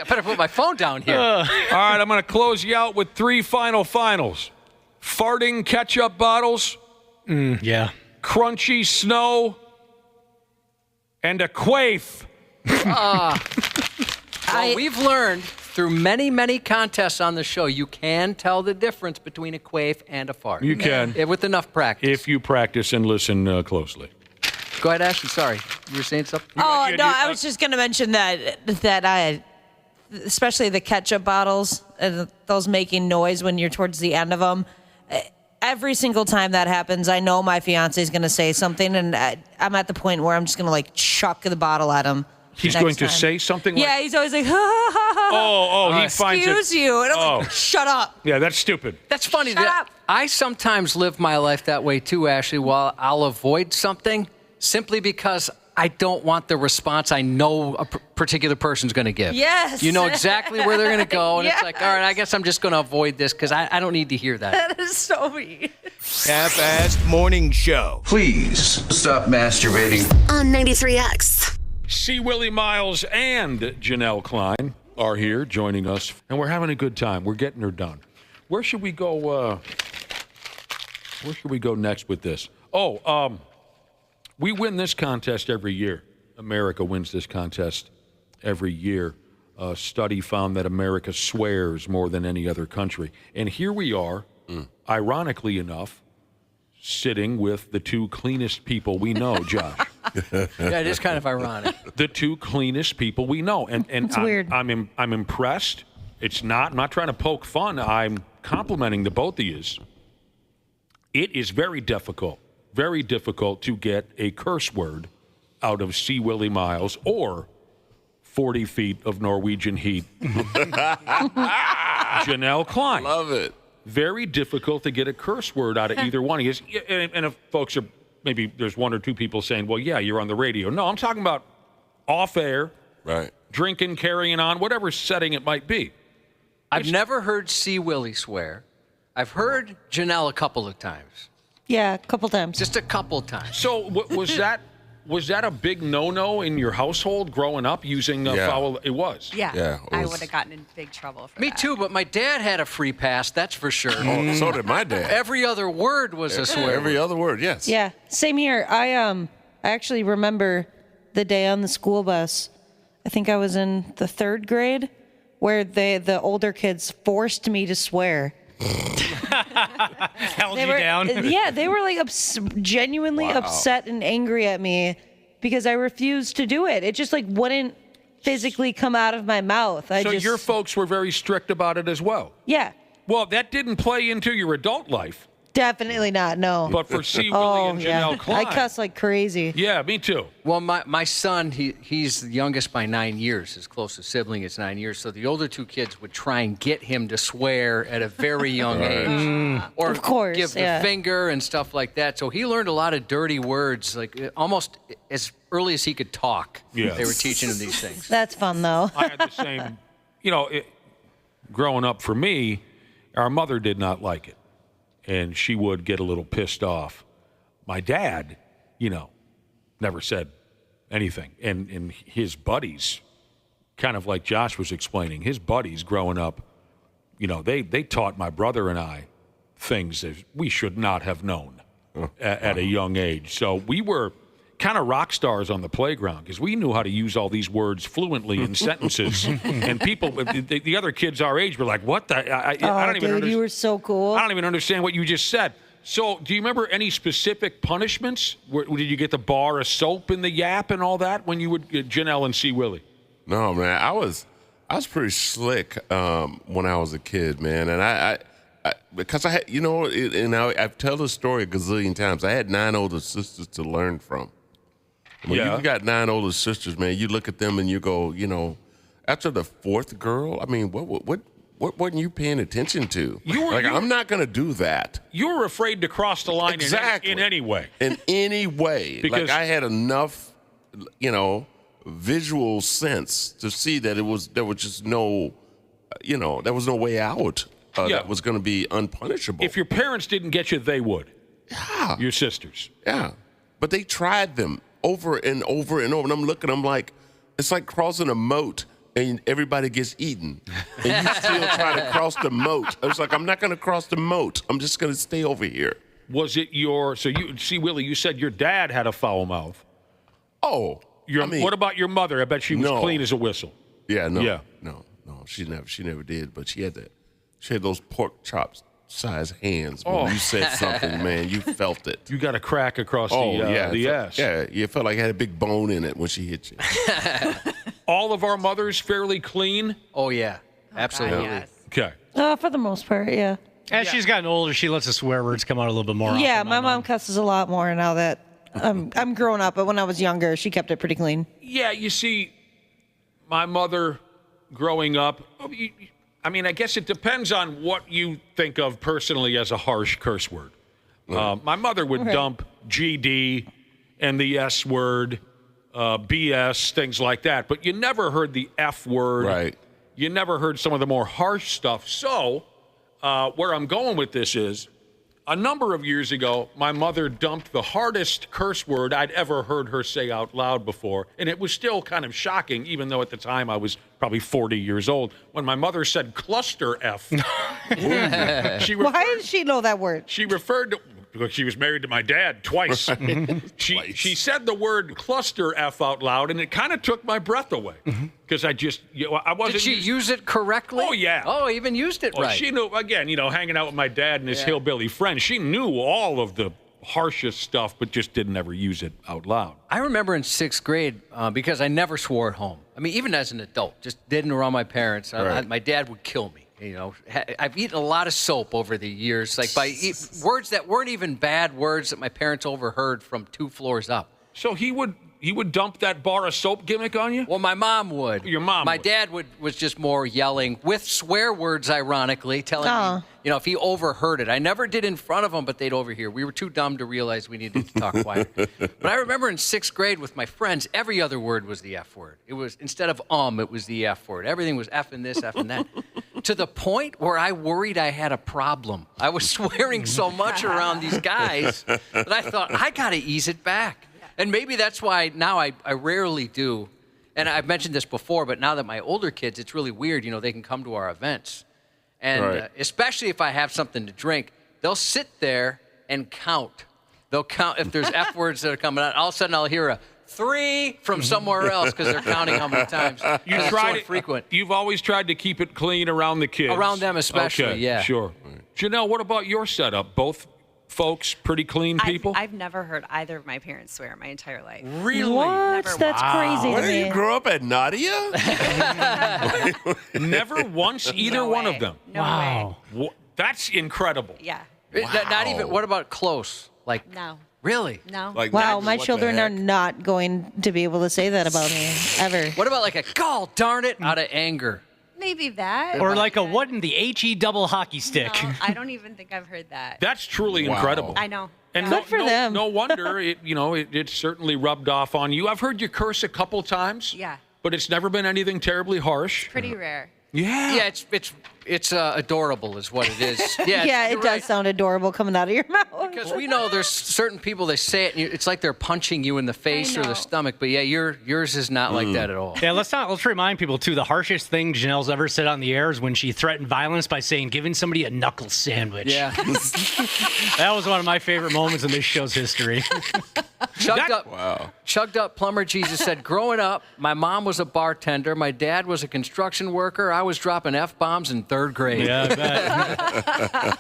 better put my phone down here. All right, I'm going to close you out with 3 finals. Farting ketchup bottles. Yeah. Crunchy snow. And a quaif. Well, we've learned through many, many contests on the show, you can tell the difference between a quaif and a fart. You can. With enough practice. If you practice and listen closely. Go ahead, Ashley. Sorry. You were saying something? I was just going to mention that I, especially the ketchup bottles, those making noise when you're towards the end of them. Every single time that happens, I know my fiance is going to say something, and I'm at the point where I'm just going to chuck the bottle at him. He's going to say something? Yeah, he's always like, ha, ha, ha, ha. He finds it. Excuse you. And I'm like, shut up. Yeah, that's stupid. That's funny. Shut up. I sometimes live my life that way too, Ashley, while I'll avoid something simply because I don't want the response I know a particular person's going to give. Yes. You know exactly where they're going to go, and it's like, all right, I guess I'm just going to avoid this because I don't need to hear that. That is so mean. Half-assed morning show. Please stop masturbating. On 93X. C. Willie Miles and Janelle Klein are here joining us, and we're having a good time. We're getting her done. Where should we go? Where should we go next with this? We win this contest every year. America wins this contest every year. A study found that America swears more than any other country. And here we are, ironically enough, sitting with the 2 cleanest people we know, Josh. Yeah, it is kind of ironic. The 2 cleanest people we know. And it's weird. I'm impressed. I'm not trying to poke fun. I'm complimenting the both of you. It is very difficult to get a curse word out of C. Willie Miles or 40 feet of Norwegian heat. Janelle Klein. Love it. Very difficult to get a curse word out of either one of you. And if folks are, maybe there's 1 or 2 people saying, well, yeah, you're on the radio. No, I'm talking about off air, right? Drinking, carrying on, whatever setting it might be. I've never heard C. Willie swear. I've heard Janelle a couple of times. Yeah, a couple times. Just a couple times. So was that a big no-no in your household growing up using foul? It was. Yeah, I would have gotten in big trouble for Me that. too, but my dad had a free pass, that's for sure. Oh, so did my dad. Every other word was a swear. Every other word, yes. Yeah, same here. I actually remember the day on the school bus. I think I was in the 3rd grade, where the older kids forced me to swear. Held you down? Yeah, they were genuinely upset and angry at me because I refused to do it. It just wouldn't physically come out of my mouth. So your folks were very strict about it as well? Yeah. Well, that didn't play into your adult life. Definitely not, no. But for C. Willie and Janelle Klein. I cuss like crazy. Yeah, me too. Well, my son, he's the youngest by 9 years. His closest sibling is 9 years. So the older two kids would try and get him to swear at a very young age. Or of course, give the finger and stuff like that. So he learned a lot of dirty words, like almost as early as he could talk. Yeah. They were teaching him these things. That's fun, though. I had the same, growing up for me, our mother did not like it. And she would get a little pissed off. My dad, never said anything. And his buddies, kind of like Josh was explaining, his buddies growing up, they taught my brother and I things that we should not have known at a young age. So we were kind of rock stars on the playground because we knew how to use all these words fluently in sentences. And people, the other kids our age were like, what the? I don't even understand. You were so cool. I don't even understand what you just said. So do you remember any specific punishments? Did you get the bar of soap in the yap and all that when you would Janelle and C. Willie? No, man. I was pretty slick when I was a kid, man. And I because I had, and I've told the story a gazillion times. I had 9 older sisters to learn from. When you got 9 older sisters, man, you look at them and you go, after the 4th girl, I mean, what wasn't you paying attention to? I'm not going to do that. You were afraid to cross the line exactly. in any way. In any way. Because I had enough, visual sense to see that there was just no, there was no way out that was going to be unpunishable. If your parents didn't get you, they would. Yeah. Your sisters. Yeah. But they tried them over and over and over. And I'm looking, I'm like, it's like crossing a moat and everybody gets eaten. And you still try to cross the moat. I was like, I'm not going to cross the moat. I'm just going to stay over here. Was it Willie, you said your dad had a foul mouth. Oh. What about your mother? I bet she was clean as a whistle. Yeah, no. Yeah. No, she never did. But she had those pork chops size hands. When you said something, man, you felt it. You got a crack across the ass. Yeah, you felt like it had a big bone in it when she hit you. All of our mothers fairly clean? Oh, yeah. Absolutely. Yes. Okay. For the most part, yeah. As she's gotten older, she lets the swear words come out a little bit more. Yeah, my mom cusses a lot more now that I'm grown up, but when I was younger, she kept it pretty clean. Yeah, you see, my mother growing up, I guess it depends on what you think of personally as a harsh curse word. My mother would dump GD and the S word, BS, things like that. But you never heard the F word. Right. You never heard some of the more harsh stuff. So where I'm going with this is, a number of years ago, my mother dumped the hardest curse word I'd ever heard her say out loud before. And it was still kind of shocking, even though at the time I was probably 40 years old, when my mother said cluster F. Why did she know that word? She referred to, because she was married to my dad twice. She said the word cluster F out loud, and it kind of took my breath away. Because I wasn't. Did she use it correctly? Oh, yeah. Oh, even used it right. She knew, again, hanging out with my dad and his hillbilly friends, she knew all of the harshest stuff, but just didn't ever use it out loud. I remember in 6th grade, because I never swore at home. Even as an adult, just didn't around my parents. Right. My dad would kill me. I've eaten a lot of soap over the years, by words that weren't even bad words that my parents overheard from 2 floors up. So he would dump that bar of soap gimmick on you? Well, my mom would. Your mom My would. dad was just more yelling with swear words, ironically, telling me, if he overheard it. I never did in front of him, but they'd overhear. We were too dumb to realize we needed to talk quiet. But I remember in 6th grade with my friends, every other word was the F word. It was, instead of it was the F word. Everything was F and this, F and that. To the point where I worried I had a problem. I was swearing so much around these guys that I thought, I got to ease it back. And maybe that's why now I rarely do. And I've mentioned this before, but now that my older kids, it's really weird. They can come to our events. And especially if I have something to drink, they'll sit there and count. They'll count if there's F words that are coming out. All of a sudden I'll hear a 3 from somewhere else because they're counting how many times. You tried it frequent. You've always tried to keep it clean around the kids. Around them especially, okay, yeah. Sure. Janelle, what about your setup? Both folks pretty clean people? I've never heard either of my parents swear my entire life. Really? What? That's crazy to Where me. did you grow up at Nadia? Never once, either one of them. No way. That's incredible. Yeah. Not even. What about close? Like No. really? No. Like, Wow, not my what the children are heck? not going to be able to say that about me ever. What about like a "God darn it" out of anger? Maybe that. Or like a what in the HE double hockey stick? No, I don't even think I've heard that. That's truly Wow. incredible. I know. And Good for them. No wonder it certainly rubbed off on you. I've heard you curse a couple times. Yeah. But it's never been anything terribly harsh. Pretty rare. Yeah. Yeah, it's adorable, is what it is. Yeah, you're it does right. sound adorable coming out of your mouth. Because we know there's certain people they say it, and it's like they're punching you in the face or the stomach. But yeah, yours is not like that at all. Yeah, let's remind people too. The harshest thing Janelle's ever said on the air is when she threatened violence by saying giving somebody a knuckle sandwich. Yeah. That was one of my favorite moments in this show's history. Chugged up plumber Jesus said, growing up, my mom was a bartender, my dad was a construction worker, I was dropping F-bombs in 3rd grade. Yeah, I bet.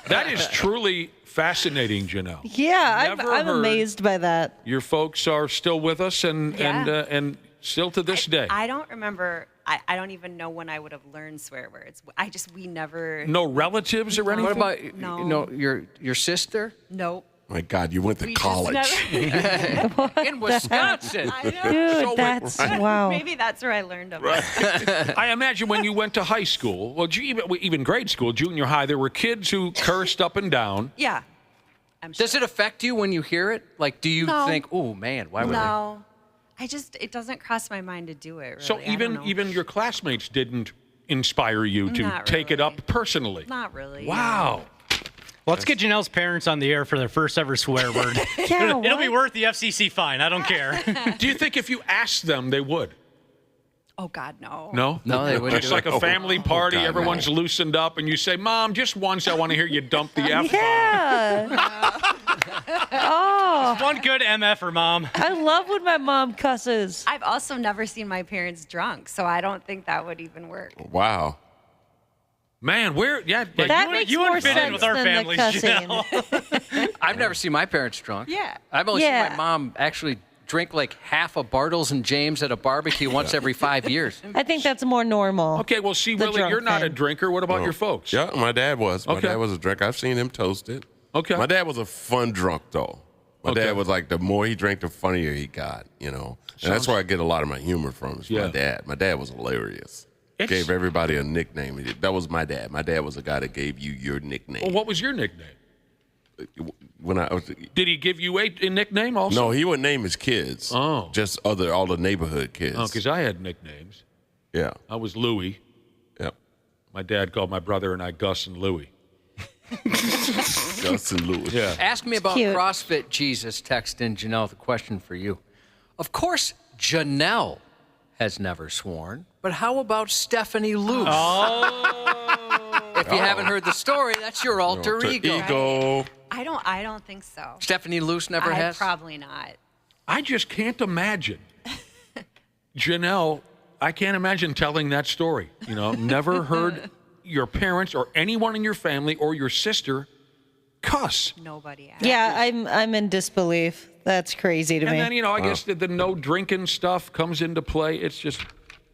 That is truly fascinating, Janelle. Yeah, Never I'm heard amazed by that. Your folks are still with us and still to this day. I don't remember. I don't even know when I would have learned swear words. We never. No relatives or anything? What about your sister? Nope. My God, you went to We college. just In Wisconsin. I know. Dude, that's wow. Maybe that's where I learned of it. I imagine when you went to high school, well, even grade school, junior high, there were kids who cursed up and down. Yeah. Does it affect you when you hear it? Like, do you No. think, oh, man, why would No. It doesn't cross my mind to do it, really. So I don't know. even your classmates didn't inspire you to Not take it up personally? Not really. Wow. Let's get Janelle's parents on the air for their first ever swear word. Yeah, It'll be worth the FCC fine. I don't care. Do you think if you asked them, they would? Oh, God, no. No? No, they wouldn't Just do like it. a family party, God, everyone's no. loosened up, and you say, Mom, just once I want to hear you dump the F-bomb. Yeah. Oh, One good MF-er, Mom. I love when my mom cusses. I've also never seen my parents drunk, so I don't think that would even work. Wow. Man, That makes you more wouldn't fit in sense with our than families, the cussing. Janelle. I've never seen my parents drunk. Yeah. I've only Yeah. seen my mom actually drink like half a Bartles and James at a barbecue once every 5 years. I think that's more normal. Okay, well, see, The Willie, drunk you're not a thing. drinker. What about your folks? Yeah, my dad was. My Okay. dad was a drinker. I've seen him toasted. Okay. My dad was a fun drunk, though. My Okay. dad was like, the more he drank, the funnier he got, And that's where I get a lot of my humor from, is my dad. My dad was hilarious. Gave everybody a nickname. That was my dad. My dad was a guy that gave you your nickname. Well, what was your nickname? When I was, Did he give you a nickname also? no, he would name his kids. Oh. Just all the neighborhood kids. Oh, because I had nicknames. Yeah. I was Louie. Yep. My dad called my brother and I Gus and Louie. Gus and Louis. Yeah. Ask me about Cute. CrossFit Jesus. Text in Janelle the question for you. Of course, Janelle has never sworn, but how about Stephanie Luce? If you haven't heard the story, that's your alter ego. I don't think so. Stephanie Luce never has? Probably not. I just can't imagine. Janelle, I can't imagine telling that story. Never heard your parents or anyone in your family or your sister cuss. Nobody. Yeah, I'm in disbelief. That's crazy to me. And then, I guess the no drinking stuff comes into play. It's just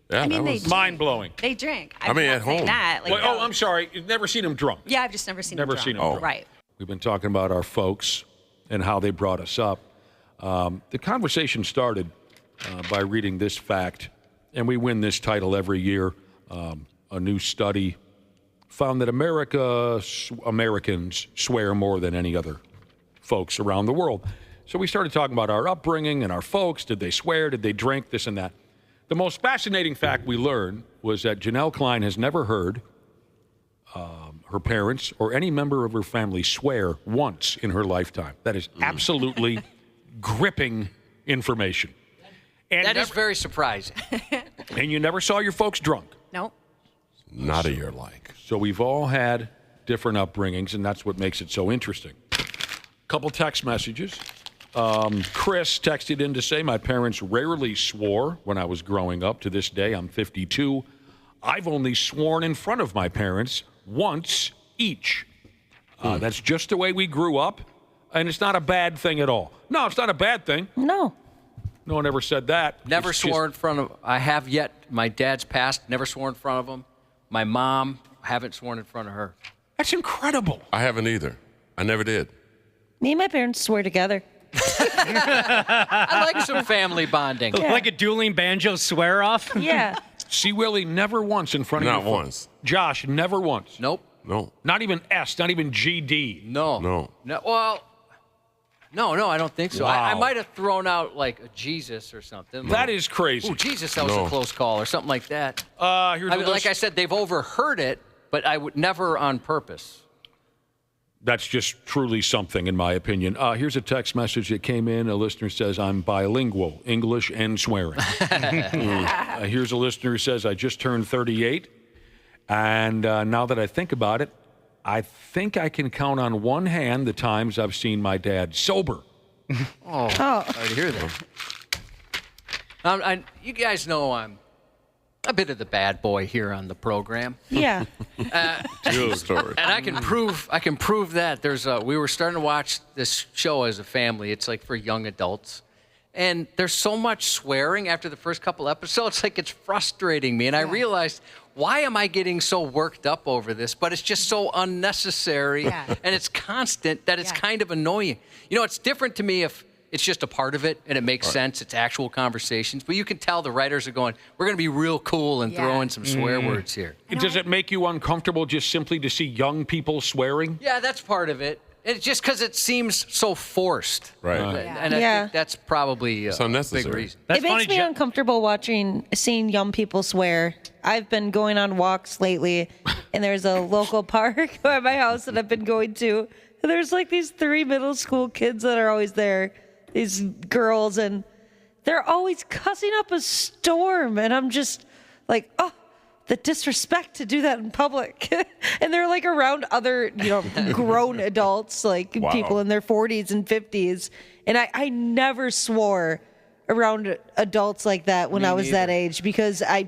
Yeah, I mean, that they was drink. mind-blowing. They drink. I mean, I'm at not saying home. That. Like, Wait, no. I'm sorry. You've never seen him drunk. Yeah, I've just never seen Never them seen drunk. him drunk. Right. We've been talking about our folks and how they brought us up. The conversation started by reading this fact, and we win this title every year. A new study found that Americans swear more than any other folks around the world. So we started talking about our upbringing and our folks. Did they swear? Did they drink? This and that. The most fascinating fact we learned was that Janelle Klein has never heard her parents or any member of her family swear once in her lifetime. That is absolutely gripping information. And That is very surprising. And you never saw your folks drunk. Nope. Not a year like. So we've all had different upbringings, and that's what makes it so interesting. Couple text messages. Chris texted in to say, my parents rarely swore when I was growing up. To this day, I'm 52. I've only sworn in front of my parents once each. That's just the way we grew up. And it's not a bad thing at all. No, it's not a bad thing. No. No one ever said that. Never swore in front of. I have yet. My dad's passed. Never swore in front of him. My mom, haven't sworn in front of her. That's incredible. I haven't either. I never did. Me and my parents swear together. I like some family bonding. Yeah. Like a dueling banjo swear off? Yeah. See, Willie, never once in front of Not your once. Josh, never once. Nope. No. Not even S, not even GD. No. Well, no, I don't think so. Wow. I might have thrown out like a Jesus or something. That is crazy. Ooh, Jesus, that was a close call or something like that. Here's like I said, they've overheard it, but I would never on purpose. That's just truly something, in my opinion. Here's a text message that came in. A listener says, I'm bilingual, English and swearing. Here's a listener who says, I just turned 38, and now that I think about it, I think I can count on one hand the times I've seen my dad sober. Sorry to hear that. You guys know I'm a bit of the bad boy here on the program. Yeah. True story. And I can prove that. We were starting to watch this show as a family. It's like for young adults. And there's so much swearing after the first couple episodes, like it's frustrating me. And I realized, why am I getting so worked up over this? But it's just so unnecessary and it's constant that it's kind of annoying. You know, it's different to me if it's just a part of it and it makes sense. It's actual conversations. But you can tell the writers are going, we're going to be real cool and throw in some swear words here. Does it make you uncomfortable just simply to see young people swearing? Yeah, that's part of it. It's just because it seems so forced. Right. And I think that's probably a big reason. It makes me uncomfortable seeing young people swear. I've been going on walks lately, and there's a local park by my house that I've been going to. And there's like these 3 middle school kids that are always there, these girls, and they're always cussing up a storm. And I'm just like, oh, the disrespect to do that in public. And they're like around other, grown adults, like people in their 40s and 50s. And I never swore around adults like that when I was that age because I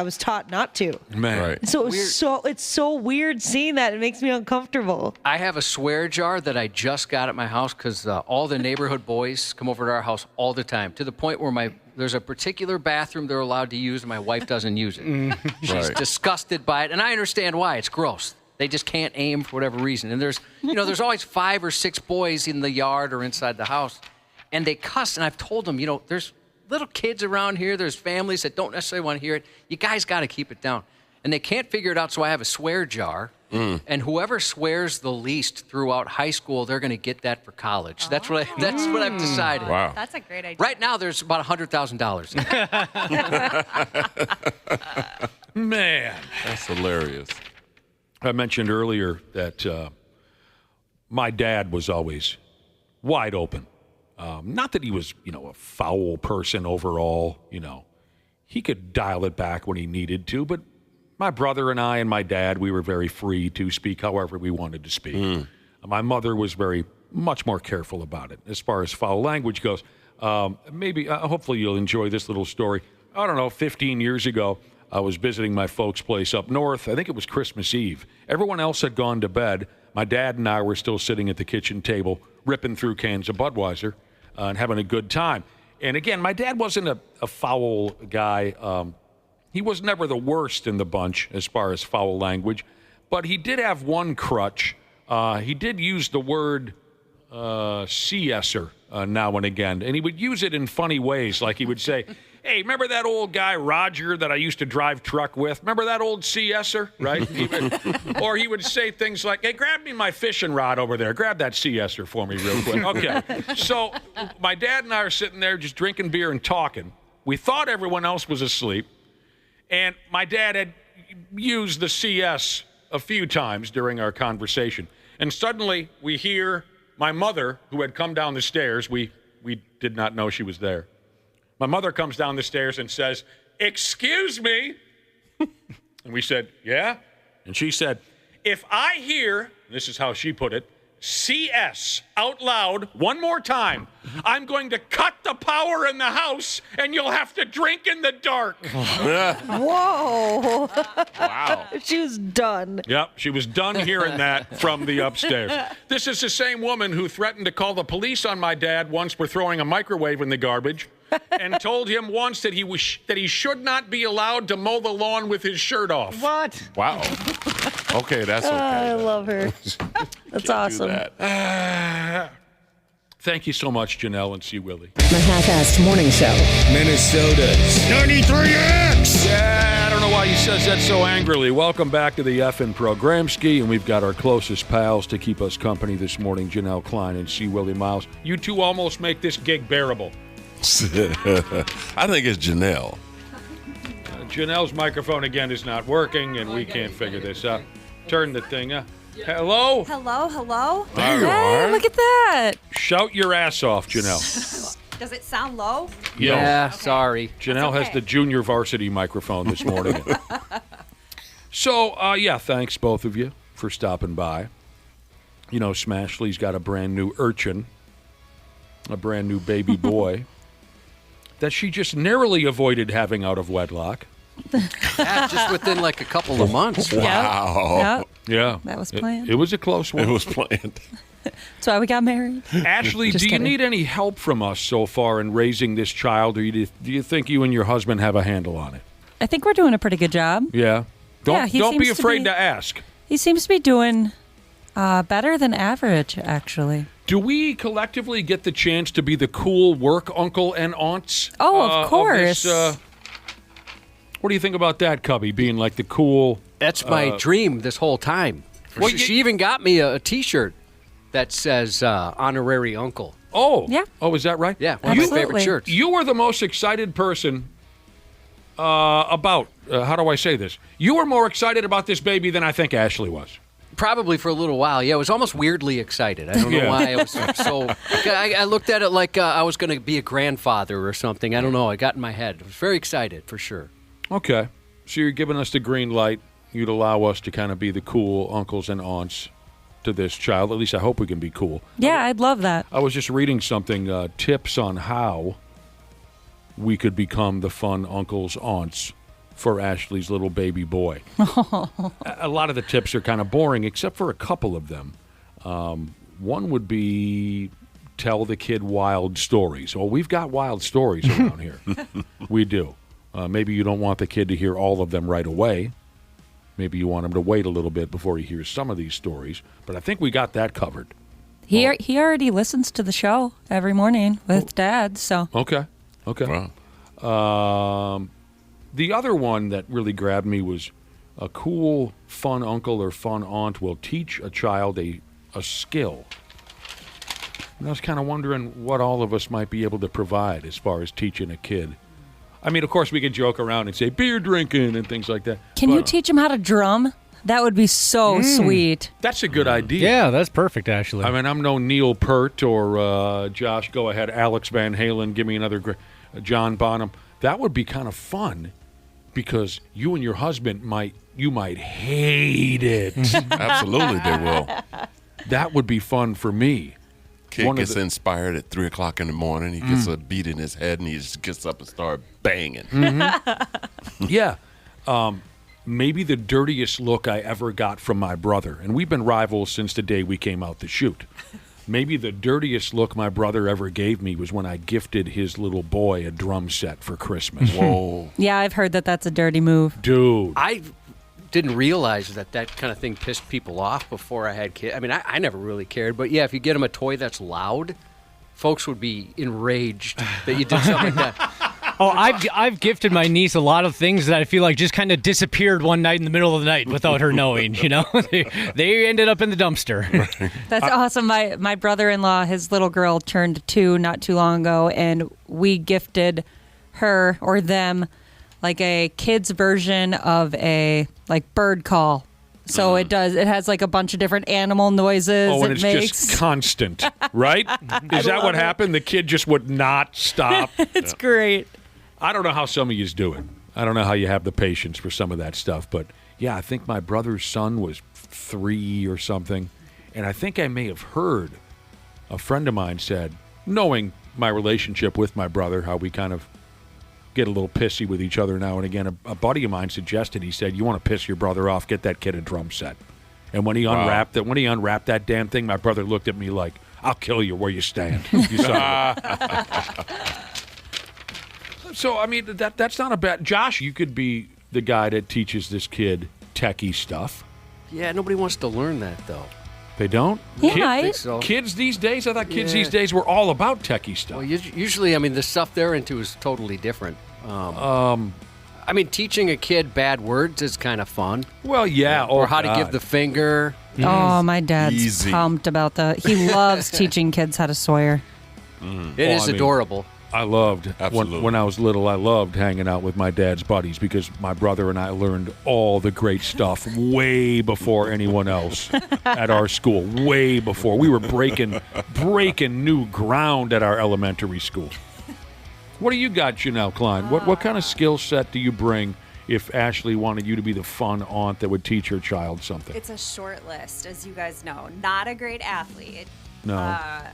was taught not to. Man. Right. So it's so weird seeing that. It makes me uncomfortable. I have a swear jar that I just got at my house because all the neighborhood boys come over to our house all the time, to the point where there's a particular bathroom they're allowed to use and my wife doesn't use it. She's disgusted by it, and I understand why. It's gross. They just can't aim for whatever reason. And there's always 5 or 6 boys in the yard or inside the house, and they cuss. And I've told them, there's little kids around here. There's families that don't necessarily want to hear it. You guys got to keep it down. And they can't figure it out, so I have a swear jar. And whoever swears the least throughout high school, they're going to get that for college. That's what I've decided. Wow. That's a great idea. Right now, there's about $100,000. Man. That's hilarious. I mentioned earlier that my dad was always wide open. Not that he was, a foul person overall, He could dial it back when he needed to, but my brother and I and my dad, we were very free to speak however we wanted to speak. My mother was much more careful about it. As far as foul language goes, hopefully you'll enjoy this little story. I don't know, 15 years ago, I was visiting my folks' place up north. I think it was Christmas Eve. Everyone else had gone to bed. My dad and I were still sitting at the kitchen table, ripping through cans of Budweiser and having a good time. And again, my dad wasn't a foul guy. He was never the worst in the bunch as far as foul language, but he did have one crutch. He did use the word CSer now and again, and he would use it in funny ways. Like he would say, hey, remember that old guy, Roger, that I used to drive truck with? Remember that old CSer, right? Or he would say things like, hey, grab me my fishing rod over there. Grab that CSer for me real quick. Okay. So my dad and I are sitting there just drinking beer and talking. We thought everyone else was asleep. And my dad had used the CS a few times during our conversation. And suddenly we hear my mother, who had come down the stairs. We did not know she was there. My mother comes down the stairs and says, excuse me. And we said, yeah? And she said, if I hear, this is how she put it, CS out loud one more time. I'm going to cut the power in the house, and you'll have to drink in the dark. Whoa. Wow. She was done. Yep, she was done hearing that from the upstairs. This is the same woman who threatened to call the police on my dad once for throwing a microwave in the garbage, and told him once that he should not be allowed to mow the lawn with his shirt off. What? Wow. Okay, that's okay. I love her. That's awesome. Thank you so much, Janelle and C. Willie. The half-assed morning show. Minnesota's 93X. Yeah, I don't know why he says that so angrily. Welcome back to the Effin' Programski, and we've got our closest pals to keep us company this morning, Janelle Klein and C. Willie Miles. You two almost make this gig bearable. I think it's Janelle. Janelle's microphone again is not working, and we can't figure this out. Turn the thing up. Hello? Hello? There you Hey, are. look at that. Shout your ass off, Janelle. Does it sound low? Yeah, sorry. Janelle has the junior varsity microphone this morning. So, thanks both of you for stopping by. You know, Smashley's got a brand new urchin, a brand new baby boy that she just narrowly avoided having out of wedlock. Yeah, just within like a couple of months. Wow. Yeah. That was planned. It was a close one. It was planned. That's why we got married. Ashley, Just do you kidding. need any help from us so far in raising this child, or do you think you and your husband have a handle on it? I think we're doing a pretty good job. Yeah. Yeah, he Don't be seems to afraid be- to ask. He seems to be doing better than average, actually. Do we collectively get the chance to be the cool work uncle and aunts? Oh, of course. What do you think about that, Cubby, being like the cool... That's my dream this whole time. Well, She even got me a T-shirt that says honorary uncle. Oh. Yeah. Oh, is that right? Yeah, one of my favorite shirts. You are the most excited person about... how do I say this? You were more excited about this baby than I think Ashley was. Probably for a little while. Yeah, I was almost weirdly excited. I don't know why I was so... I looked at it like I was going to be a grandfather or something. I don't know. I got in my head. I was very excited, for sure. Okay. So you're giving us the green light. You'd allow us to kind of be the cool uncles and aunts to this child. At least I hope we can be cool. Yeah, I'd love that. I was just reading something, tips on how we could become the fun uncles, aunts for Ashley's little baby boy. A lot of the tips are kind of boring, except for a couple of them. One would be tell the kid wild stories. Well, we've got wild stories around here. We do. Maybe you don't want the kid to hear all of them right away. Maybe you want him to wait a little bit before he hears some of these stories. But I think we got that covered. He already listens to the show every morning with Dad, so. Okay. Wow. The other one that really grabbed me was a cool, fun uncle or fun aunt will teach a child a skill. And I was kind of wondering what all of us might be able to provide as far as teaching a kid. I mean, of course, we could joke around and say beer drinking and things like that. Can you teach him how to drum? That would be so sweet. That's a good idea. Yeah, that's perfect, actually. I mean, I'm no Neil Peart or Josh, go ahead, Alex Van Halen, give me another John Bonham. That would be kind of fun because you and your husband might hate it. Absolutely, they will. That would be fun for me. Kid gets inspired at 3 o'clock in the morning. He gets a beat in his head, and he just gets up and starts banging. Yeah. Maybe the dirtiest look I ever got from my brother, and we've been rivals since the day we came out to shoot. Maybe the dirtiest look my brother ever gave me was when I gifted his little boy a drum set for Christmas. Whoa. Yeah, I've heard that that's a dirty move. Dude. I didn't realize that kind of thing pissed people off before I had kids. I mean, I never really cared. But, yeah, if you get them a toy that's loud, folks would be enraged that you did something like that. Oh, I've gifted my niece a lot of things that I feel like just kind of disappeared one night in the middle of the night without her knowing, you know? They ended up in the dumpster. That's awesome. My brother-in-law, his little girl turned 2 not too long ago, and we gifted her or them like a kid's version of a like bird call. So it has like a bunch of different animal noises. Oh, and it's makes. just constant, right? Is that what happened? The kid just would not stop. It's great. I don't know how some of yous do it. I don't know how you have the patience for some of that stuff. But, yeah, I think my brother's son was 3 or something. And I think I may have heard a friend of mine said, knowing my relationship with my brother, how we kind of get a little pissy with each other now and again, a buddy of mine suggested, he said, you want to piss your brother off, get that kid a drum set. And when he unwrapped that damn thing, my brother looked at me like, I'll kill you where you stand. You So, I mean, that's not a bad... Josh, you could be the guy that teaches this kid techie stuff. Yeah, nobody wants to learn that, though. They don't? Yeah, Kids these days? I thought kids these days were all about techie stuff. Well, usually, I mean, the stuff they're into is totally different. I mean, teaching a kid bad words is kind of fun. Well, yeah. Or how to give the finger. Oh, my dad's pumped about that. He loves teaching kids how to swear. It is adorable. I loved, when I was little, I loved hanging out with my dad's buddies because my brother and I learned all the great stuff way before anyone else at our school, way before. We were breaking new ground at our elementary school. What do you got, Janelle Klein? What kind of skill set do you bring if Ashley wanted you to be the fun aunt that would teach her child something? It's a short list, as you guys know. Not a great athlete. No. I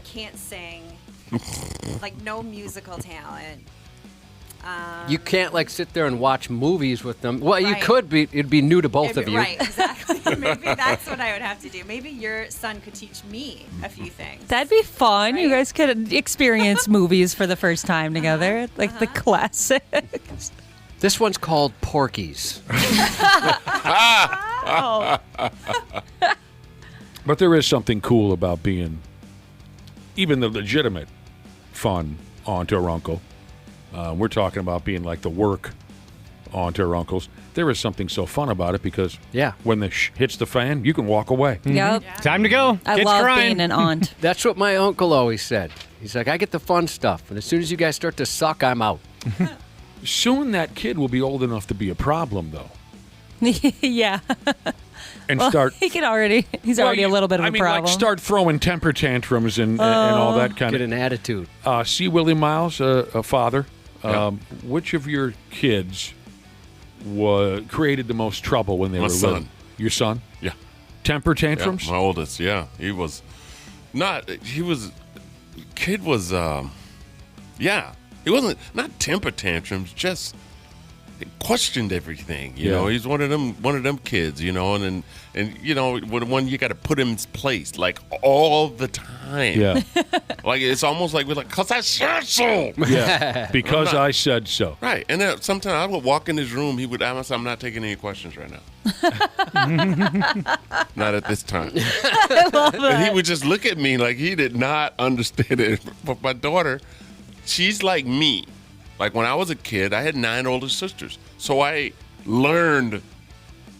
can't sing. Like, no musical talent. You can't, like, sit there and watch movies with them. Well, Right. you could be. It'd be new to both of you. Right, exactly. Maybe that's what I would have to do. Maybe your son could teach me a few things. That'd be fun. You guys could experience movies for the first time together, like the classics. This one's called Porky's. But there is something cool about being even the legitimate fun aunt or uncle. We're talking about being like the work aunt or uncles. There is something so fun about it because when the hits the fan, you can walk away. Yep. Time to go. I Kids love crying. being an aunt. That's what my uncle always said. He's like, I get the fun stuff, and as soon as you guys start to suck, I'm out. Soon that kid will be old enough to be a problem, though. Yeah. And Well, start. he's already a little bit of a problem. Like start throwing temper tantrums and all that kind Get of. an attitude. See, Willie Miles, a father. Which of your kids created the most trouble when they were little? son. Your son? Yeah. Temper tantrums? Yeah, my oldest, yeah. He was not, he was, kid was, yeah. He wasn't, not temper tantrums, just questioned everything, you know. He's one of them kids, you know, and you know, when you got to put him in his place, like, all the time. Yeah. Like, it's almost like we're like, because I said so. Yeah. Because I said so. Right. And then sometimes I would walk in his room, he would ask, I'm not taking any questions right now. Not at this time. I love that. And he would just look at me like he did not understand it. But my daughter, she's like me. Like, when I was a kid, I had 9 older sisters. So I learned,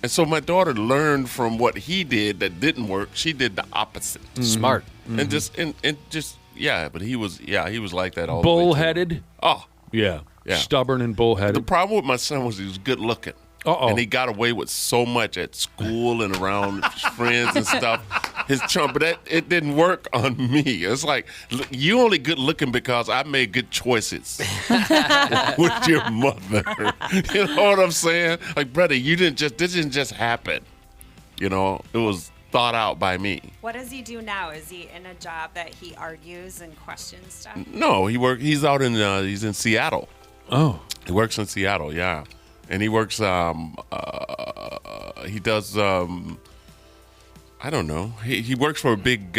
and so my daughter learned from what he did that didn't work. She did the opposite. Mm-hmm. Smart. And just, yeah, but he was like that all Bullheaded? the way. Oh. Yeah. Stubborn and bullheaded. The problem with my son was he was good looking. Uh-oh. And he got away with so much at school and around his friends and stuff. His chum, but it didn't work on me. It's like, look, you only good looking because I made good choices with your mother. You know what I'm saying? Like, brother, this didn't just happen. You know, it was thought out by me. What does he do now? Is he in a job that he argues and questions stuff? No, he's out in he's in Seattle. Oh. He works in Seattle, yeah. And he works he does I don't know. He works for a big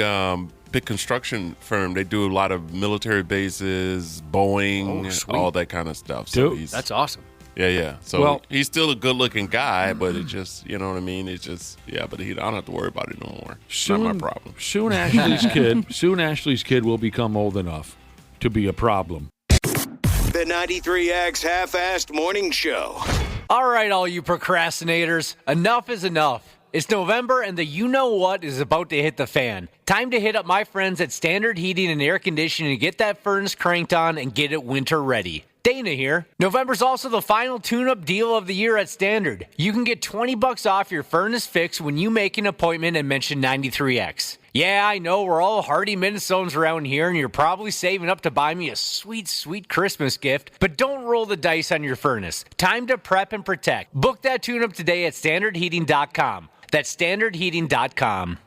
construction firm. They do a lot of military bases, Boeing, all that kind of stuff. So that's awesome. Yeah. So he's still a good-looking guy, but it just, you know what I mean? It's just, but I don't have to worry about it no more. It's not my problem. Soon Ashley's kid will become old enough to be a problem. The 93X Half-Assed Morning Show. All right, all you procrastinators, enough is enough. It's November and the you-know-what is about to hit the fan. Time to hit up my friends at Standard Heating and Air Conditioning and get that furnace cranked on and get it winter ready. Dana here. November's also the final tune-up deal of the year at Standard. You can get $20 off your furnace fix when you make an appointment and mention 93X. Yeah, I know we're all hardy Minnesotans around here, and you're probably saving up to buy me a sweet, sweet Christmas gift, but don't roll the dice on your furnace. Time to prep and protect. Book that tune-up today at standardheating.com. That's standardheating.com.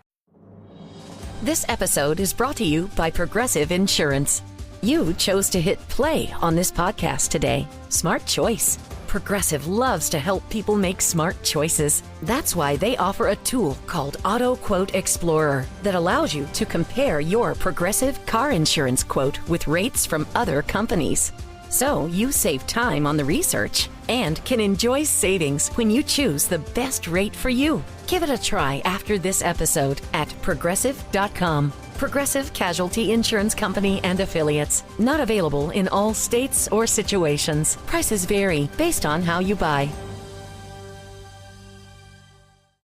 This episode is brought to you by Progressive Insurance. You chose to hit play on this podcast today. Smart choice. Progressive loves to help people make smart choices. That's why they offer a tool called Auto Quote Explorer that allows you to compare your Progressive car insurance quote with rates from other companies. So you save time on the research and can enjoy savings when you choose the best rate for you. Give it a try after this episode at Progressive.com. Progressive Casualty Insurance Company and Affiliates. Not available in all states or situations. Prices vary based on how you buy.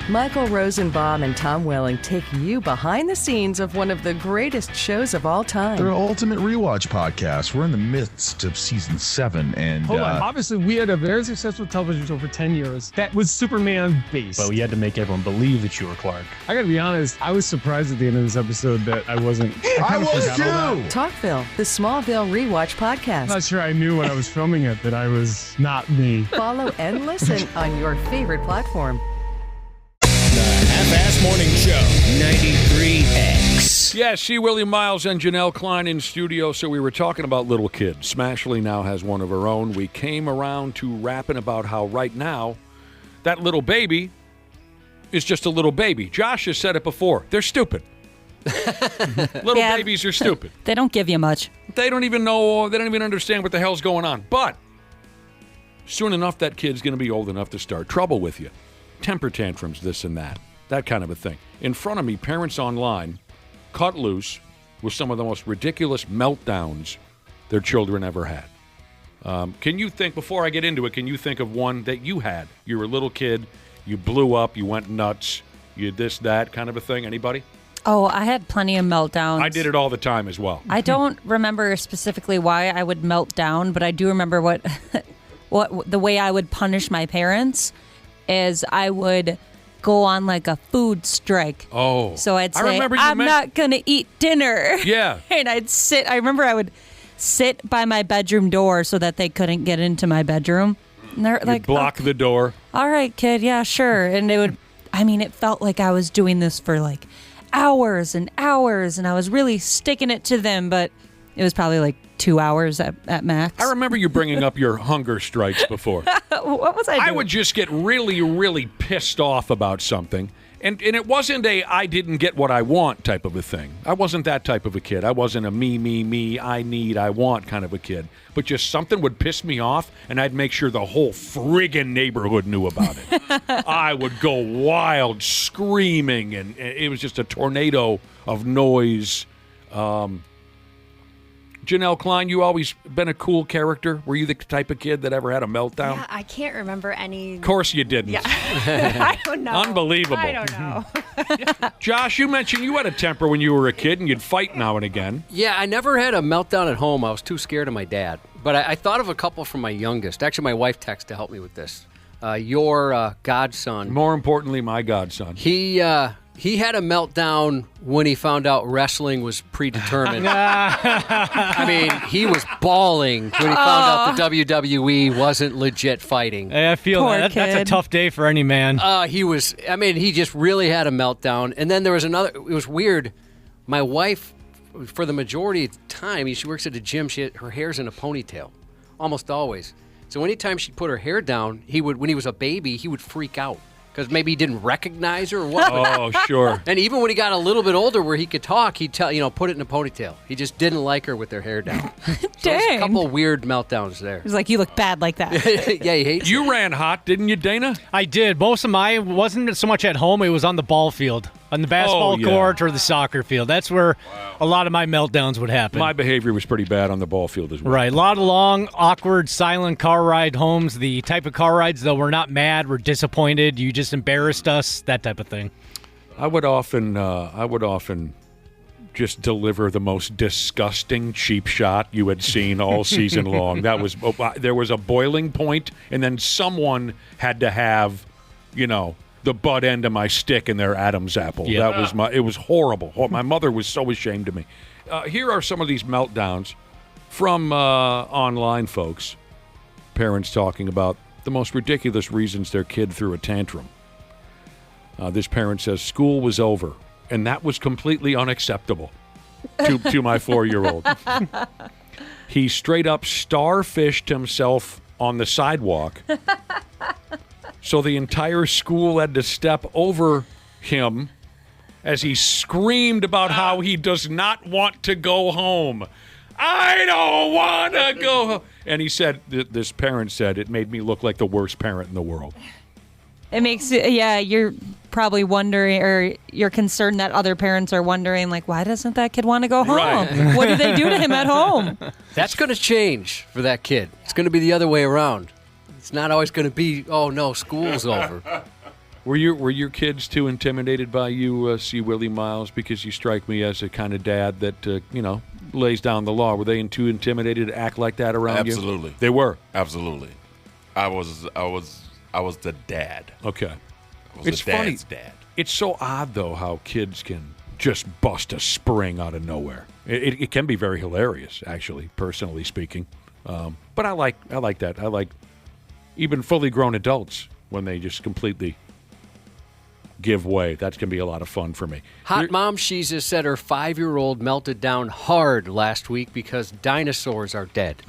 Michael Rosenbaum and Tom Welling take you behind the scenes of one of the greatest shows of all time. They're Ultimate Rewatch Podcast. We're in the midst of season 7, and Hold on. Obviously, we had a very successful television show for 10 years that was Superman based. But we had to make everyone believe that you were Clark. I gotta be honest, I was surprised at the end of this episode that I wasn't. I was too. Talkville, the Smallville Rewatch Podcast. I'm not sure I knew when I was filming it that I was not me. Follow and listen on your favorite platform. Half-Ass Morning Show, 93X. Yes, see William Miles and Janelle Klein in studio. So we were talking about little kids. Smashley now has one of her own. We came around to rapping about how right now that little baby is just a little baby. Josh has said it before. They're stupid. Little babies are stupid. They don't give you much. They don't even know. They don't even understand what the hell's going on. But soon enough, that kid's going to be old enough to start trouble with you. Temper tantrums, this and that kind of a thing. In front of me, parents online cut loose with some of the most ridiculous meltdowns their children ever had. Can you think, before I get into it, can you think of one that you had? You were a little kid, you blew up, you went nuts, you this, that kind of a thing? Anybody? Oh, I had plenty of meltdowns. I did it all the time as well. I don't remember specifically why I would melt down, but I do remember what the way I would punish my parents is I would go on like a food strike. Oh. So I'd say, I'm not going to eat dinner. Yeah. And I remember I would sit by my bedroom door so that they couldn't get into my bedroom. And they're like, block the door. All right, kid. Yeah, sure. And it felt like I was doing this for like hours and hours, and I was really sticking it to them, but it was probably like 2 hours at max. I remember you bringing up your hunger strikes before. What was I doing? I would just get really, really pissed off about something. And it wasn't I didn't get what I want type of a thing. I wasn't that type of a kid. I wasn't a me, I need, I want kind of a kid. But just something would piss me off, and I'd make sure the whole friggin' neighborhood knew about it. I would go wild, screaming, and it was just a tornado of noise. Janelle Klein, you always been a cool character. Were you the type of kid that ever had a meltdown? Yeah, I can't remember any. Of course you didn't. Yeah. I don't know. Unbelievable. I don't know. Josh, you mentioned you had a temper when you were a kid and you'd fight now and again. Yeah, I never had a meltdown at home. I was too scared of my dad. But I thought of a couple from my youngest. Actually, my wife texted to help me with this. Your godson. More importantly, my godson. He had a meltdown when he found out wrestling was predetermined. I mean, he was bawling when he found out the WWE wasn't legit fighting. Hey, I feel that. That's a tough day for any man. He just really had a meltdown. And then there was another, it was weird. My wife, for the majority of the time, she works at a gym, her hair's in a ponytail, almost always. So anytime she'd put her hair down, when he was a baby, he would freak out. Because maybe he didn't recognize her or what. Oh, sure. And even when he got a little bit older where he could talk, he'd tell, put it in a ponytail. He just didn't like her with her hair down. Dang. A couple weird meltdowns there. He's like, you look bad like that. Yeah, he hates You ran hot, didn't you, Dana? I did. Most of mine wasn't so much at home. It was on the ball field, on the basketball court or the soccer field. That's where a lot of my meltdowns would happen. My behavior was pretty bad on the ball field as well. Right. A lot of long, awkward, silent car ride homes. The type of car rides, though, we're not mad. We're disappointed. You just embarrassed us. That type of thing. I would often just deliver the most disgusting cheap shot you had seen all season long. There was a boiling point, and then someone had to have, the butt end of my stick in their Adam's apple. Yeah. It was horrible. My mother was so ashamed of me. Here are some of these meltdowns from online folks. Parents talking about the most ridiculous reasons their kid threw a tantrum. This parent says school was over, and that was completely unacceptable to my 4-year-old. He straight up starfished himself on the sidewalk. So the entire school had to step over him as he screamed about how he does not want to go home. I don't want to go home. And he said, this parent said, it made me look like the worst parent in the world. It makes, you're probably wondering, or you're concerned that other parents are wondering, like, why doesn't that kid want to go home? Right. What do they do to him at home? That's going to change for that kid. It's going to be the other way around. It's not always going to be, oh, no, school's over. Were your kids too intimidated by you, C. Willie Miles? Because you strike me as a kind of dad that, lays down the law. Were they too intimidated to act like that around you? Absolutely. They were? Absolutely. I was the dad. Okay. I was It's the dad's funny. dad. It's so odd, though, how kids can just bust a spring out of nowhere. It can be very hilarious, actually, personally speaking. But I like that. I like even fully grown adults when they just completely give way. That can be a lot of fun for me. Hot Mom Sheeza said her 5-year-old melted down hard last week because dinosaurs are dead.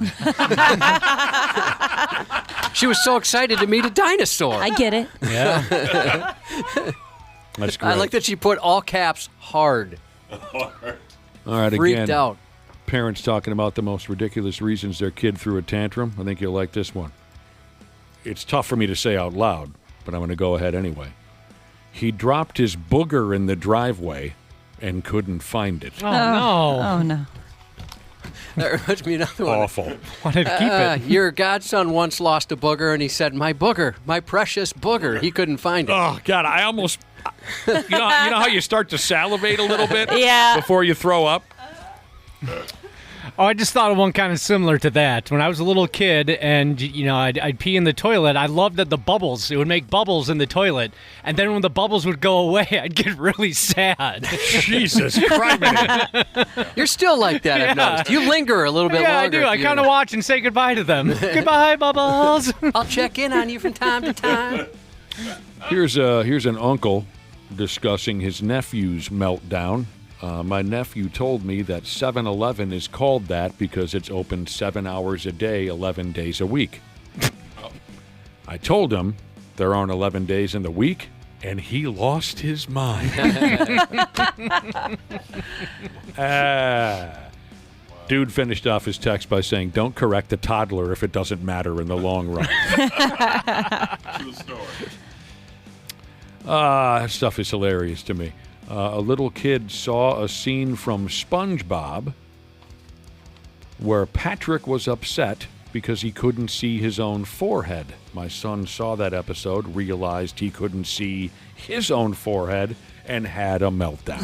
She was so excited to meet a dinosaur. I get it. Yeah. That's great. I like that she put all caps hard. All right, Freaked again, out. parents talking about the most ridiculous reasons their kid threw a tantrum. I think you'll like this one. It's tough for me to say out loud, but I'm going to go ahead anyway. He dropped his booger in the driveway and couldn't find it. Oh, no. Oh, no. That reminds me of another one. Awful. Wanted to keep it. Your godson once lost a booger, and he said, my booger, my precious booger. He couldn't find it. Oh, God, I almost... You know how you start to salivate a little bit Yeah. before you throw up? Oh, I just thought of one kind of similar to that. When I was a little kid and, I'd pee in the toilet, I loved that it would make bubbles in the toilet. And then when the bubbles would go away, I'd get really sad. Jesus Christ. You're still like that, I've noticed. You linger a little bit Yeah, longer. I do. I kind of watch and say goodbye to them. Goodbye, bubbles. I'll check in on you from time to time. Here's an uncle discussing his nephew's meltdown. My nephew told me that 7-Eleven is called that because it's open 7 hours a day, 11 days a week. I told him there aren't 11 days in the week, and he lost his mind. Dude finished off his text by saying, don't correct the toddler if it doesn't matter in the long run. True story. That stuff is hilarious to me. A little kid saw a scene from SpongeBob where Patrick was upset because he couldn't see his own forehead. My son saw that episode, realized he couldn't see his own forehead, and had a meltdown.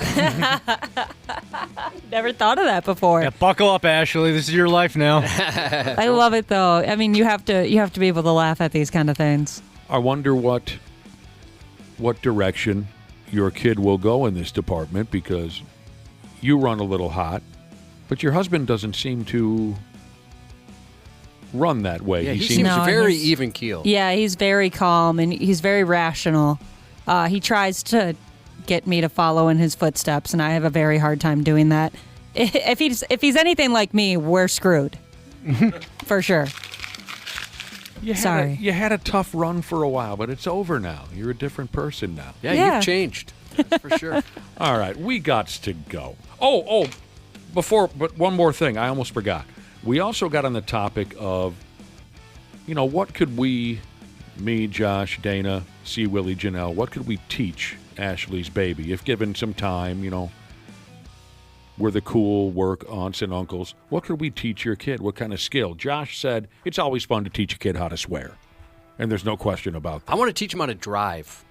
Never thought of that before. Yeah, buckle up, Ashley. This is your life now. I love it, though. I mean, you have to be able to laugh at these kind of things. I wonder what direction your kid will go in this department, because you run a little hot, but your husband doesn't seem to run that way. Yeah, he seems very even keeled. Yeah, he's very calm and he's very rational. He tries to get me to follow in his footsteps, and I have a very hard time doing that. If he's anything like me, we're screwed. For sure. Sorry. You had a tough run for a while, but it's over now. You're a different person now. Yeah. You've changed. That's for sure. All right, we got to go. But one more thing. I almost forgot. We also got on the topic of, what could we, me, Josh, Dana, C. Willie, Janelle, what could we teach Ashley's baby if given some time, we're the cool work aunts and uncles. What could we teach your kid? What kind of skill? Josh said it's always fun to teach a kid how to swear, and there's no question about that. I want to teach him how to drive.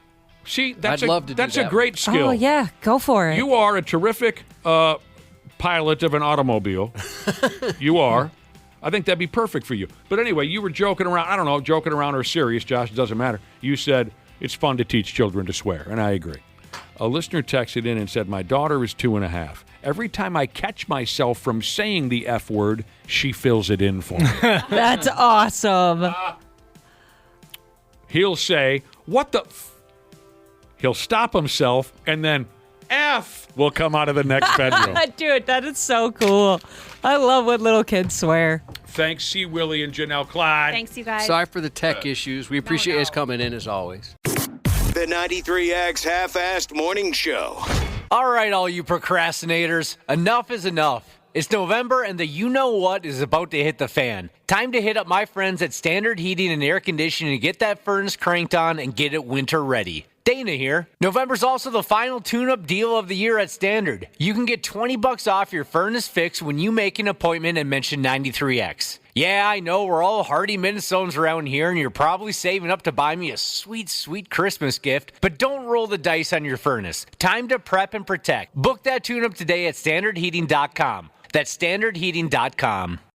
See, I'd love to do that's that. a great skill. Oh, yeah. Go for it. You are a terrific pilot of an automobile. You are. I think that'd be perfect for you. But anyway, you were joking around. I don't know, joking around or serious, Josh, it doesn't matter. You said it's fun to teach children to swear, and I agree. A listener texted in and said, my daughter is 2.5. Every time I catch myself from saying the F word, she fills it in for me. That's awesome. He'll say, what the... he'll stop himself, and then F will come out of the next bedroom. Dude, that is so cool. I love when little kids swear. Thanks, C. Willie and Janelle Klein. Thanks, you guys. Sorry for the tech issues. We appreciate you guys coming in as always. The 93X Half-Assed Morning Show. All right, all you procrastinators, enough is enough. It's November and the you-know-what is about to hit the fan. Time to hit up my friends at Standard Heating and Air Conditioning to get that furnace cranked on and get it winter ready. Dana here. November's also the final tune-up deal of the year at Standard. You can get $20 off your furnace fix when you make an appointment and mention 93X. Yeah, I know we're all hardy Minnesotans around here, and you're probably saving up to buy me a sweet, sweet Christmas gift, but don't roll the dice on your furnace. Time to prep and protect. Book that tune-up today at standardheating.com. That's standardheating.com.